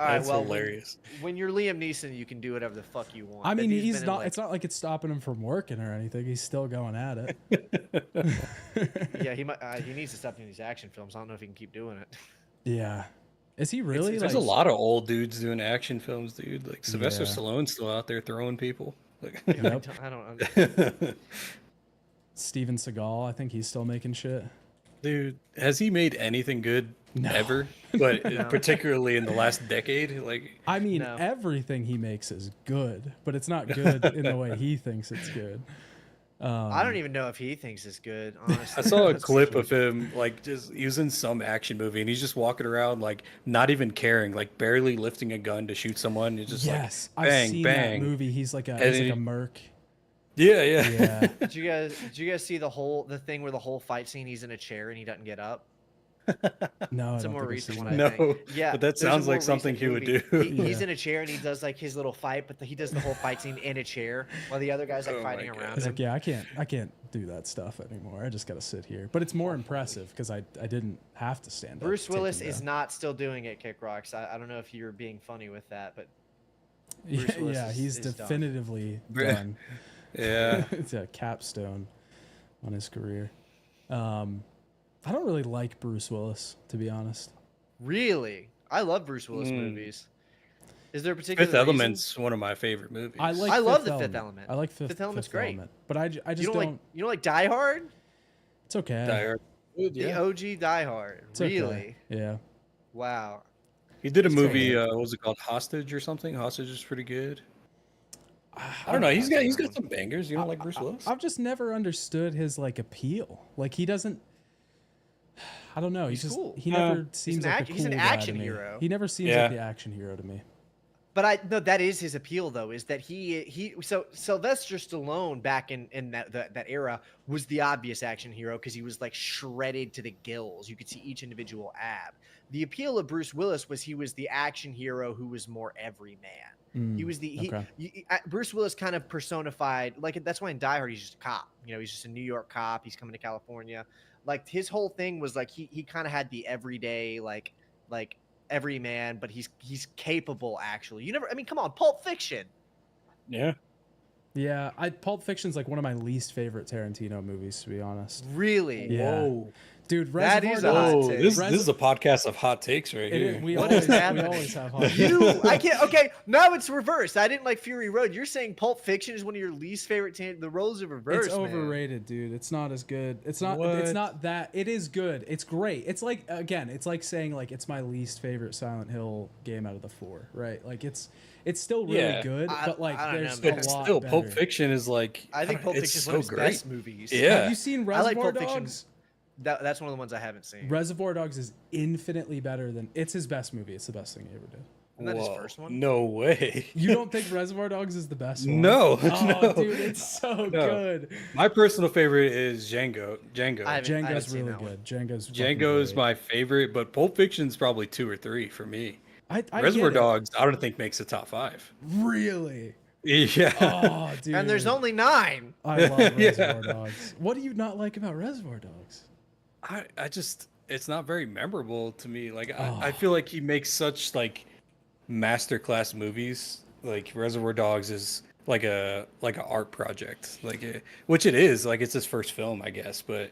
All right, That's well, hilarious. When you're Liam Neeson, you can do whatever the fuck you want. I But mean, he's been in, not. like- It's not like it's stopping him from working or anything. He's still going at it. Yeah, he might. He needs to stop doing these action films. I don't know if he can keep doing it. Yeah. Is he really? There's like, a lot of old dudes doing action films, dude. Like Sylvester Yeah. Stallone's still out there throwing people. Like, Yep. I don't. Steven Seagal. I think he's still making shit. dude, has he made anything good No. ever? But No. particularly in the last decade, like I mean, No. everything he makes is good, but it's not good in the way he thinks it's good. I don't even know if he thinks it's good. Honestly, I saw a That's- clip of him like just using some action movie, and he's just walking around like not even caring, like barely lifting a gun to shoot someone. It's just Yes, like I've bang, seen bang. that movie. He's like And a he- merc. Yeah, yeah. Yeah. Did you guys see the thing where the whole fight scene he's in a chair and he doesn't get up? No, It's I a don't more think I've recent seen one, that. I No, think. Yeah, but that there's a sounds like more something recent he would movie. do. He's Yeah. in a chair and he does like his little fight, but he does the whole fight scene in a chair while the other guy's like Oh my fighting God. around He's him. like, yeah, I can't do that stuff anymore. I just gotta sit here. But it's more impressive because I didn't have to stand up. Bruce to take Willis him is down. not still doing it, Kick Rocks. I don't know if you're being funny with that, but Yeah, Bruce Willis yeah, is- he's is done. definitively Bruh. done. Yeah. It's a capstone on his career. I don't really like Bruce Willis, to be honest. really, I love Bruce Willis Mm. movies. Is there a particular Fifth reason? Element's one of my favorite movies. I like. I love Fifth The Fifth Element. I like Fifth, Fifth Element's Fifth great. Element, but I just You don't. don't like Die Hard? It's okay. Die Hard. Dude, The yeah. OG Die Hard. It's okay. Really? Yeah. Wow. He did a It's movie. okay. What was it called? Hostage or something? Hostage is pretty good. I don't know. He's got some bangers. You don't like Bruce Willis? I've just never understood his like appeal. Like he doesn't. I don't know. He's cool. He never He's seems an like act- a he's an cool guy to action me. hero. He never seems Yeah. like the action hero to me. But that is his appeal though, is that so Sylvester Stallone back in that era was the obvious action hero because he was like shredded to the gills. You could see each individual ab. The appeal of Bruce Willis was he was the action hero who was more everyman. He was Bruce Willis kind of personified, like that's why in Die Hard he's just a cop. You know, he's just a New York cop. He's coming to California. Like his whole thing was like he kind of had the everyday like every man, but he's capable actually. I mean, come on, Pulp Fiction. Yeah. Yeah, Pulp Fiction's like one of my least favorite Tarantino movies, to be honest. Really? Yeah. Whoa. Dude, That Reservoir is a hot Dogs. take. This is a podcast of hot takes right It here. is- we What always, is we happening? always have hot I can't. Okay, now it's reversed. I didn't like Fury Road. You're saying Pulp Fiction is one of your least favorite. The roles are reversed. It's man. overrated, dude. It's not as good. It's not. What? It's not that. It is good. It's great. It's like again. It's like saying like it's my least favorite Silent Hill game out of the 4. Right? Like it's still really Yeah. good, but like I don't there's know, a man. But lot still, better. Pulp Fiction is like I think Pulp it's Fiction is so one of his great. best movies. Yeah. Have you seen I like Reservoir Pulp Fiction. Dogs? That's one of the ones I haven't seen. Reservoir Dogs is infinitely better than. It's his best movie. It's the best thing he ever did. Isn't that his Whoa, first one? No way. You don't think Reservoir Dogs is the best one? No, Oh, no. dude, it's so good. My personal favorite is Django. I haven't Django's seen really that one. good. Django's Django's fucking my favorite, but Pulp Fiction's probably 2 or 3 for me. great. I Reservoir get it. Dogs, I don't think makes the top 5. Really? Yeah. Oh, dude. And there's only 9. I love Yeah. Reservoir Dogs. What do you not like about Reservoir Dogs? I just it's not very memorable to me. Like Oh. I feel like he makes such like masterclass movies. Like Reservoir Dogs is like a art project, which it is. Like it's his first film, I guess, but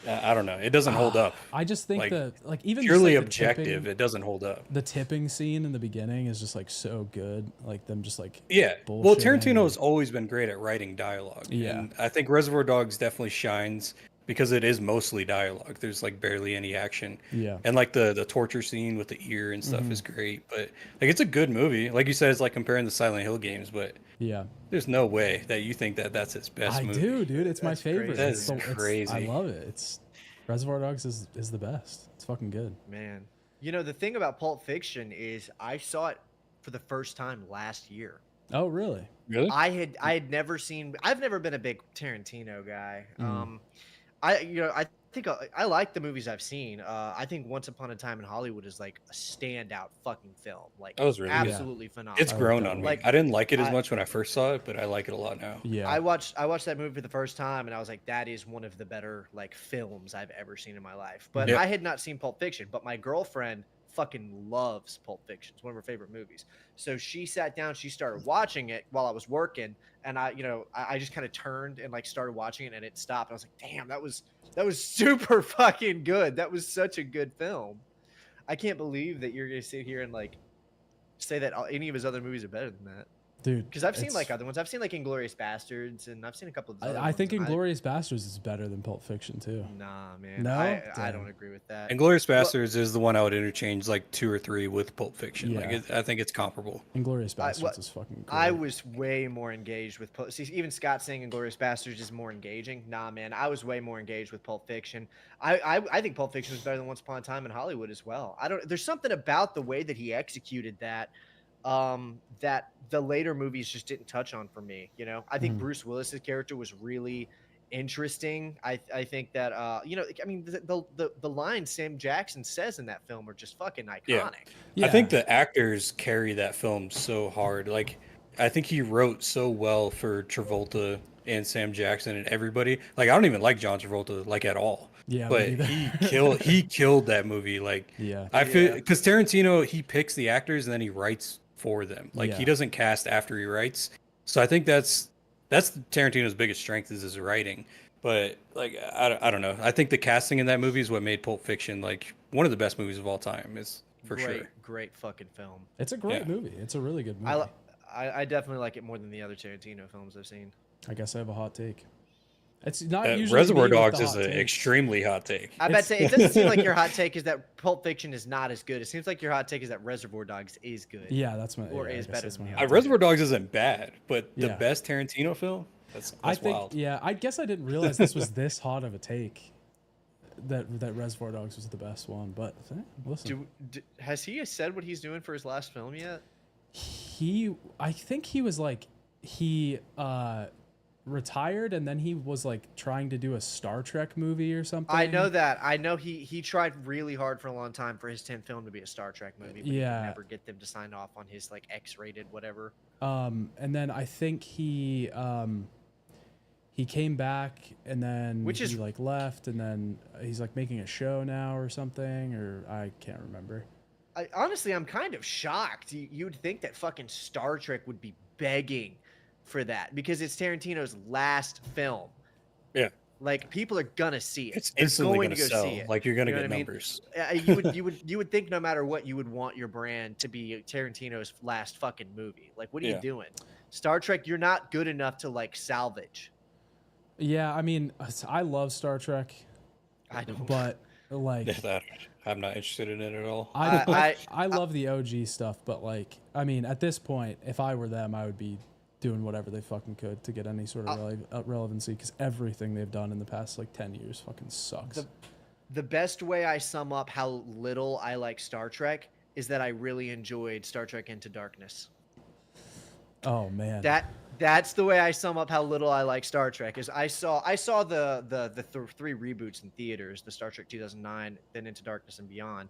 I don't know. It doesn't hold up. I just think Like, even just, Purely like, the objective, tipping- it doesn't hold up. the tipping scene in the beginning is just like so good. Like them just like Yeah. Well, bullshitting. Tarantino has always been great at writing dialogue. Yeah. And I think Reservoir Dogs definitely shines because it is mostly dialogue. There's like barely any action. Yeah. And like the torture scene with the ear and stuff is great. But like it's a good movie. Like you said, it's like comparing the Silent Hill games, but Yeah. there's no way that you think that that's its best I movie. do, dude. It's my That's favorite. crazy. That It's is so- it's- crazy. I love it. It's Reservoir Dogs is the best. It's fucking good. Man, you know the thing about Pulp Fiction is I saw it for the first time last year. Oh, really? Really? I had never seen. I've never been a big Tarantino guy. I think I like the movies I've seen. I think Once Upon a Time in Hollywood is like a standout fucking film. Like That was really good. absolutely phenomenal. It's grown on me. Like, I didn't like it as I- much when I first saw it, but I like it a lot now. Yeah. I watched that movie for the first time and I was like, that is one of the better like films I've ever seen in my life. But Yeah. I had not seen Pulp Fiction, but my girlfriend fucking loves Pulp Fiction. It's one of her favorite movies. So she sat down, she started watching it while I was working, and I just kind of turned and like started watching it and it stopped. I was like, damn, that was super fucking good. That was such a good film. I can't believe that you're gonna sit here and like say that any of his other movies are better than that. Dude. Because I've seen it's- like other ones. I've seen like Inglorious Bastards, and I've seen a couple of. His other I ones, think and Inglorious Bastards is better than Pulp Fiction too. Nah, man. No? I Damn. don't agree with that. Inglorious Bastards is the one I would interchange like 2 or 3 with Pulp Fiction. Like Yeah. I think it's comparable. Inglorious I- Bastards what- is fucking great. I was way more engaged with Pulp. See, even Scott saying Inglorious Bastards is more engaging. Nah, man, I was way more engaged with Pulp Fiction. I think Pulp Fiction was better than Once Upon a Time in Hollywood as well. I don't. There's something about the way that he executed that, that the later movies just didn't touch on for me. You know, I think Mhm. Bruce Willis's character was really interesting. I think that I mean the lines Sam Jackson says in that film are just fucking iconic. Yeah. Yeah. I think the actors carry that film so hard. Like, I think he wrote so well for Travolta and Sam Jackson and everybody. Like, I don't even like John Travolta like at all. Yeah, me but neither. he killed that movie. Like, Yeah. I feel Yeah. because Tarantino, he picks the actors and then he writes for them. Like, Yeah. he doesn't cast after he writes. So I think that's Tarantino's biggest strength is his writing. But like, I don't know. I think the casting in that movie is what made Pulp Fiction like one of the best movies of all time. Is for sure. Great fucking film. It's a great Yeah. movie. It's a really good movie. I definitely like it more than the other Tarantino films I've seen. I guess I have a hot take. It's not usually Reservoir me with Dogs the is hot an takes. extremely hot take. I bet say it doesn't seem like your hot take is that Pulp Fiction is not as good. It seems like your hot take is that Reservoir Dogs is good. Yeah, that's my. Or yeah, I is guess better that's than my the hot other. take. Reservoir Dogs isn't bad, but the Yeah. best Tarantino film? That's I think. wild. Yeah, I guess I didn't realize this was this hot of a take. That Reservoir Dogs was the best one, but listen, Has he said what he's doing for his last film yet? I think he was like he retired and then he was like trying to do a Star Trek movie or something. I know that. I know he tried really hard for a long time for his 10th film to be a Star Trek movie, but he Yeah. could never get them to sign off on his like X-rated whatever. And then I think he came back and then Which he is- like left and then he's like making a show now or something, or I can't remember. Honestly, I'm kind of shocked. You'd think that fucking Star Trek would be begging for that because it's Tarantino's last film. Yeah. Like people are gonna see it. It's They're instantly going going to to go sell. see it. Like, you're going to You know get what I mean? numbers. You would think no matter what you would want your brand to be Tarantino's last fucking movie. Like what are you Yeah. doing? Star Trek, you're not good enough to like salvage. Yeah, I mean, I love Star Trek, I don't. but like I'm not interested in it at all. I love the OG stuff, but like, I mean, at this point, if I were them, I would be doing whatever they fucking could to get any sort of relevancy, because everything they've done in the past like 10 years fucking sucks. The best way I sum up how little I like Star Trek is that I really enjoyed Star Trek Into Darkness. Oh man, That's the way I sum up how little I like Star Trek. Is I saw the three reboots in theaters, the Star Trek 2009, then Into Darkness and Beyond.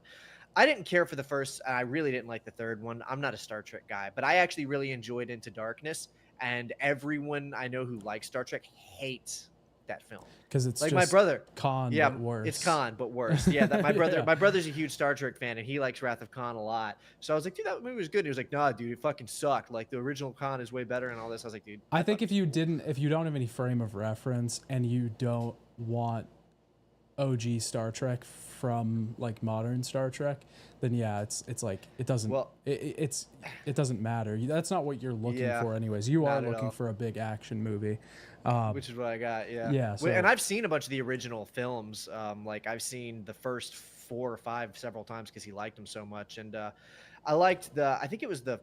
I didn't care for the first. I really didn't like the third one. I'm not a Star Trek guy, but I actually really enjoyed Into Darkness. And everyone I know who likes Star Trek hates that film. because it's Like just my brother. Khan, Yeah, but worse. it's Khan, but worse. Yeah, that my brother. Yeah. My brother's a huge Star Trek fan, and he likes Wrath of Khan a lot. So I was like, dude, that movie was good. And he was like, nah, dude, it fucking sucked. Like the original Khan is way better, and all this. I was like, dude. I think if you don't have any frame of reference and you don't want OG Star Trek from like modern Star Trek, then yeah, it's like it doesn't it doesn't matter. That's not what you're looking for anyways. You are not at looking all. for a big action movie. Which is what I got, yeah. Yeah, so- And I've seen a bunch of the original films. Like I've seen the first 4 or 5 several times because he liked them so much. And I liked I think it was the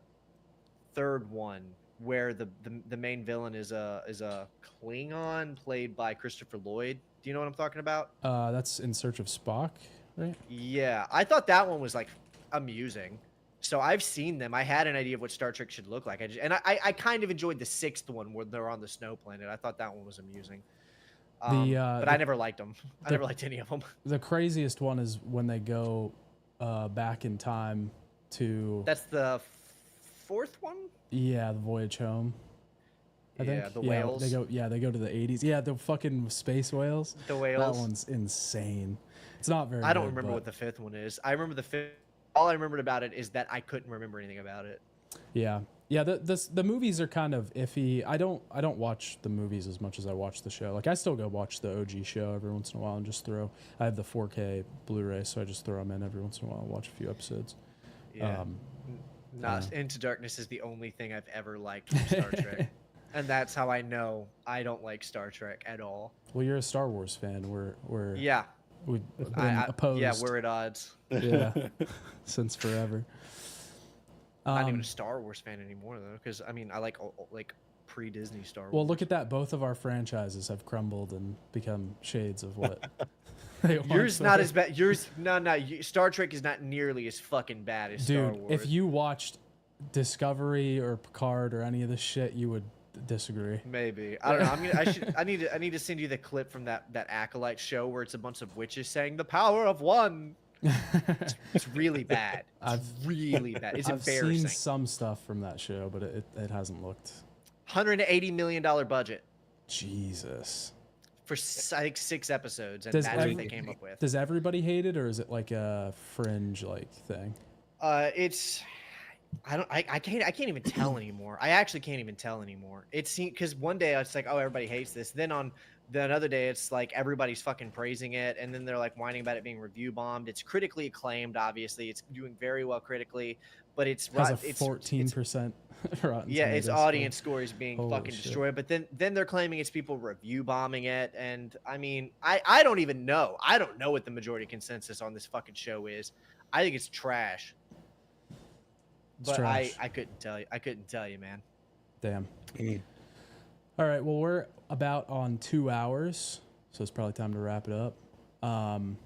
third one where the main villain is a Klingon played by Christopher Lloyd. Do you know what I'm talking about? That's In Search of Spock, right? Yeah, I thought that one was like amusing. So I've seen them. I had an idea of what Star Trek should look like. I kind of enjoyed the 6th one where they're on the snow planet. I thought that one was amusing. But I never liked them. I never liked any of them. The craziest one is when they go back in time to That's the 4th one? the voyage home. I think. The whales. They go to the 80s. Yeah, the fucking space whales. The whales. That one's insane. It's not very I don't good, remember but what the 5th one is. I remember the 5th. All I remembered about it is that I couldn't remember anything about it. Yeah. Yeah, the movies are kind of iffy. I don't watch the movies as much as I watch the show. Like I still go watch the OG show every once in a while and just I have the 4K Blu-ray, so I just throw them in every once in a while and watch a few episodes. Yeah. Into Darkness is the only thing I've ever liked from Star Trek. And that's how I know I don't like Star Trek at all. Well, you're a Star Wars fan. We've been opposed. Yeah, we're at odds. Yeah, since forever. I'm not even a Star Wars fan anymore though, because I mean I like pre-Disney Star Wars. Well, look at that. Both of our franchises have crumbled and become shades of what. They Yours once not were. as bad. Yours Star Trek is not nearly as fucking bad as Star Dude, Wars. if you watched Discovery or Picard or any of this shit, you would disagree. Maybe I don't know. I need to send you the clip from that Acolyte show where it's a bunch of witches saying the power of one. It's really bad. It's really bad. It's I've embarrassing. seen some stuff from that show, but it hasn't looked. $180 million budget Jesus. for I think 6 episodes, and Does that's what they came up with. Does everybody hate it, or is it like a fringe like thing? It's I can't even tell anymore. I actually can't even tell anymore. It seems because one day it's like, oh, everybody hates this. Then on the another day it's like everybody's fucking praising it, and then they're like whining about it being review bombed. It's critically acclaimed, obviously. It's doing very well critically, but it's Has a 14% Rotten yeah, its Tomatoes audience score is being Holy fucking shit. destroyed. But then they're claiming it's people review bombing it, and I mean, I don't even know. I don't know what the majority consensus on this fucking show is. I think it's trash. It's But trash. I couldn't tell you. I couldn't tell you, man. Damn. All right. Well, we're about on 2 hours, so it's probably time to wrap it up. Want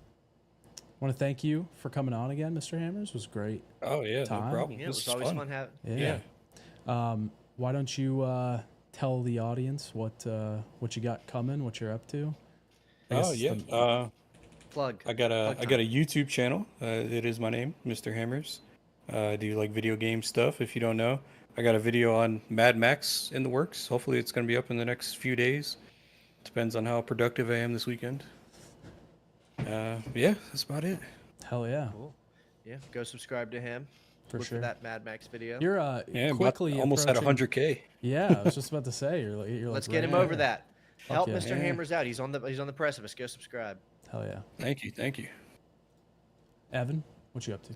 to thank you for coming on again, Mr. Hammers. It was great. Oh yeah, Time. no problem. Yeah, it This was is always fun. fun having. Yeah. Why don't you tell the audience what you got coming, what you're up to? I Oh guess yeah. the- Plug. I got a YouTube channel. It is my name, Mr. Hammers. I do like video game stuff. If you don't know, I got a video on Mad Max in the works. Hopefully, it's gonna be up in the next few days. Depends on how productive I am this weekend. Yeah, that's about it. Hell yeah, Cool. Yeah, go subscribe to him. for Look sure. for that Mad Max video. You're Yeah, quickly almost at approaching- 100K. Yeah, I was just about to say you're Let's like get him right over there. that. Help yeah. Mr. Yeah. Hammers out. He's on the precipice. Go subscribe. Hell yeah, Thank you. Evan, what you up to?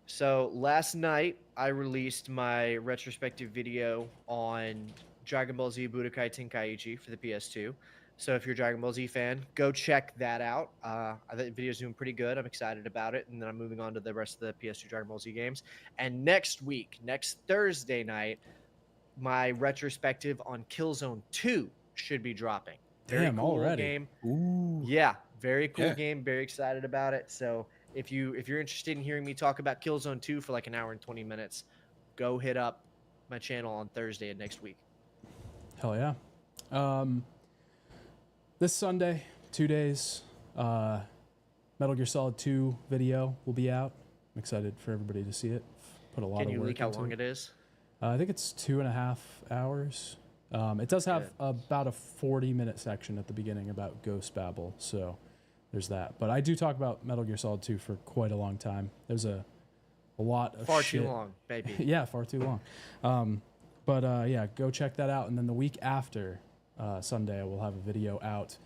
So last night I released my retrospective video on Dragon Ball Z Budokai Tenkaichi for the PS2. So if you're a Dragon Ball Z fan, go check that out. I think the video's doing pretty good. I'm excited about it, and then I'm moving on to the rest of the PS2 Dragon Ball Z games. And next Thursday night, my retrospective on Killzone 2 should be dropping. Very Damn, cool already. game. Ooh. Yeah, very cool Yeah. game. Very excited about it. So if you're interested in hearing me talk about Killzone 2 for like an hour and 20 minutes, go hit up my channel on Thursday of next week. Hell yeah. This Sunday, 2 days, Metal Gear Solid 2 video will be out. I'm excited for everybody to see it. Put a lot Can of you work leak how into long it. it is? I think it's 2.5 hours. It does have about a 40-minute section at the beginning about Ghost Babel, so there's that. But I do talk about Metal Gear Solid 2 for quite a long time. There's a lot of Far shit. too long, baby. Yeah, far too long. But yeah, go check that out. And then the week after Sunday, I will have a video out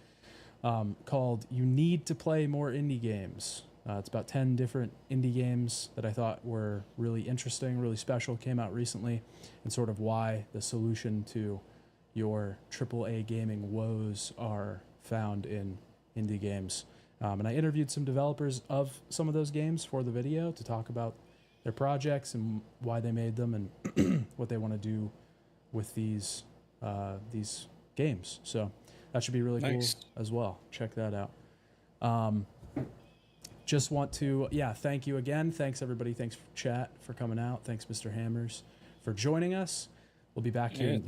called "You Need to Play More Indie Games." It's about 10 different indie games that I thought were really interesting, really special, came out recently, and sort of why the solution to your AAA gaming woes are found in indie games. And I interviewed some developers of some of those games for the video to talk about their projects and why they made them and what they want to do with these games. So that should be really cool as well. Check that out. Just want to, thank you again. Thanks, everybody. Thanks, chat, for coming out. Thanks, MrHammers, for joining us. We'll be back here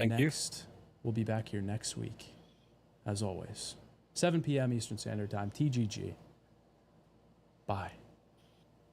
We'll be back here next week, as always. 7 p.m. Eastern Standard Time, TGG. Bye.